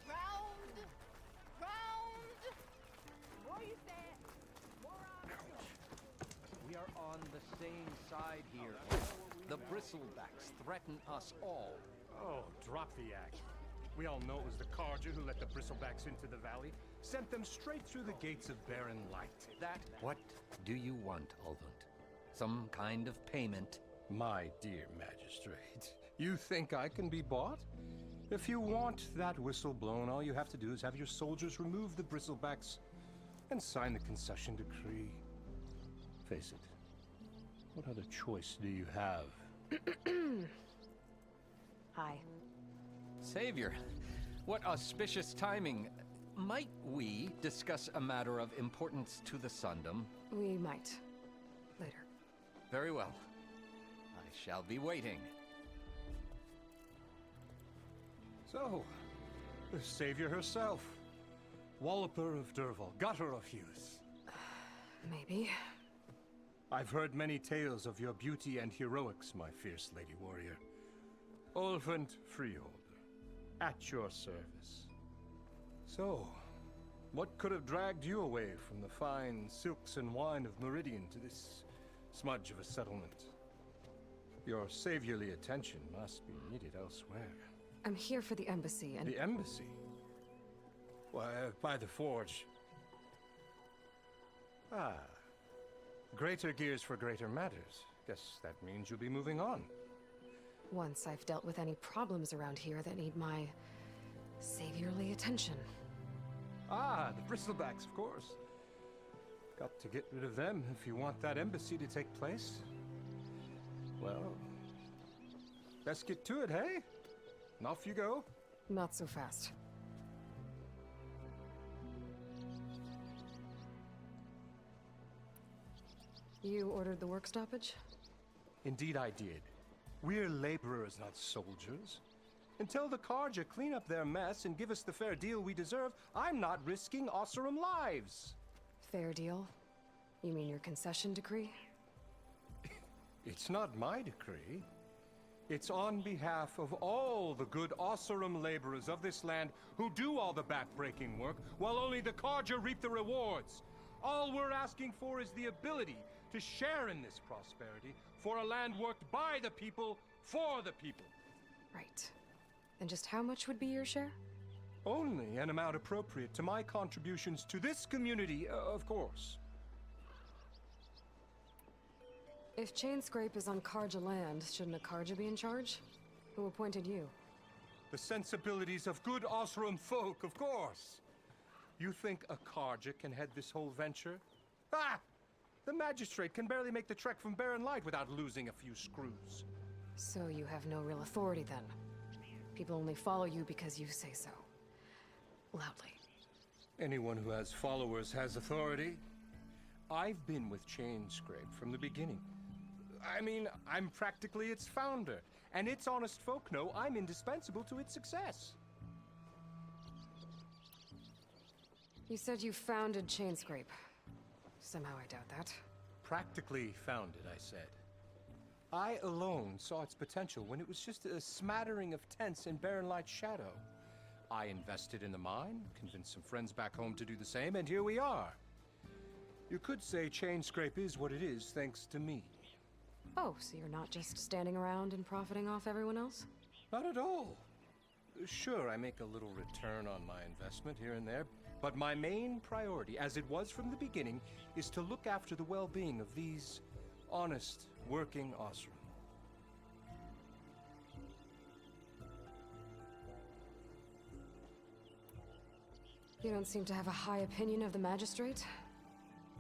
Round! What you said? We are on the same side here. The Bristlebacks threaten us all. Oh, drop the act. We all know it was the Carja who let the Bristlebacks into the valley, sent them straight through the gates of Barren Light. What do you want, Ulvund? Some kind of payment? My dear magistrate, you think I can be bought? If you want that whistle blown, all you have to do is have your soldiers remove the Bristlebacks and sign the concession decree. Face it, what other choice do you have? Hi. Savior, what auspicious timing. Might we discuss a matter of importance to the Sundom? We might. Later. Very well. I shall be waiting. So, the Savior herself. Walloper of Derval, Gutter of Hughes. Maybe. I've heard many tales of your beauty and heroics, my fierce lady warrior. Ulvund Freeholder, at your service. So, what could have dragged you away from the fine silks and wine of Meridian to this smudge of a settlement? Your saviorly attention must be needed elsewhere. I'm here for the embassy and... The embassy? Why, by the forge. Ah. Greater gears for greater matters. Guess that means you'll be moving on. Once I've dealt with any problems around here that need my saviorly attention. Ah, the Bristlebacks, of course. Got to get rid of them if you want that embassy to take place. Well, let's get to it, hey? And off you go. Not so fast. You ordered the work stoppage? Indeed I did. We're laborers, not soldiers. Until the Carja clean up their mess and give us the fair deal we deserve, I'm not risking Osseram lives. Fair deal? You mean your concession decree? It's not my decree. It's on behalf of all the good Osseram laborers of this land who do all the back-breaking work, while only the Carja reap the rewards. All we're asking for is the ability to share in this prosperity for a land worked by the people, for the people. Right. And just how much would be your share? Only an amount appropriate to my contributions to this community, of course. If Chainscrape is on Carja land, shouldn't a Carja be in charge? Who appointed you? The sensibilities of good Osseram folk, of course. You think a Carja can head this whole venture? Ah! The magistrate can barely make the trek from Barren Light without losing a few screws. So you have no real authority then? People only follow you because you say so. Loudly. Anyone who has followers has authority. I've been with Chainscrape from the beginning. I mean, I'm practically its founder, and its honest folk know I'm indispensable to its success. You said you founded Chainscrape. Somehow I doubt that. Practically founded, I said. I alone saw its potential when it was just a smattering of tents in Barren Light's shadow. I invested in the mine, convinced some friends back home to do the same, and here we are. You could say Chainscrape is what it is thanks to me. Oh, so you're not just standing around and profiting off everyone else? Not at all. Sure, I make a little return on my investment here and there, but my main priority, as it was from the beginning, is to look after the well-being of these honest, working Osseram. You don't seem to have a high opinion of the magistrate?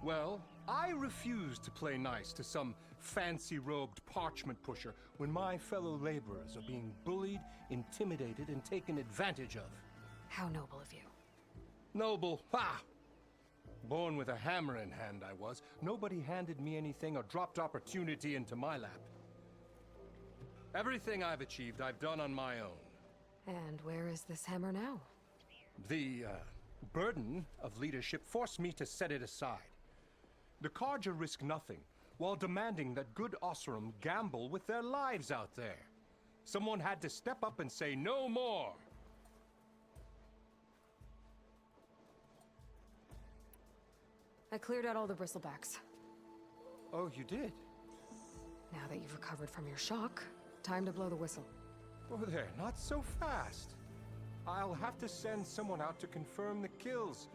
Well, I refuse to play nice to some fancy-robed parchment pusher when my fellow laborers are being bullied, intimidated, and taken advantage of. How noble of you. Noble? Ha! Born with a hammer in hand, I was. Nobody handed me anything or dropped opportunity into my lap. Everything I've achieved, I've done on my own. And where is this hammer now? The, burden of leadership forced me to set it aside. The Carja risk nothing, while demanding that good Osseram gamble with their lives out there. Someone had to step up and say no more. I cleared out all the Bristlebacks. Oh, you did? Now that you've recovered from your shock, time to blow the whistle. Oh there, not so fast. I'll have to send someone out to confirm the kills.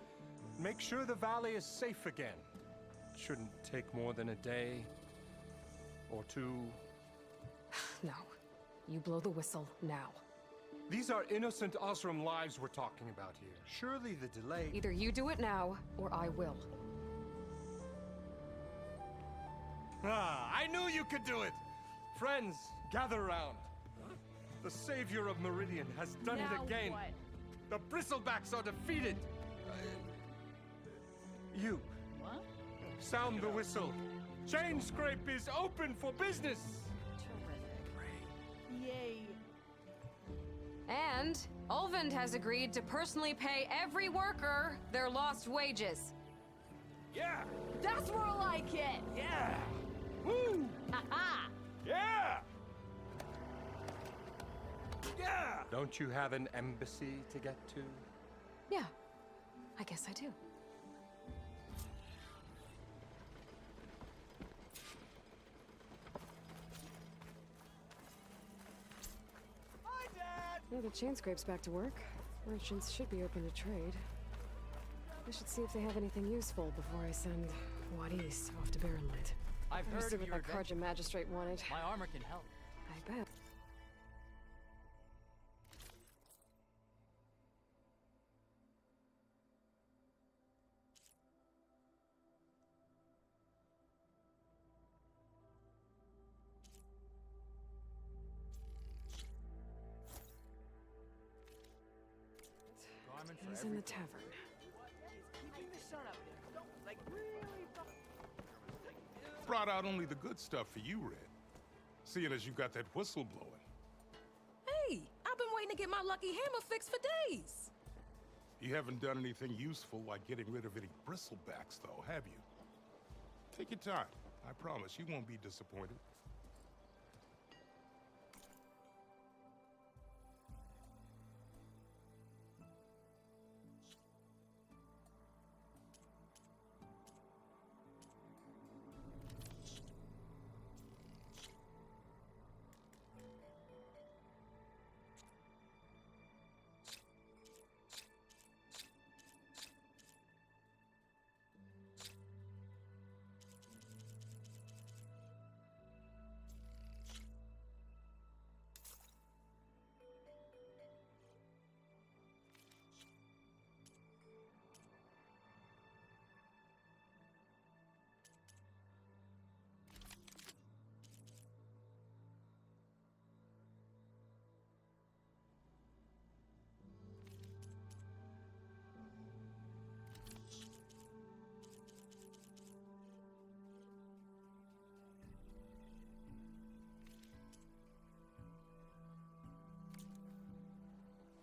Make sure the valley is safe again. Shouldn't take more than a day or two. No. You blow the whistle now. These are innocent Osseram lives we're talking about here. Surely the delay... Either you do it now, or I will. Ah, I knew you could do it! Friends, gather around. The savior of Meridian has done it again. What? The Bristlebacks are defeated. You. What? Sound the whistle. Chainscrape is open for business. Terrific. Yay. And Ulvund has agreed to personally pay every worker their lost wages. Yeah! That's more like it! Yeah! Don't you have an embassy to get to? Yeah, I guess I do. Hi, Dad! Yeah, the chain scrape's back to work. Merchants should be open to trade. I should see if they have anything useful before I send Wadis off to Barrenlight. I've Better heard see of what your that Karja magistrate wanted. My armor can help. I bet. He's in the tavern. Keeping the sun up there. Like, really Brought out only the good stuff for you, Red. Seeing as you got that whistle blowing. Hey, I've been waiting to get my lucky hammer fixed for days. You haven't done anything useful like getting rid of any bristlebacks, though, have you? Take your time. I promise you won't be disappointed.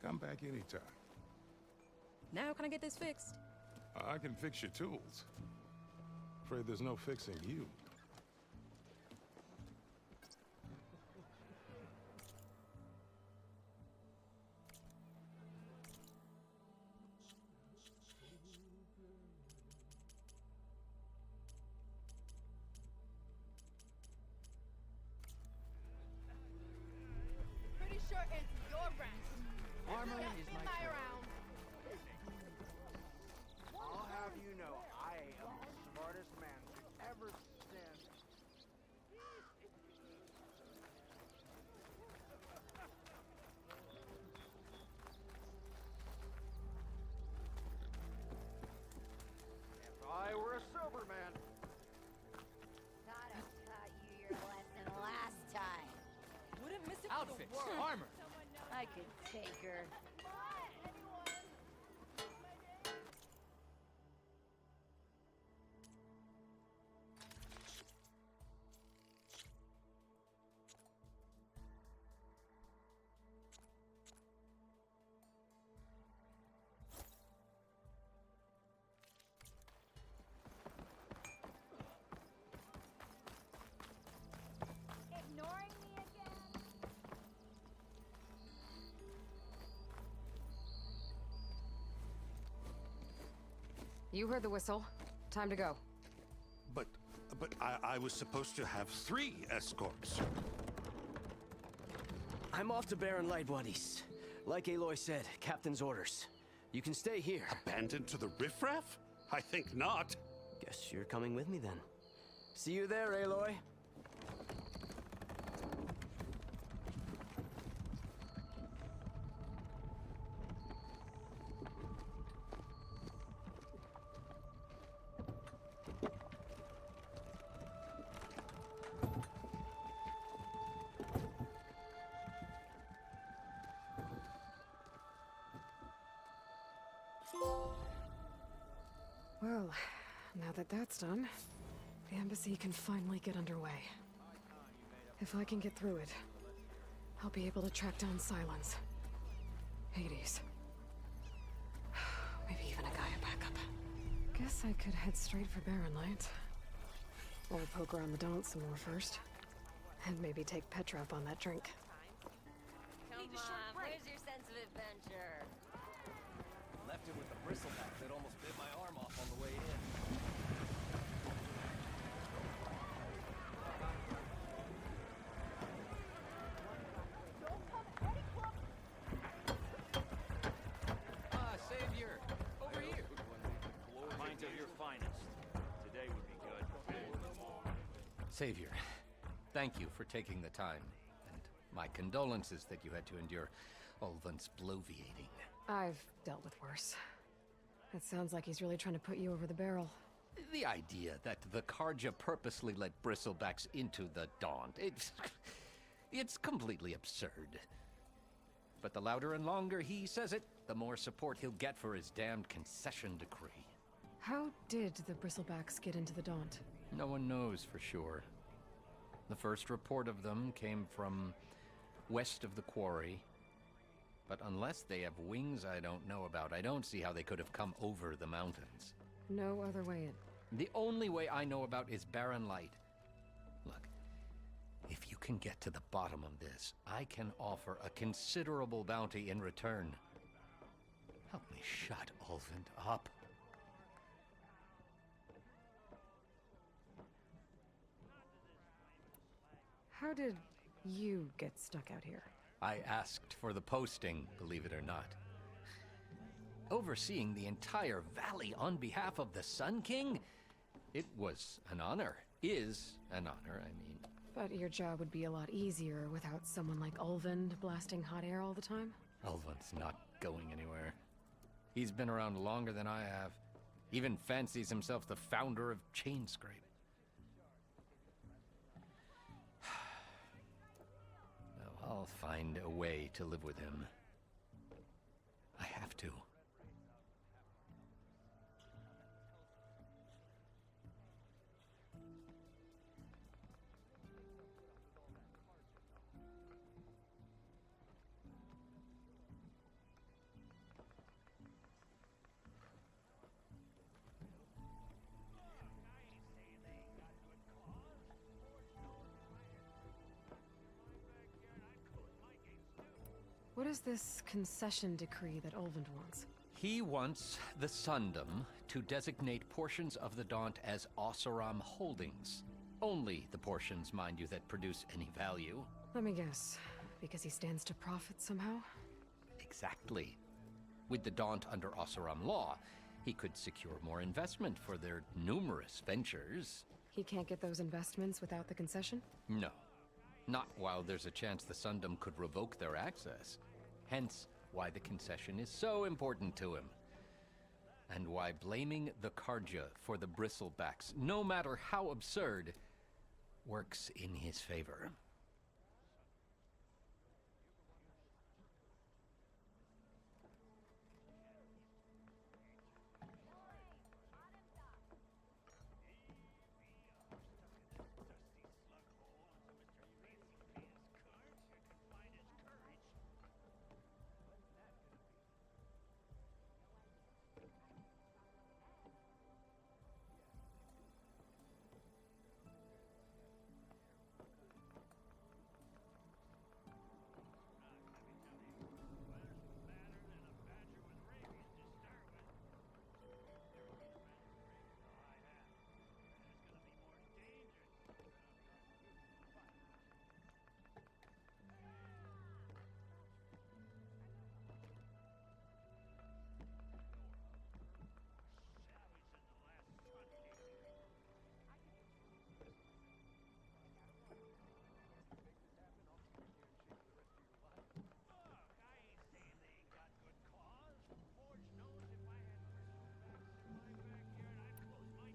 Come back anytime. Now can I get this fixed? I can fix your tools. Afraid there's no fixing you. Pretty sure it's your branch. Armor Don't is be my my turn. round. I'll have you know, I am the smartest man to ever stand. If I were a sober man. Thought I taught you your lesson last time. Wouldn't miss it Outfits, for the world. armor. I could take her. Ignoring me again? You heard the whistle. Time to go. But I was supposed to have 3 escorts. I'm off to Baron Lightwadis. Like Aloy said, Captain's orders. You can stay here. Abandoned to the riffraff? I think not. Guess you're coming with me then. See you there, Aloy. Well, now that that's done, the embassy can finally get underway. If I can get through it, I'll be able to track down Silence, Hades, maybe even a Gaia backup. Guess I could head straight for Barrenlight. Or poke around the Daunt some more first. And maybe take Petrov on that drink. Hey, Come on, where's your sense of adventure? Left it with the bristleback that almost bit my arm off on the way in. Savior! Over here! Pint of your finest. Today would be good. Savior, thank you for taking the time, and my condolences that you had to endure Ulvan's bloviating. I've dealt with worse. It sounds like he's really trying to put you over the barrel. The idea that the Karja purposely let bristlebacks into the Daunt, it's completely absurd. But the louder and longer he says it, the more support he'll get for his damned concession decree. How did the Bristlebacks get into the Daunt? No one knows for sure. The first report of them came from west of the quarry. But unless they have wings I don't know about, I don't see how they could have come over the mountains. No other way in. The only way I know about is Barren Light. Look, if you can get to the bottom of this, I can offer a considerable bounty in return. Help me shut Ulvund up. How did you get stuck out here? I asked for the posting, believe it or not. Overseeing the entire valley on behalf of the Sun King? It was an honor. Is an honor, I mean. But your job would be a lot easier without someone like Ulvund blasting hot air all the time? Ulvund's not going anywhere. He's been around longer than I have. Even fancies himself the founder of Chainscrape. No, I'll find a way to live with him. I have to. What is this concession decree that Ulvund wants? He wants the Sundom to designate portions of the Daunt as Oseram holdings. Only the portions, mind you, that produce any value. Let me guess. Because he stands to profit somehow? Exactly. With the Daunt under Oseram law, he could secure more investment for their numerous ventures. He can't get those investments without the concession? No. Not while there's a chance the Sundom could revoke their access. Hence, why the concession is so important to him. And why blaming the Karja for the Bristlebacks, no matter how absurd, works in his favor.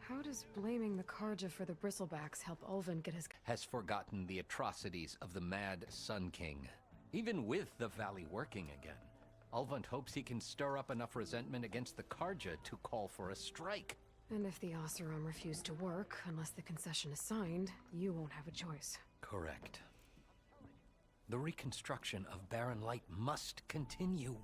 How does blaming the Karja for the Bristlebacks help Ulvund get his... Has forgotten the atrocities of the mad Sun King. Even with the valley working again, Ulvund hopes he can stir up enough resentment against the Karja to call for a strike. And if the Oseram refuse to work, unless the concession is signed, you won't have a choice. Correct. The reconstruction of Barren Light must continue.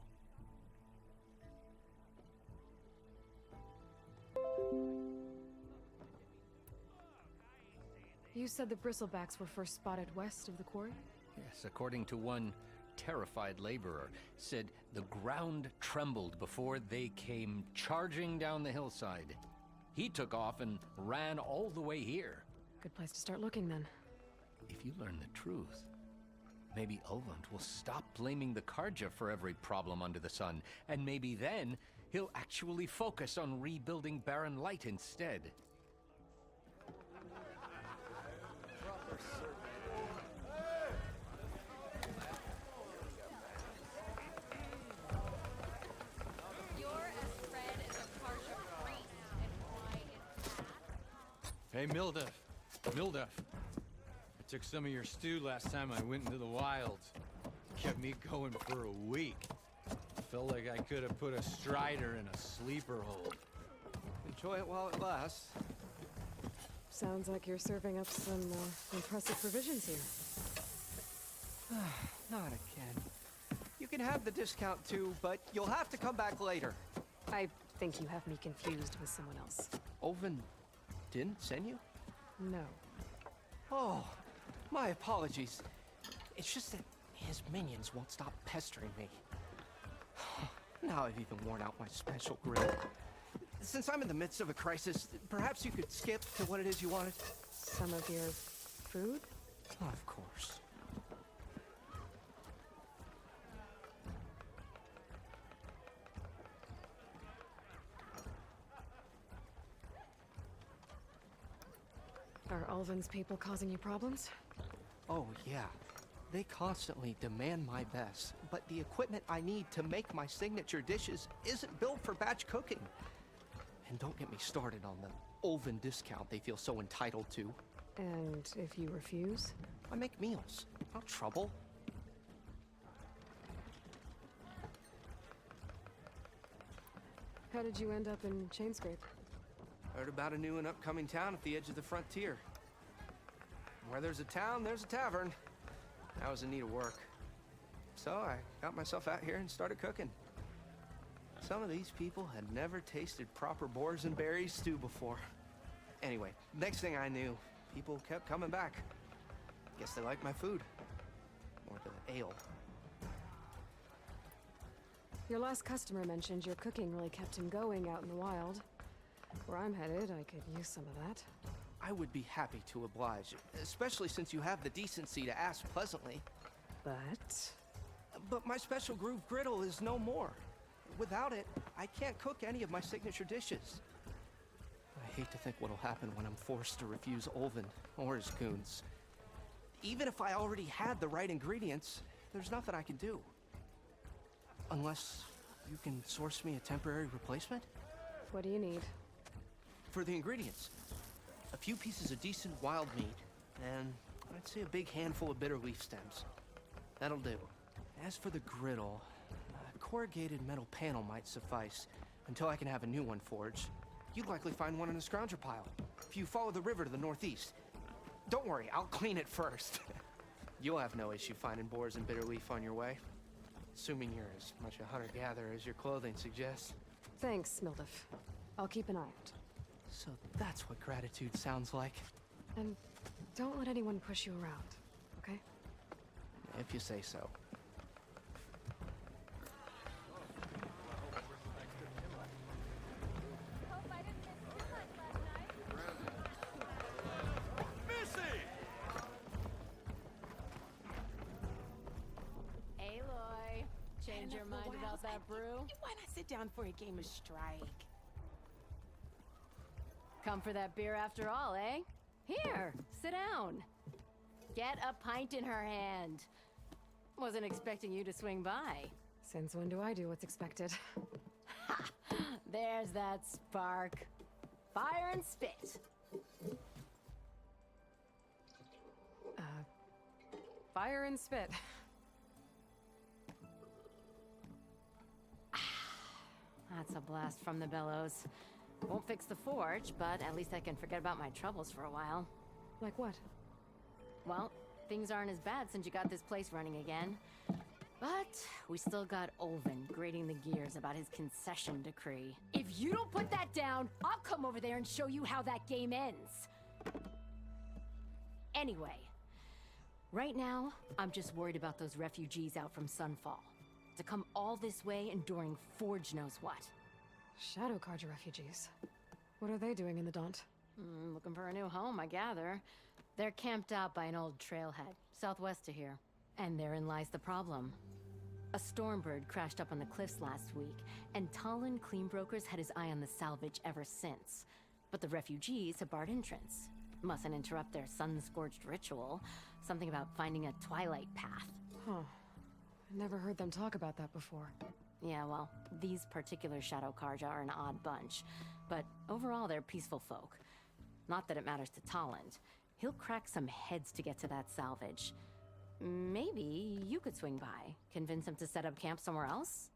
You said the Bristlebacks were first spotted west of the quarry? Yes, according to one terrified laborer, said the ground trembled before they came charging down the hillside. He took off and ran all the way here. Good place to start looking, then. If you learn the truth, maybe Ulvund will stop blaming the Karja for every problem under the sun, and maybe then he'll actually focus on rebuilding Barren Light instead. Hey, Milduff. Milduff. I took some of your stew last time I went into the wilds. Kept me going for a week. Felt like I could have put a strider in a sleeper hole. Enjoy it while it lasts. Sounds like you're serving up some impressive provisions here. Not again. You can have the discount too, but you'll have to come back later. I think you have me confused with someone else. Ulvund didn't send you? No. Oh, my apologies. It's just that his minions won't stop pestering me. Now I've even worn out my special grill. Since I'm in the midst of a crisis, perhaps you could skip to what it is you wanted? Some of your food? Of course. Are Ulvund's people causing you problems? Oh, yeah. They constantly demand my best, but the equipment I need to make my signature dishes isn't built for batch cooking. And don't get me started on the Ulvund discount they feel so entitled to. And if you refuse? I make meals, not trouble. How did you end up in Chainscrape? Heard about a new and upcoming town at the edge of the frontier. Where there's a town, there's a tavern. I was in need of work. So I got myself out here and started cooking. Some of these people had never tasted proper boars and berries stew before. Anyway, next thing I knew, people kept coming back. Guess they liked my food. Or the ale. Your last customer mentioned your cooking really kept him going out in the wild. Where I'm headed, I could use some of that. I would be happy to oblige, especially since you have the decency to ask pleasantly. But my special groove griddle is no more. Without it, I can't cook any of my signature dishes. I hate to think what'll happen when I'm forced to refuse Ulvund or his goons. Even if I already had the right ingredients, there's nothing I can do. Unless you can source me a temporary replacement? What do you need? For the ingredients, a few pieces of decent wild meat, and I'd say a big handful of bitter leaf stems. That'll do. As for the griddle, a corrugated metal panel might suffice until I can have a new one forged. You'd likely find one in a scrounger pile, if you follow the river to the northeast. Don't worry, I'll clean it first. You'll have no issue finding boars and bitter leaf on your way. Assuming you're as much a hunter-gatherer as your clothing suggests. Thanks, Milduff. I'll keep an eye out. So that's what gratitude sounds like. And don't let anyone push you around, okay? If you say so. Aloy, change your mind about that brew? Why not sit down for a game of Strike? Come for that beer after all, eh? Here, sit down. Get a pint in her hand. Wasn't expecting you to swing by. Since when do I do what's expected? Ha! There's that spark. Fire and spit. Fire and spit. That's a blast from the bellows. Won't fix the forge, but at least I can forget about my troubles for a while. Like what? Well, things aren't as bad since you got this place running again. But we still got Ulvund grating the gears about his concession decree. If you don't put that down, I'll come over there and show you how that game ends. Anyway, Right now, I'm just worried about those refugees out from Sunfall. To come all this way enduring Forge knows what. Shadow Carja refugees. What are they doing in the Daunt? Looking for a new home, I gather. They're camped out by an old trailhead, southwest of here. And therein lies the problem. A Stormbird crashed up on the cliffs last week, and Talon Cleanbrokers had his eye on the salvage ever since. But the refugees have barred entrance. Mustn't interrupt their sun-scorched ritual. Something about finding a twilight path. Huh. Never heard them talk about that before. Yeah, well, these particular Shadow Carja are an odd bunch. But overall, they're peaceful folk. Not that it matters to Talon. He'll crack some heads to get to that salvage. Maybe you could swing by, convince him to set up camp somewhere else?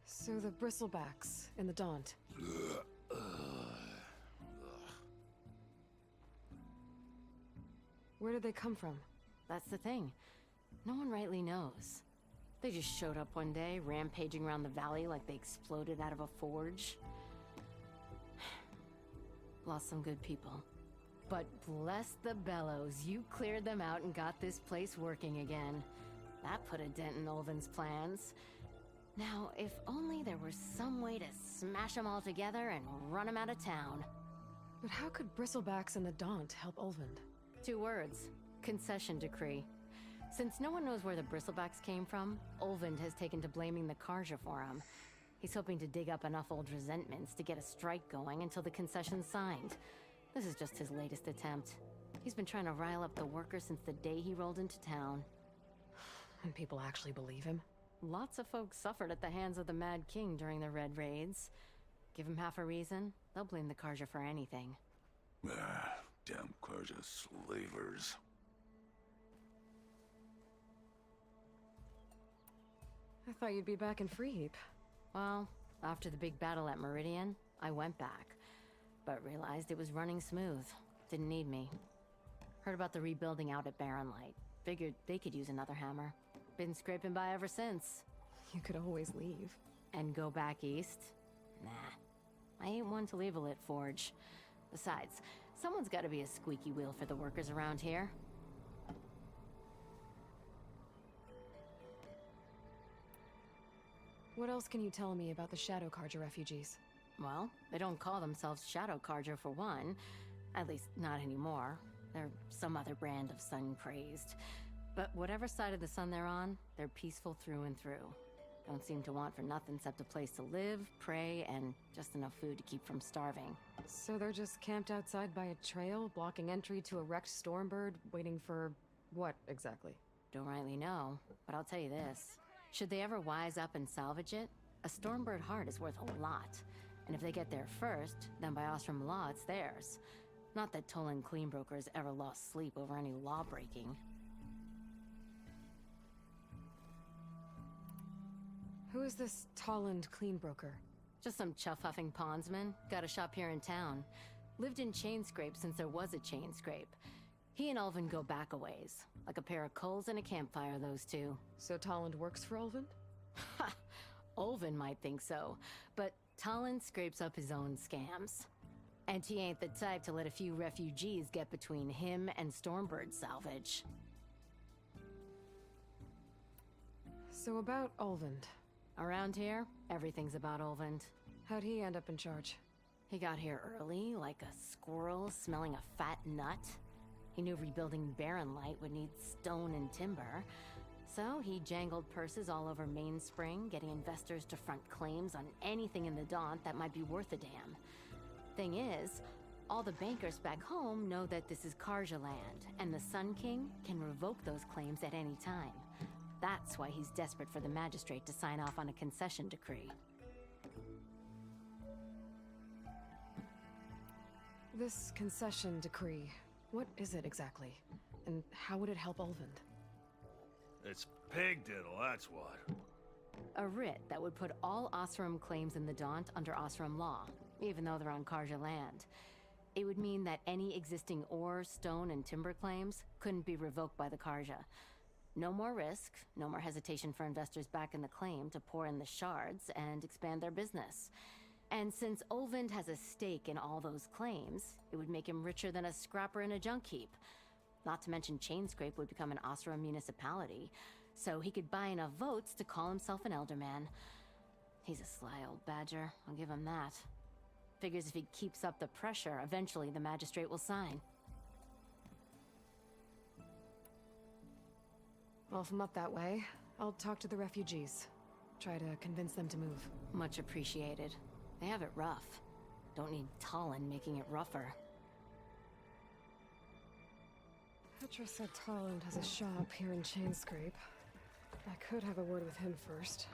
So the Bristlebacks in the Daunt. Where did they come from? That's the thing. No one rightly knows. They just showed up one day, rampaging around the valley like they exploded out of a forge. Lost some good people. But bless the bellows, you cleared them out and got this place working again. That put a dent in Ulvin's plans. Now, if only there was some way to smash them all together and run them out of town. But how could Bristlebacks and the Daunt help Ulvund? 2 words. Concession decree. Since no one knows where the Bristlebacks came from, Ulvund has taken to blaming the Carja for them. He's hoping to dig up enough old resentments to get a strike going until the concession's signed. This is just his latest attempt. He's been trying to rile up the workers since the day he rolled into town. And people actually believe him? Lots of folks suffered at the hands of the Mad King during the Red Raids. Give him half a reason, they'll blame the Carja for anything. Damn Carja slavers. I thought you'd be back in Freeheap. Well, after the big battle at Meridian, I went back. But realized it was running smooth. Didn't need me. Heard about the rebuilding out at Barren Light. Figured they could use another hammer. Been scraping by ever since. You could always leave. And go back east? Nah. I ain't one to leave a lit forge. Besides, someone's gotta be a squeaky wheel for the workers around here. What else can you tell me about the Shadow Carja refugees? Well, they don't call themselves Shadow Carja for one. At least, not anymore. They're some other brand of sun-crazed. But whatever side of the sun they're on, they're peaceful through and through. Don't seem to want for nothing except a place to live, pray, and just enough food to keep from starving. So they're just camped outside by a trail, blocking entry to a wrecked Stormbird, waiting for what, exactly? Don't rightly know, but I'll tell you this. Should they ever wise up and salvage it, a Stormbird heart is worth a lot. And if they get there first, then by Ostrom law, it's theirs. Not that Tolan Cleanbrokers ever lost sleep over any law-breaking. Who is this Tolland Cleanbroker? Just some chuff-huffing pondsman. Got a shop here in town. Lived in Chainscrape since there was a Chainscrape. He and Ulvund go back a ways. Like a pair of coals and a campfire, those two. So Tolland works for Ulvund? Ha! Ulvund might think so, but Tolland scrapes up his own scams. And he ain't the type to let a few refugees get between him and Stormbird salvage. So about Ulvund. Around here, everything's about Ulvund. How'd he end up in charge? He got here early, like a squirrel smelling a fat nut. He knew rebuilding Barren Light would need stone and timber. So he jangled purses all over Mainspring, getting investors to front claims on anything in the Daunt that might be worth a damn. Thing is, all the bankers back home know that this is Carja land, and the Sun King can revoke those claims at any time. That's why he's desperate for the magistrate to sign off on a concession decree. This concession decree, what is it exactly? And how would it help Ulvund? It's pig diddle, that's what. A writ that would put all Osram claims in the Daunt under Osram law, even though they're on Carja land. It would mean that any existing ore, stone, and timber claims couldn't be revoked by the Carja. No more risk, no more hesitation for investors back in the claim to pour in the shards and expand their business. And since Olvind has a stake in all those claims, it would make him richer than a scrapper in a junk heap. Not to mention Chainscrape would become an Osra municipality, so he could buy enough votes to call himself an Elderman. He's a sly old badger, I'll give him that. Figures if he keeps up the pressure, eventually the magistrate will sign. Well, if I'm up that way, I'll talk to the refugees. Try to convince them to move. Much appreciated. They have it rough. Don't need Talon making it rougher. Petra said Talon has a shop here in Chainscrape. I could have a word with him first.